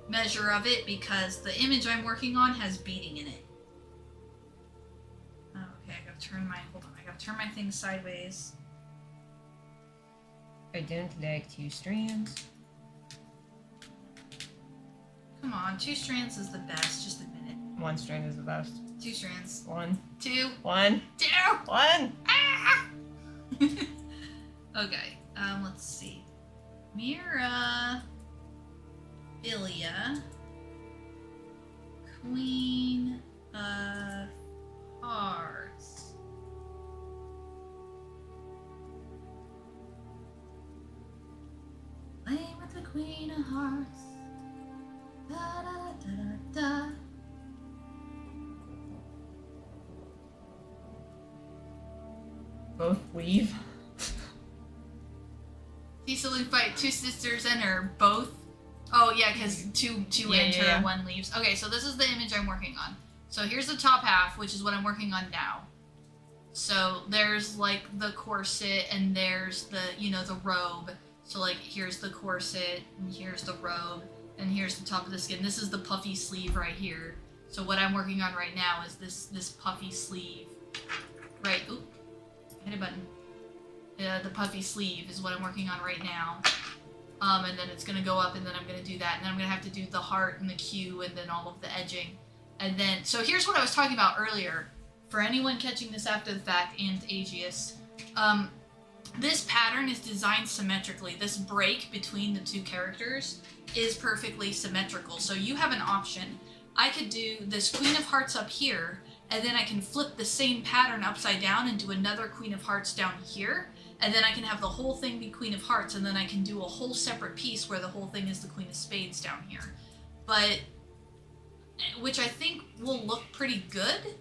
Speaker 1: measure of it because the image I'm working on has beading in it. Okay, I gotta turn my thing sideways.
Speaker 2: I don't like 2 strands.
Speaker 1: Come on, 2 strands is the best, just admit it.
Speaker 2: 1 strand is the best.
Speaker 1: 2 strands.
Speaker 2: 1.
Speaker 1: 2.
Speaker 2: 1.
Speaker 1: 2!
Speaker 2: 1!
Speaker 1: Ah! Okay, let's see. Mirabilia. Queen of Hearts. Queen of Hearts. Da da da da da.
Speaker 2: Both leave.
Speaker 1: Cecily fight two sisters and her both. Oh yeah, because two
Speaker 2: Yeah,
Speaker 1: enter,
Speaker 2: yeah.
Speaker 1: one leaves. Okay, so this is the image I'm working on. So here's the top half, which is what I'm working on now. So there's like the corset, and there's the the robe. So like here's the corset, and here's the robe, and here's the top of the skin. This is the puffy sleeve right here. So what I'm working on right now is this puffy sleeve. Right. Oop. Hit a button. The puffy sleeve is what I'm working on right now. And then it's gonna go up, and then I'm gonna do that, and then I'm gonna have to do the heart and the Q, and then all of the edging. And then, so here's what I was talking about earlier. For anyone catching this after the fact, and Aegeus, this pattern is designed symmetrically. This break between the two characters is perfectly symmetrical. So you have an option. I could do this Queen of Hearts up here, and then I can flip the same pattern upside down and do another Queen of Hearts down here, and then I can have the whole thing be Queen of Hearts, and then I can do a whole separate piece where the whole thing is the Queen of Spades down here. But, which I think will look pretty good,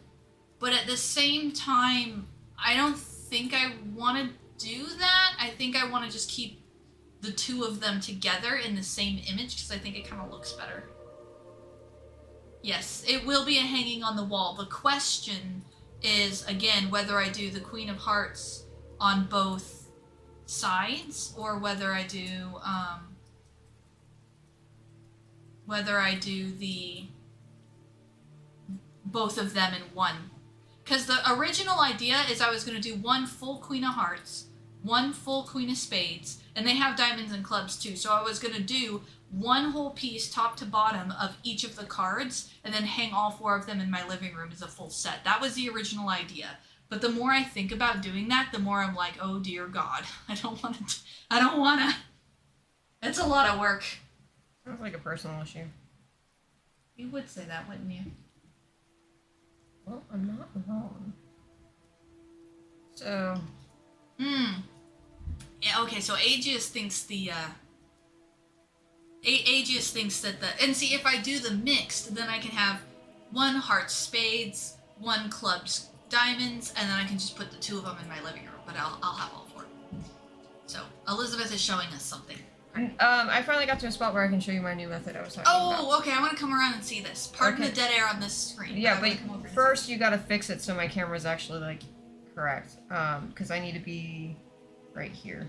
Speaker 1: but at the same time, I don't think I want to do that. I think I want to just keep the two of them together in the same image, because I think it kind of looks better. Yes, it will be a hanging on the wall. The question is, again, whether I do the Queen of Hearts on both sides, or whether I do the both of them in one. Because the original idea is I was going to do one full Queen of Hearts, one full Queen of Spades, and they have diamonds and clubs too. So I was going to do one whole piece top to bottom of each of the cards, and then hang all four of them in my living room as a full set. That was the original idea. But the more I think about doing that, the more I'm like, oh dear God, I don't want to. It's a lot of work.
Speaker 2: Sounds like a personal issue.
Speaker 1: You would say that, wouldn't you?
Speaker 2: Well, I'm not wrong. So.
Speaker 1: Yeah, okay, so Aegeus thinks Aegeus thinks that and see, if I do the mixed, then I can have one heart spades, one clubs diamonds, and then I can just put the two of them in my living room, but I'll have all four. So, Elizabeth is showing us something.
Speaker 2: I finally got to a spot where I can show you my new method I was talking about.
Speaker 1: Oh, okay, I want to come around and see this. Pardon
Speaker 2: Okay.
Speaker 1: the dead air on this screen.
Speaker 2: Yeah,
Speaker 1: I
Speaker 2: but
Speaker 1: wanna come over and
Speaker 2: first you gotta fix it so my camera's actually, like, correct. Because I need to be right here.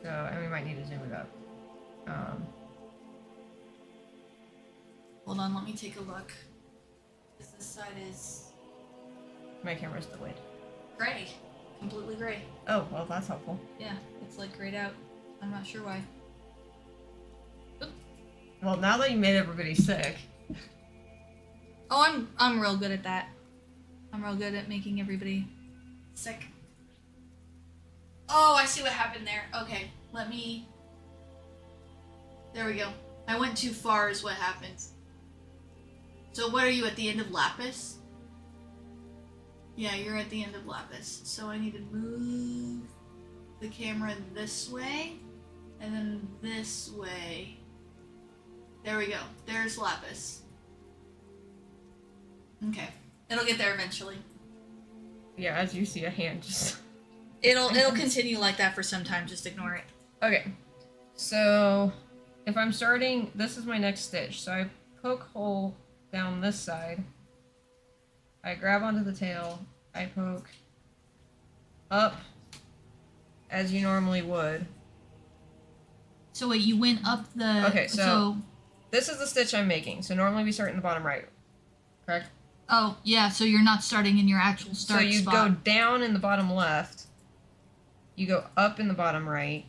Speaker 2: So, and we might need to zoom it up.
Speaker 1: Hold on, let me take a look. This side is
Speaker 2: My camera's delayed.
Speaker 1: gray. Completely gray.
Speaker 2: Oh, well, that's helpful.
Speaker 1: Yeah, it's like grayed out. I'm not sure why.
Speaker 2: Well, now that you made everybody sick.
Speaker 1: Oh, I'm real good at that. I'm real good at making everybody sick. Oh, I see what happened there. Okay, let me... There we go. I went too far is what happened. So what are you, at the end of Lapis? Yeah, you're at the end of Lapis. So I need to move the camera this way, and then this way. There we go. There's Lapis. Okay. It'll get there eventually.
Speaker 2: Yeah, as you see a hand just...
Speaker 1: It'll continue like that for some time, just ignore it.
Speaker 2: Okay. So, if I'm starting... This is my next stitch. So I poke hole down this side. I grab onto the tail. I poke up as you normally would.
Speaker 1: So wait, you went up the...
Speaker 2: Okay, so this is the stitch I'm making. So normally we start in the bottom right. Correct?
Speaker 1: Oh, yeah, so you're not starting in your actual start
Speaker 2: So you
Speaker 1: spot.
Speaker 2: go down in the bottom left. You go up in the bottom right.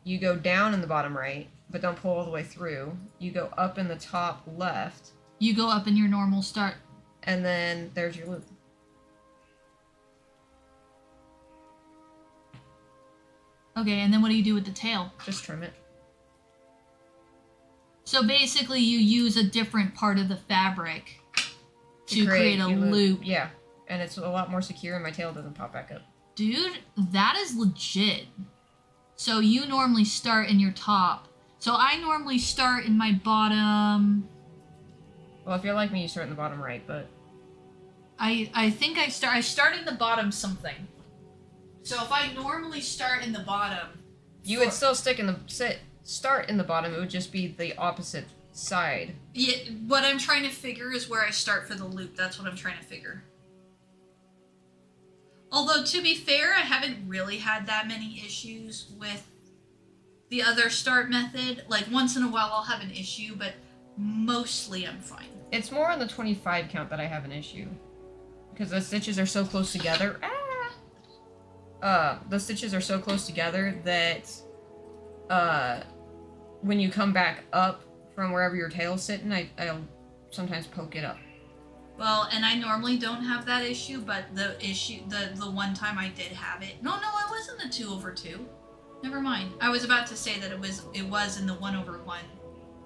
Speaker 2: You go down in the bottom right, but don't pull all the way through. You go up in the top left.
Speaker 1: You go up in your normal start.
Speaker 2: And then there's your loop.
Speaker 1: Okay, and then what do you do with the tail?
Speaker 2: Just trim it.
Speaker 1: So basically you use a different part of the fabric to create a
Speaker 2: your
Speaker 1: loop.
Speaker 2: Yeah, and it's a lot more secure and my tail doesn't pop back up.
Speaker 1: Dude, that is legit. So you normally start in your top. So I normally start in my bottom.
Speaker 2: Well, if you're like me, you start in the bottom right, but
Speaker 1: I think I start in the bottom something. So if I normally start in the bottom,
Speaker 2: you would still start in the bottom. It would just be the opposite side.
Speaker 1: Yeah, what I'm trying to figure is where I start for the loop. That's what I'm trying to figure. Although, to be fair, I haven't really had that many issues with the other start method. Like, once in a while I'll have an issue, but mostly I'm fine.
Speaker 2: It's more on the 25 count that I have an issue. Because the stitches are so close together. The stitches are so close together that when you come back up from wherever your tail's sitting, I'll sometimes poke it up.
Speaker 1: Well, and I normally don't have that issue, but the one time I did have it. No, it wasn't the 2/2. Never mind. I was about to say that it was in the 1/1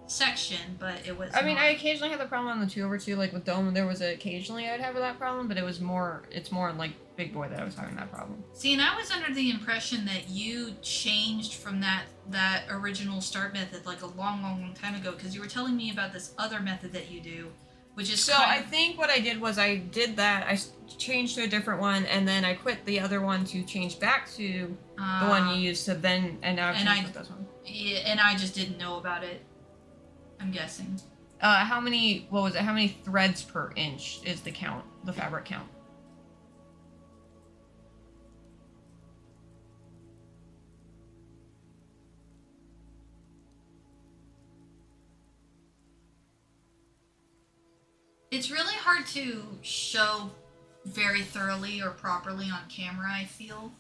Speaker 1: section, but it was.
Speaker 2: I mean,
Speaker 1: not.
Speaker 2: I occasionally have the problem on the 2/2, like with Dome. There was occasionally I'd have that problem, but it's more in like Big Boy that I was having that problem.
Speaker 1: See, and I was under the impression that you changed from that original start method like a long time ago, because you were telling me about this other method that you do, which is
Speaker 2: So I think what I did was I did that. I changed to a different one, and then I quit the other one to change back to the one you used. So then, and now I've changed with this one.
Speaker 1: Yeah, and I just didn't know about it. I'm guessing.
Speaker 2: How many? What was it? How many threads per inch is the count? The fabric count.
Speaker 1: It's really hard to show very thoroughly or properly on camera, I feel.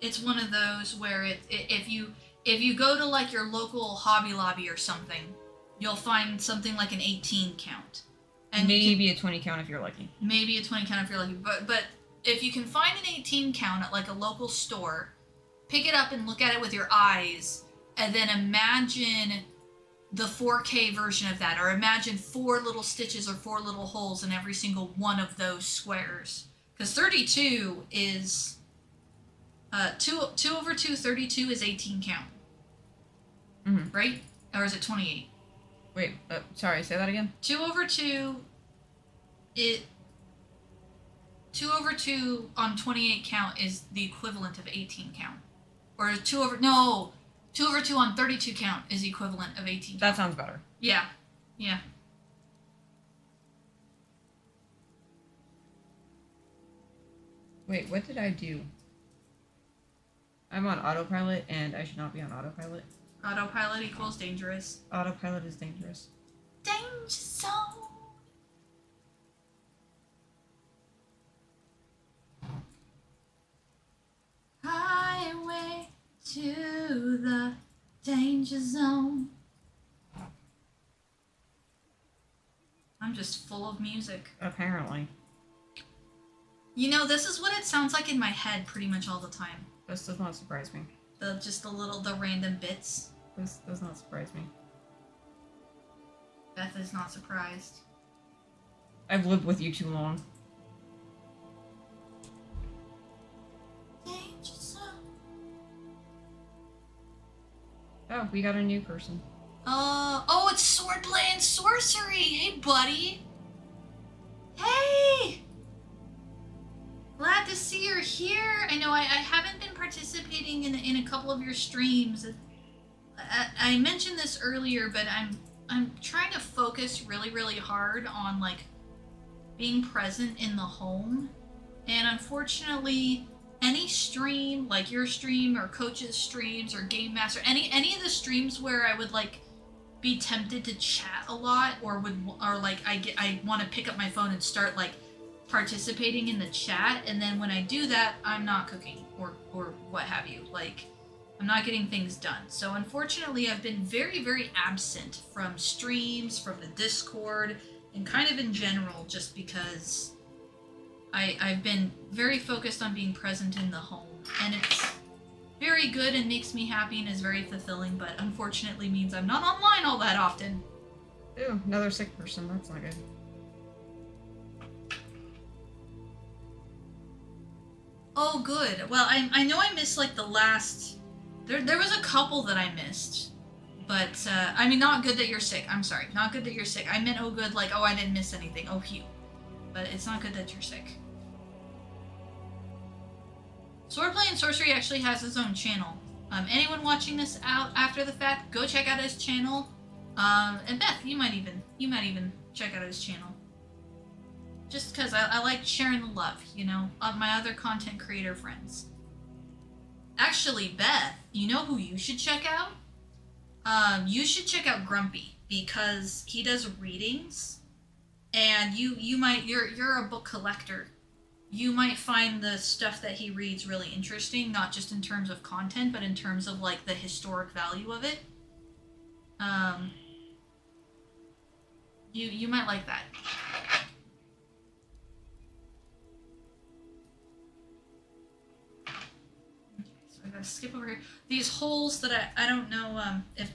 Speaker 1: It's one of those where if you go to like your local Hobby Lobby or something, you'll find something like an 18 count. And
Speaker 2: maybe a 20 count if you're lucky.
Speaker 1: Maybe a 20 count if you're lucky. But if you can find an 18 count at like a local store, pick it up and look at it with your eyes, and then imagine the 4K version of that, or imagine 4 little stitches or 4 little holes in every single one of those squares. Because 32 is 2/2. 32 is 18 count, right? Or is it 28?
Speaker 2: Wait, sorry. Say that again.
Speaker 1: 2/2. 2/2 on 28 count is the equivalent of 18 count, or 2/2 on 32 count is the equivalent of 18 count.
Speaker 2: That sounds better.
Speaker 1: Yeah.
Speaker 2: Wait, what did I do? I'm on autopilot, and I should not be on autopilot.
Speaker 1: Autopilot equals dangerous.
Speaker 2: Autopilot is dangerous.
Speaker 1: Danger zone. Highway to the danger zone. I'm just full of music.
Speaker 2: Apparently.
Speaker 1: You know, this is what it sounds like in my head pretty much all the time.
Speaker 2: This does not surprise me.
Speaker 1: The random bits.
Speaker 2: This does not surprise me.
Speaker 1: Beth is not surprised.
Speaker 2: I've lived with you too long.
Speaker 1: Danger zone.
Speaker 2: Oh, we got a new person.
Speaker 1: Oh, it's Swordplay and Sorcery. Hey, buddy. Hey. Glad to see you're here. I know I haven't been participating in a couple of your streams. I mentioned this earlier, but I'm trying to focus really, really hard on like being present in the home. And unfortunately, any stream, like your stream or Coach's streams or Game Master, any of the streams where I would like be tempted to chat a lot, or like I want to pick up my phone and start like participating in the chat, and then when I do that, I'm not cooking or what have you. Like, I'm not getting things done. So unfortunately, I've been very, very absent from streams, from the Discord, and kind of in general, just because I've been very focused on being present in the home, and it's very good and makes me happy and is very fulfilling, but unfortunately means I'm not online all that often.
Speaker 2: Ooh, another sick person. That's not good.
Speaker 1: Oh, good. Well, I know I missed like the last. There was a couple that I missed, but I mean, not good that you're sick. I'm sorry, not good that you're sick. I meant oh good, like oh I didn't miss anything. Oh phew, but it's not good that you're sick. Swordplay and Sorcery actually has his own channel. Anyone watching this out after the fact, go check out his channel. And Beth, you might even check out his channel. Just because I like sharing the love, you know, of my other content creator friends. Actually, Beth, you know who you should check out? You should check out Grumpy, because he does readings, and you're a book collector. You might find the stuff that he reads really interesting, not just in terms of content, but in terms of like the historic value of it. You might like that. So I gotta skip over here. These holes that I don't know if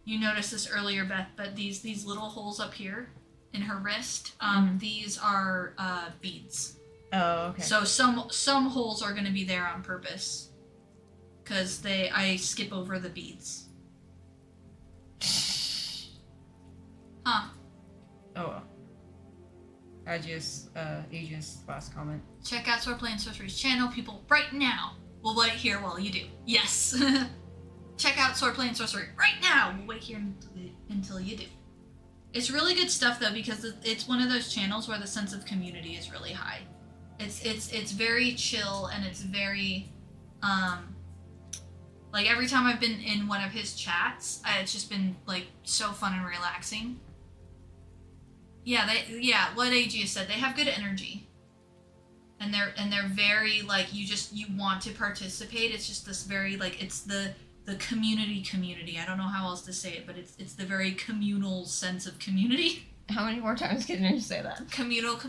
Speaker 1: you noticed this earlier, Beth, but these little holes up here in her wrist, these are beads.
Speaker 2: Oh, okay.
Speaker 1: So some holes are going to be there on purpose, because I skip over the beads. Huh.
Speaker 2: Oh well. Aegis last comment.
Speaker 1: Check out Swordplay and Sorcery's channel, people, right now. We'll wait here while you do. Yes. Check out Swordplay and Sorcery right now. We'll wait here until you do. It's really good stuff though, because it's one of those channels where the sense of community is really high. It's very chill, and it's very like every time I've been in one of his chats, it's just been like so fun and relaxing. Yeah, what AG said, they have good energy. And they're very like you want to participate. It's just this very like it's the community. I don't know how else to say it, but it's the very communal sense of community.
Speaker 2: How many more times can you say that?
Speaker 1: Communal.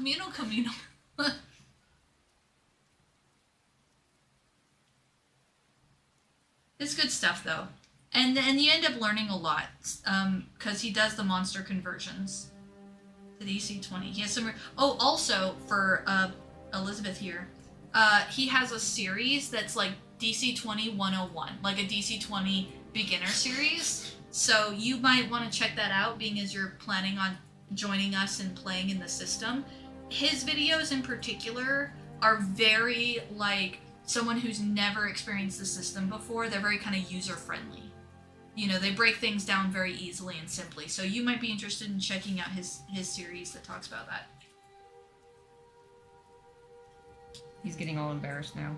Speaker 1: It's good stuff though, and you end up learning a lot, because he does the monster conversions to DC 20. He has some. Also for Elizabeth here, he has a series that's like DC 20 101, like a DC 20 beginner series. So you might want to check that out, being as you're planning on joining us and playing in the system. His videos in particular are very like someone who's never experienced the system before. They're very kind of user friendly. You know, they break things down very easily and simply. So you might be interested in checking out his series that talks about that.
Speaker 2: He's getting all embarrassed now.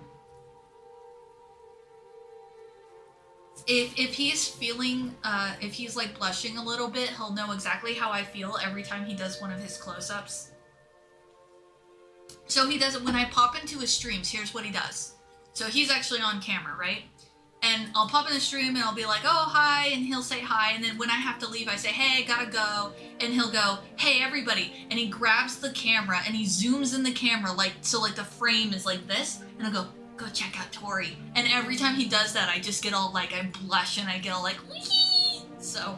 Speaker 1: If he's feeling, if he's like blushing a little bit, he'll know exactly how I feel every time he does one of his close-ups. So he does it when I pop into his streams. Here's what he does. So he's actually on camera, right? And I'll pop in the stream and I'll be like, oh, hi, and he'll say hi. And then when I have to leave, I say, hey, gotta go. And he'll go, hey, everybody. And he grabs the camera and he zooms in the camera, like, so like the frame is like this. And I'll go check out Tori. And every time he does that, I just get all like, I blush and I get all like, wee. So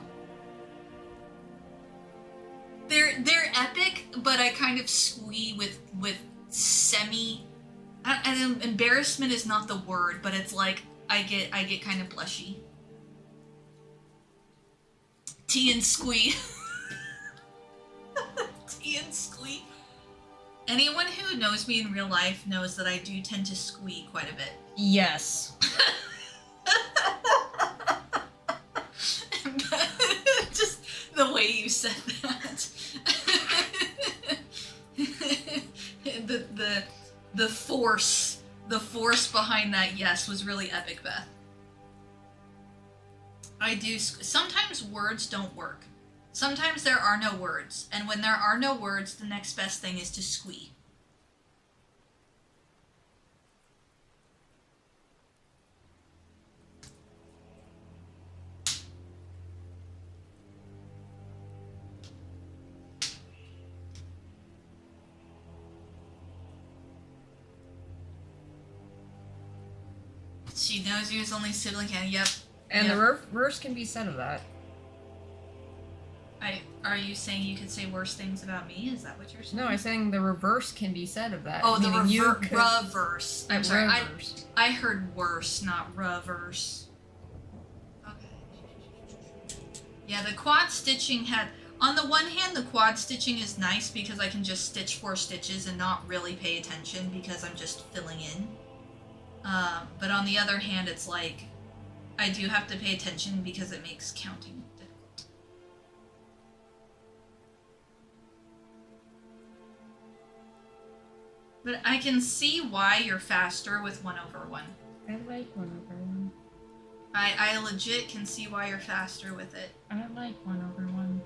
Speaker 1: they're epic, but I kind of squee with semi. Embarrassment is not the word, but it's like I get kind of blushy. Tea and squee. Tea and squee. Anyone who knows me in real life knows that I do tend to squee quite a bit.
Speaker 2: Yes.
Speaker 1: Just the way you said that. the force behind that yes was really epic, Beth. I do. Sometimes words don't work. Sometimes there are no words, and when there are no words, the next best thing is to squee. She knows you as only sibling can. Yep.
Speaker 2: And
Speaker 1: yep.
Speaker 2: the reverse can be said of that.
Speaker 1: Are you saying you could say worse things about me? Is that what you're saying?
Speaker 2: No, I'm saying the reverse can be said of that.
Speaker 1: Oh, the
Speaker 2: meaning you could-
Speaker 1: reverse. I'm sorry.
Speaker 2: reverse.
Speaker 1: I heard worse, not reverse. Okay. Yeah, the quad stitching had. On the one hand, the quad stitching is nice because I can just stitch 4 stitches and not really pay attention because I'm just filling in. But on the other hand, it's like I do have to pay attention because it makes counting difficult. But I can see why you're faster with 1/1.
Speaker 2: I like 1/1.
Speaker 1: I legit can see why you're faster with it.
Speaker 2: I like 1/1.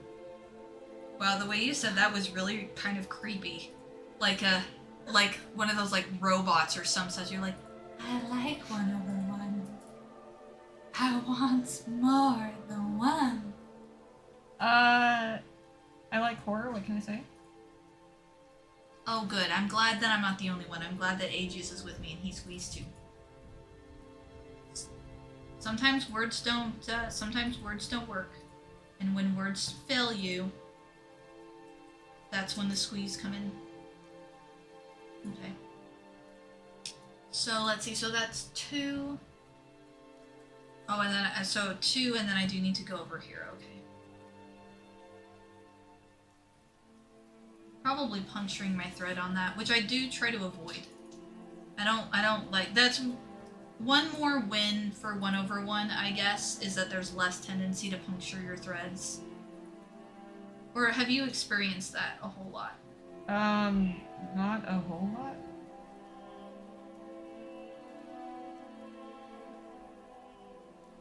Speaker 1: Wow, the way you said that was really kind of creepy. Like one of those like robots or some such. You're like, I like 1/1. I want more than one.
Speaker 2: I like horror. What can I say?
Speaker 1: Oh, good. I'm glad that I'm not the only one. I'm glad that Aegis is with me and he squeezed too. Sometimes words don't work, and when words fail you, that's when the squeeze come in. Okay. So let's see. So that's 2. Oh, and then so 2, and then I do need to go over here. Okay. Probably puncturing my thread on that, which I do try to avoid. I don't like. That's one more win for 1/1, I guess, is that there's less tendency to puncture your threads. Or have you experienced that a whole lot?
Speaker 2: Not a whole lot.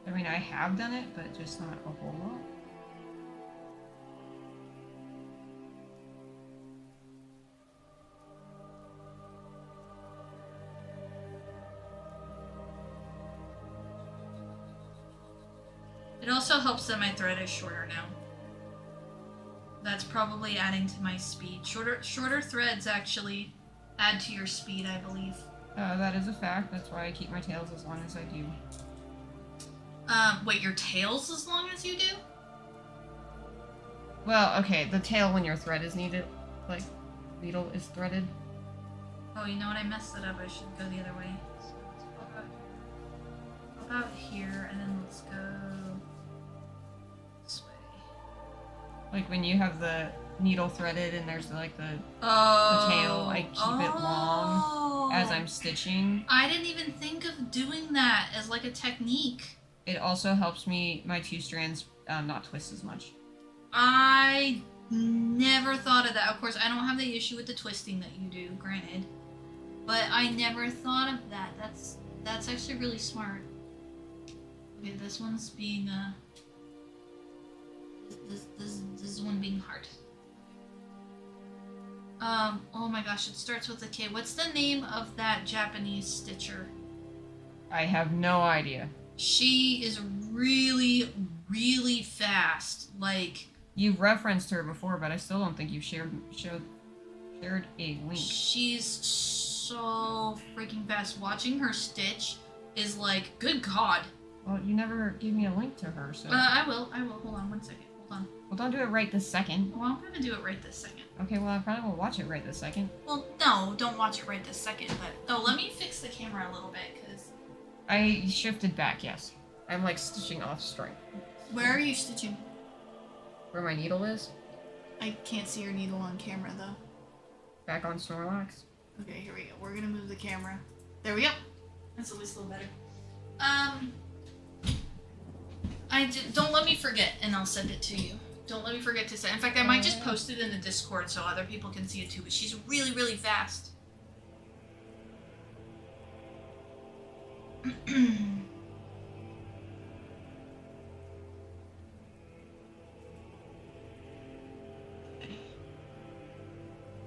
Speaker 2: I mean, I have done it, but just not a whole lot.
Speaker 1: It also helps that my thread is shorter now. That's probably adding to my speed. Shorter threads actually add to your speed, I believe.
Speaker 2: That is a fact. That's why I keep my tails as long as I do.
Speaker 1: Wait, your tails as long as you do?
Speaker 2: Well, okay, the tail when your thread is needed, like, needle is threaded.
Speaker 1: Oh, you know what? I messed it up. I should go the other way. So let's go about here, and then let's go this way.
Speaker 2: Like when you have the needle threaded and there's like the
Speaker 1: Oh.
Speaker 2: tail, I keep it long as I'm stitching.
Speaker 1: I didn't even think of doing that as like a technique.
Speaker 2: It also helps me, my 2 strands, not twist as much.
Speaker 1: I never thought of that. Of course, I don't have the issue with the twisting that you do, granted. But I never thought of that. That's actually really smart. Okay, this one's being this is one being hard. Oh my gosh, it starts with a K. What's the name of that Japanese stitcher?
Speaker 2: I have no idea.
Speaker 1: She is really, really fast. Like,
Speaker 2: You've referenced her before, but I still don't think you've shared a link.
Speaker 1: she's so freaking fast. Watching her stitch is like, good God.
Speaker 2: Well, you never gave me a link to her, so...
Speaker 1: I will. Hold on 1 second. Hold on.
Speaker 2: Well, don't do it right this second.
Speaker 1: Well, I'm gonna do it right this second.
Speaker 2: Okay, well, I probably will watch it right this second.
Speaker 1: Well, no, don't watch it right this second. But let me fix the camera a little bit, because
Speaker 2: I shifted back, yes. I'm, like, stitching off strength.
Speaker 1: where are you stitching?
Speaker 2: Where my needle is?
Speaker 1: I can't see your needle on camera though.
Speaker 2: Back on Snorlax.
Speaker 1: Okay, here we go. We're gonna move the camera. There we go. That's at least a little better. Don't let me forget, and I'll send it to you. Don't let me forget to send. In fact, I might just post it in the Discord so other people can see it too. But she's really, really fast.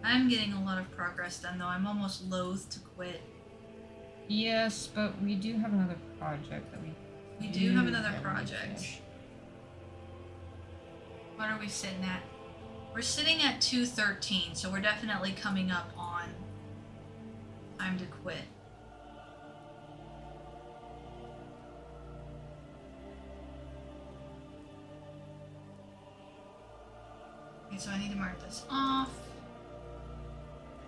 Speaker 1: I'm getting a lot of progress done, though. I'm almost loath to quit.
Speaker 2: Yes, but we do have another project that
Speaker 1: We do have another
Speaker 2: to
Speaker 1: project.
Speaker 2: finish.
Speaker 1: What are we sitting at? We're sitting at 2:13, so we're definitely coming up on time to quit. Okay, so I need to mark this off.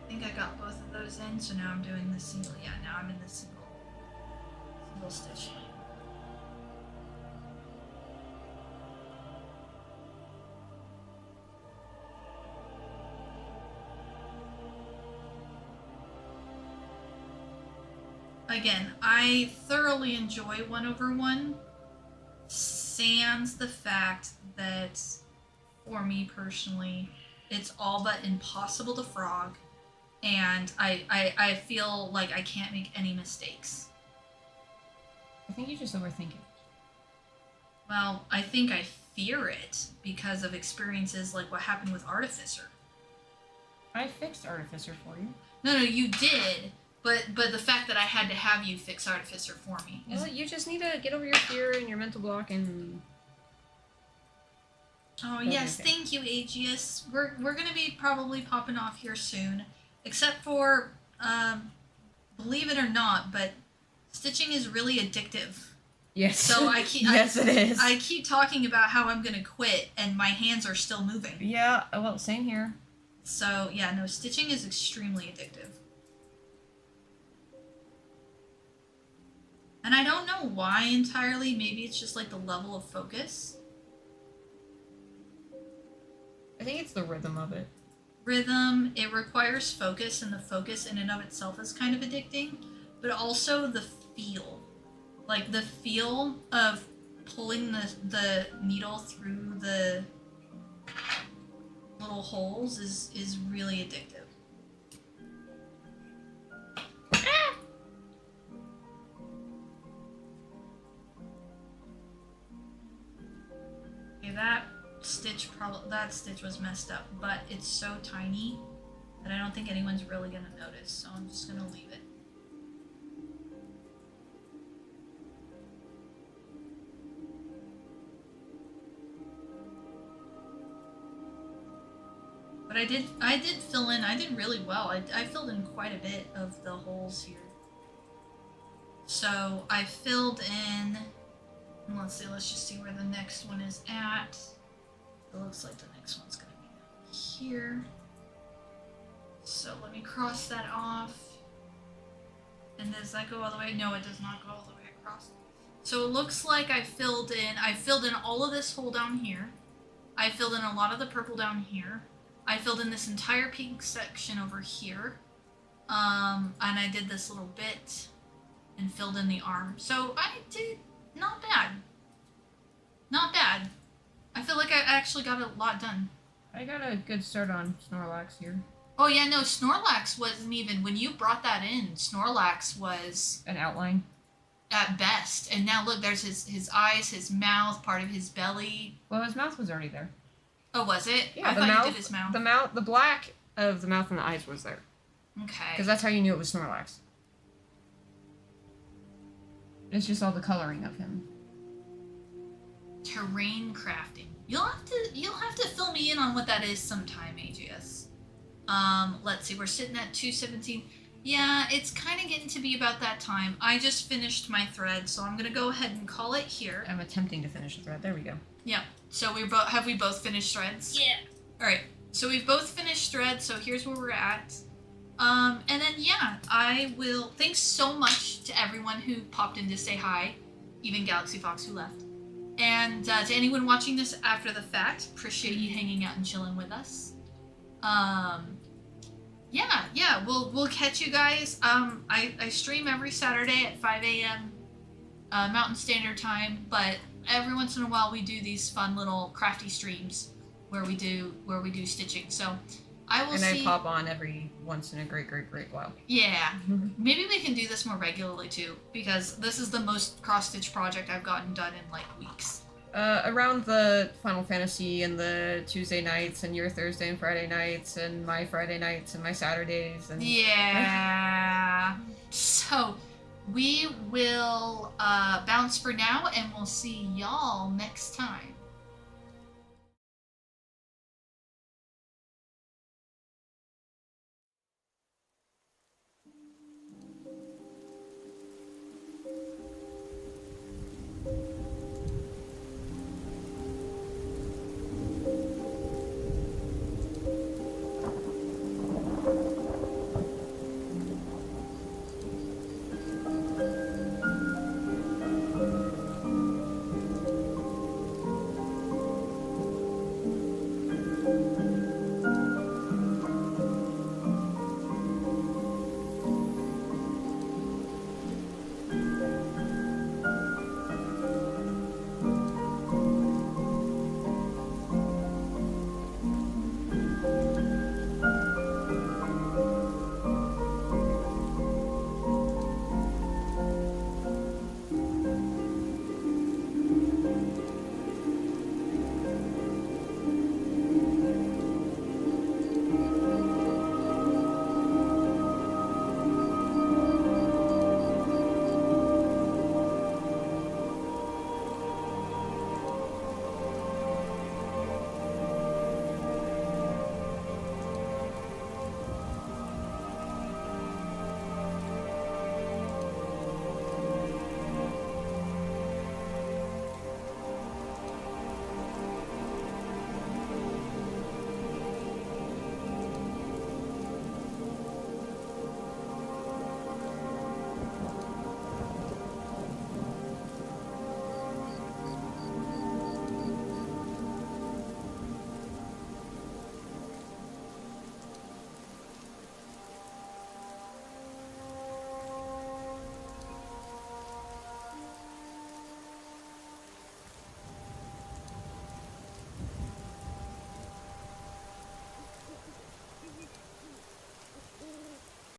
Speaker 1: I think I got both of those in, so now I'm doing the single. Yeah, now I'm in the single stitch. Again, I thoroughly enjoy 1/1, sans the fact that, for me personally, it's all but impossible to frog, and I feel like I can't make any mistakes.
Speaker 2: I think you just overthink it.
Speaker 1: Well, I think I fear it because of experiences like what happened with Artificer.
Speaker 2: I fixed Artificer for you.
Speaker 1: No, you did, but the fact that I had to have you fix Artificer for me is...
Speaker 2: Well, you just need to get over your fear and your mental block and...
Speaker 1: Oh yes, thank you, Aegeus. We're gonna be probably popping off here soon, except for, believe it or not, but stitching is really addictive.
Speaker 2: Yes.
Speaker 1: So I keep
Speaker 2: yes, it is.
Speaker 1: I keep talking about how I'm gonna quit, and my hands are still moving.
Speaker 2: Yeah. Well, same here.
Speaker 1: So yeah, no, stitching is extremely addictive. And I don't know why entirely. Maybe it's just like the level of focus.
Speaker 2: I think it's the rhythm of it.
Speaker 1: Rhythm, it requires focus, and the focus in and of itself is kind of addicting, but also the feel. Like the feel of pulling the needle through the little holes is really addictive. Okay, that stitch was messed up, but it's so tiny that I don't think anyone's really gonna notice, so I'm just gonna leave it. But I did fill in, I did really well. I filled in quite a bit of the holes here. So I filled in, let's just see where the next one is at. It looks like the next one's gonna be down here. So let me cross that off. And does that go all the way? No, it does not go all the way across. So it looks like I filled in all of this hole down here. I filled in a lot of the purple down here. I filled in this entire pink section over here. And I did this little bit and filled in the arm. So I did not bad. Not bad. I feel like I actually got a lot done.
Speaker 2: I got a good start on Snorlax here.
Speaker 1: Oh yeah, no, Snorlax wasn't even, when you brought that in, Snorlax was
Speaker 2: An outline.
Speaker 1: at best. And now look, there's his eyes, his mouth, part of his belly.
Speaker 2: Well, his mouth was already there.
Speaker 1: Oh, was it?
Speaker 2: Yeah,
Speaker 1: I
Speaker 2: the
Speaker 1: thought
Speaker 2: mouth.
Speaker 1: you did his mouth.
Speaker 2: The black of the mouth and the eyes was there.
Speaker 1: Okay.
Speaker 2: Because that's how you knew it was Snorlax. It's just all the coloring of him.
Speaker 1: Terrain crafting. You'll have to fill me in on what that is sometime, AGS. Let's see, we're sitting at 2:17. Yeah, it's kind of getting to be about that time. I just finished my thread, so I'm gonna go ahead and call it here.
Speaker 2: I'm attempting to finish the thread. There we go.
Speaker 1: Yeah. So we both finished threads?
Speaker 4: Yeah.
Speaker 1: All right. So we've both finished threads. So here's where we're at. And then yeah, I will. Thanks so much to everyone who popped in to say hi, even Galaxy Fox who left. And to anyone watching this after the fact, appreciate you hanging out and chilling with us. Yeah, we'll catch you guys. I stream every Saturday at 5 a.m. Mountain Standard Time, but every once in a while we do these fun little crafty streams where we do stitching. So I will see.
Speaker 2: And I pop on every once in a great while.
Speaker 1: Yeah, maybe we can do this more regularly too, because this is the most cross-stitch project I've gotten done in like weeks.
Speaker 2: Around the Final Fantasy and the Tuesday nights and your Thursday and Friday nights and my Friday nights and my Saturdays and
Speaker 1: Yeah. So we will bounce for now, and we'll see y'all next time.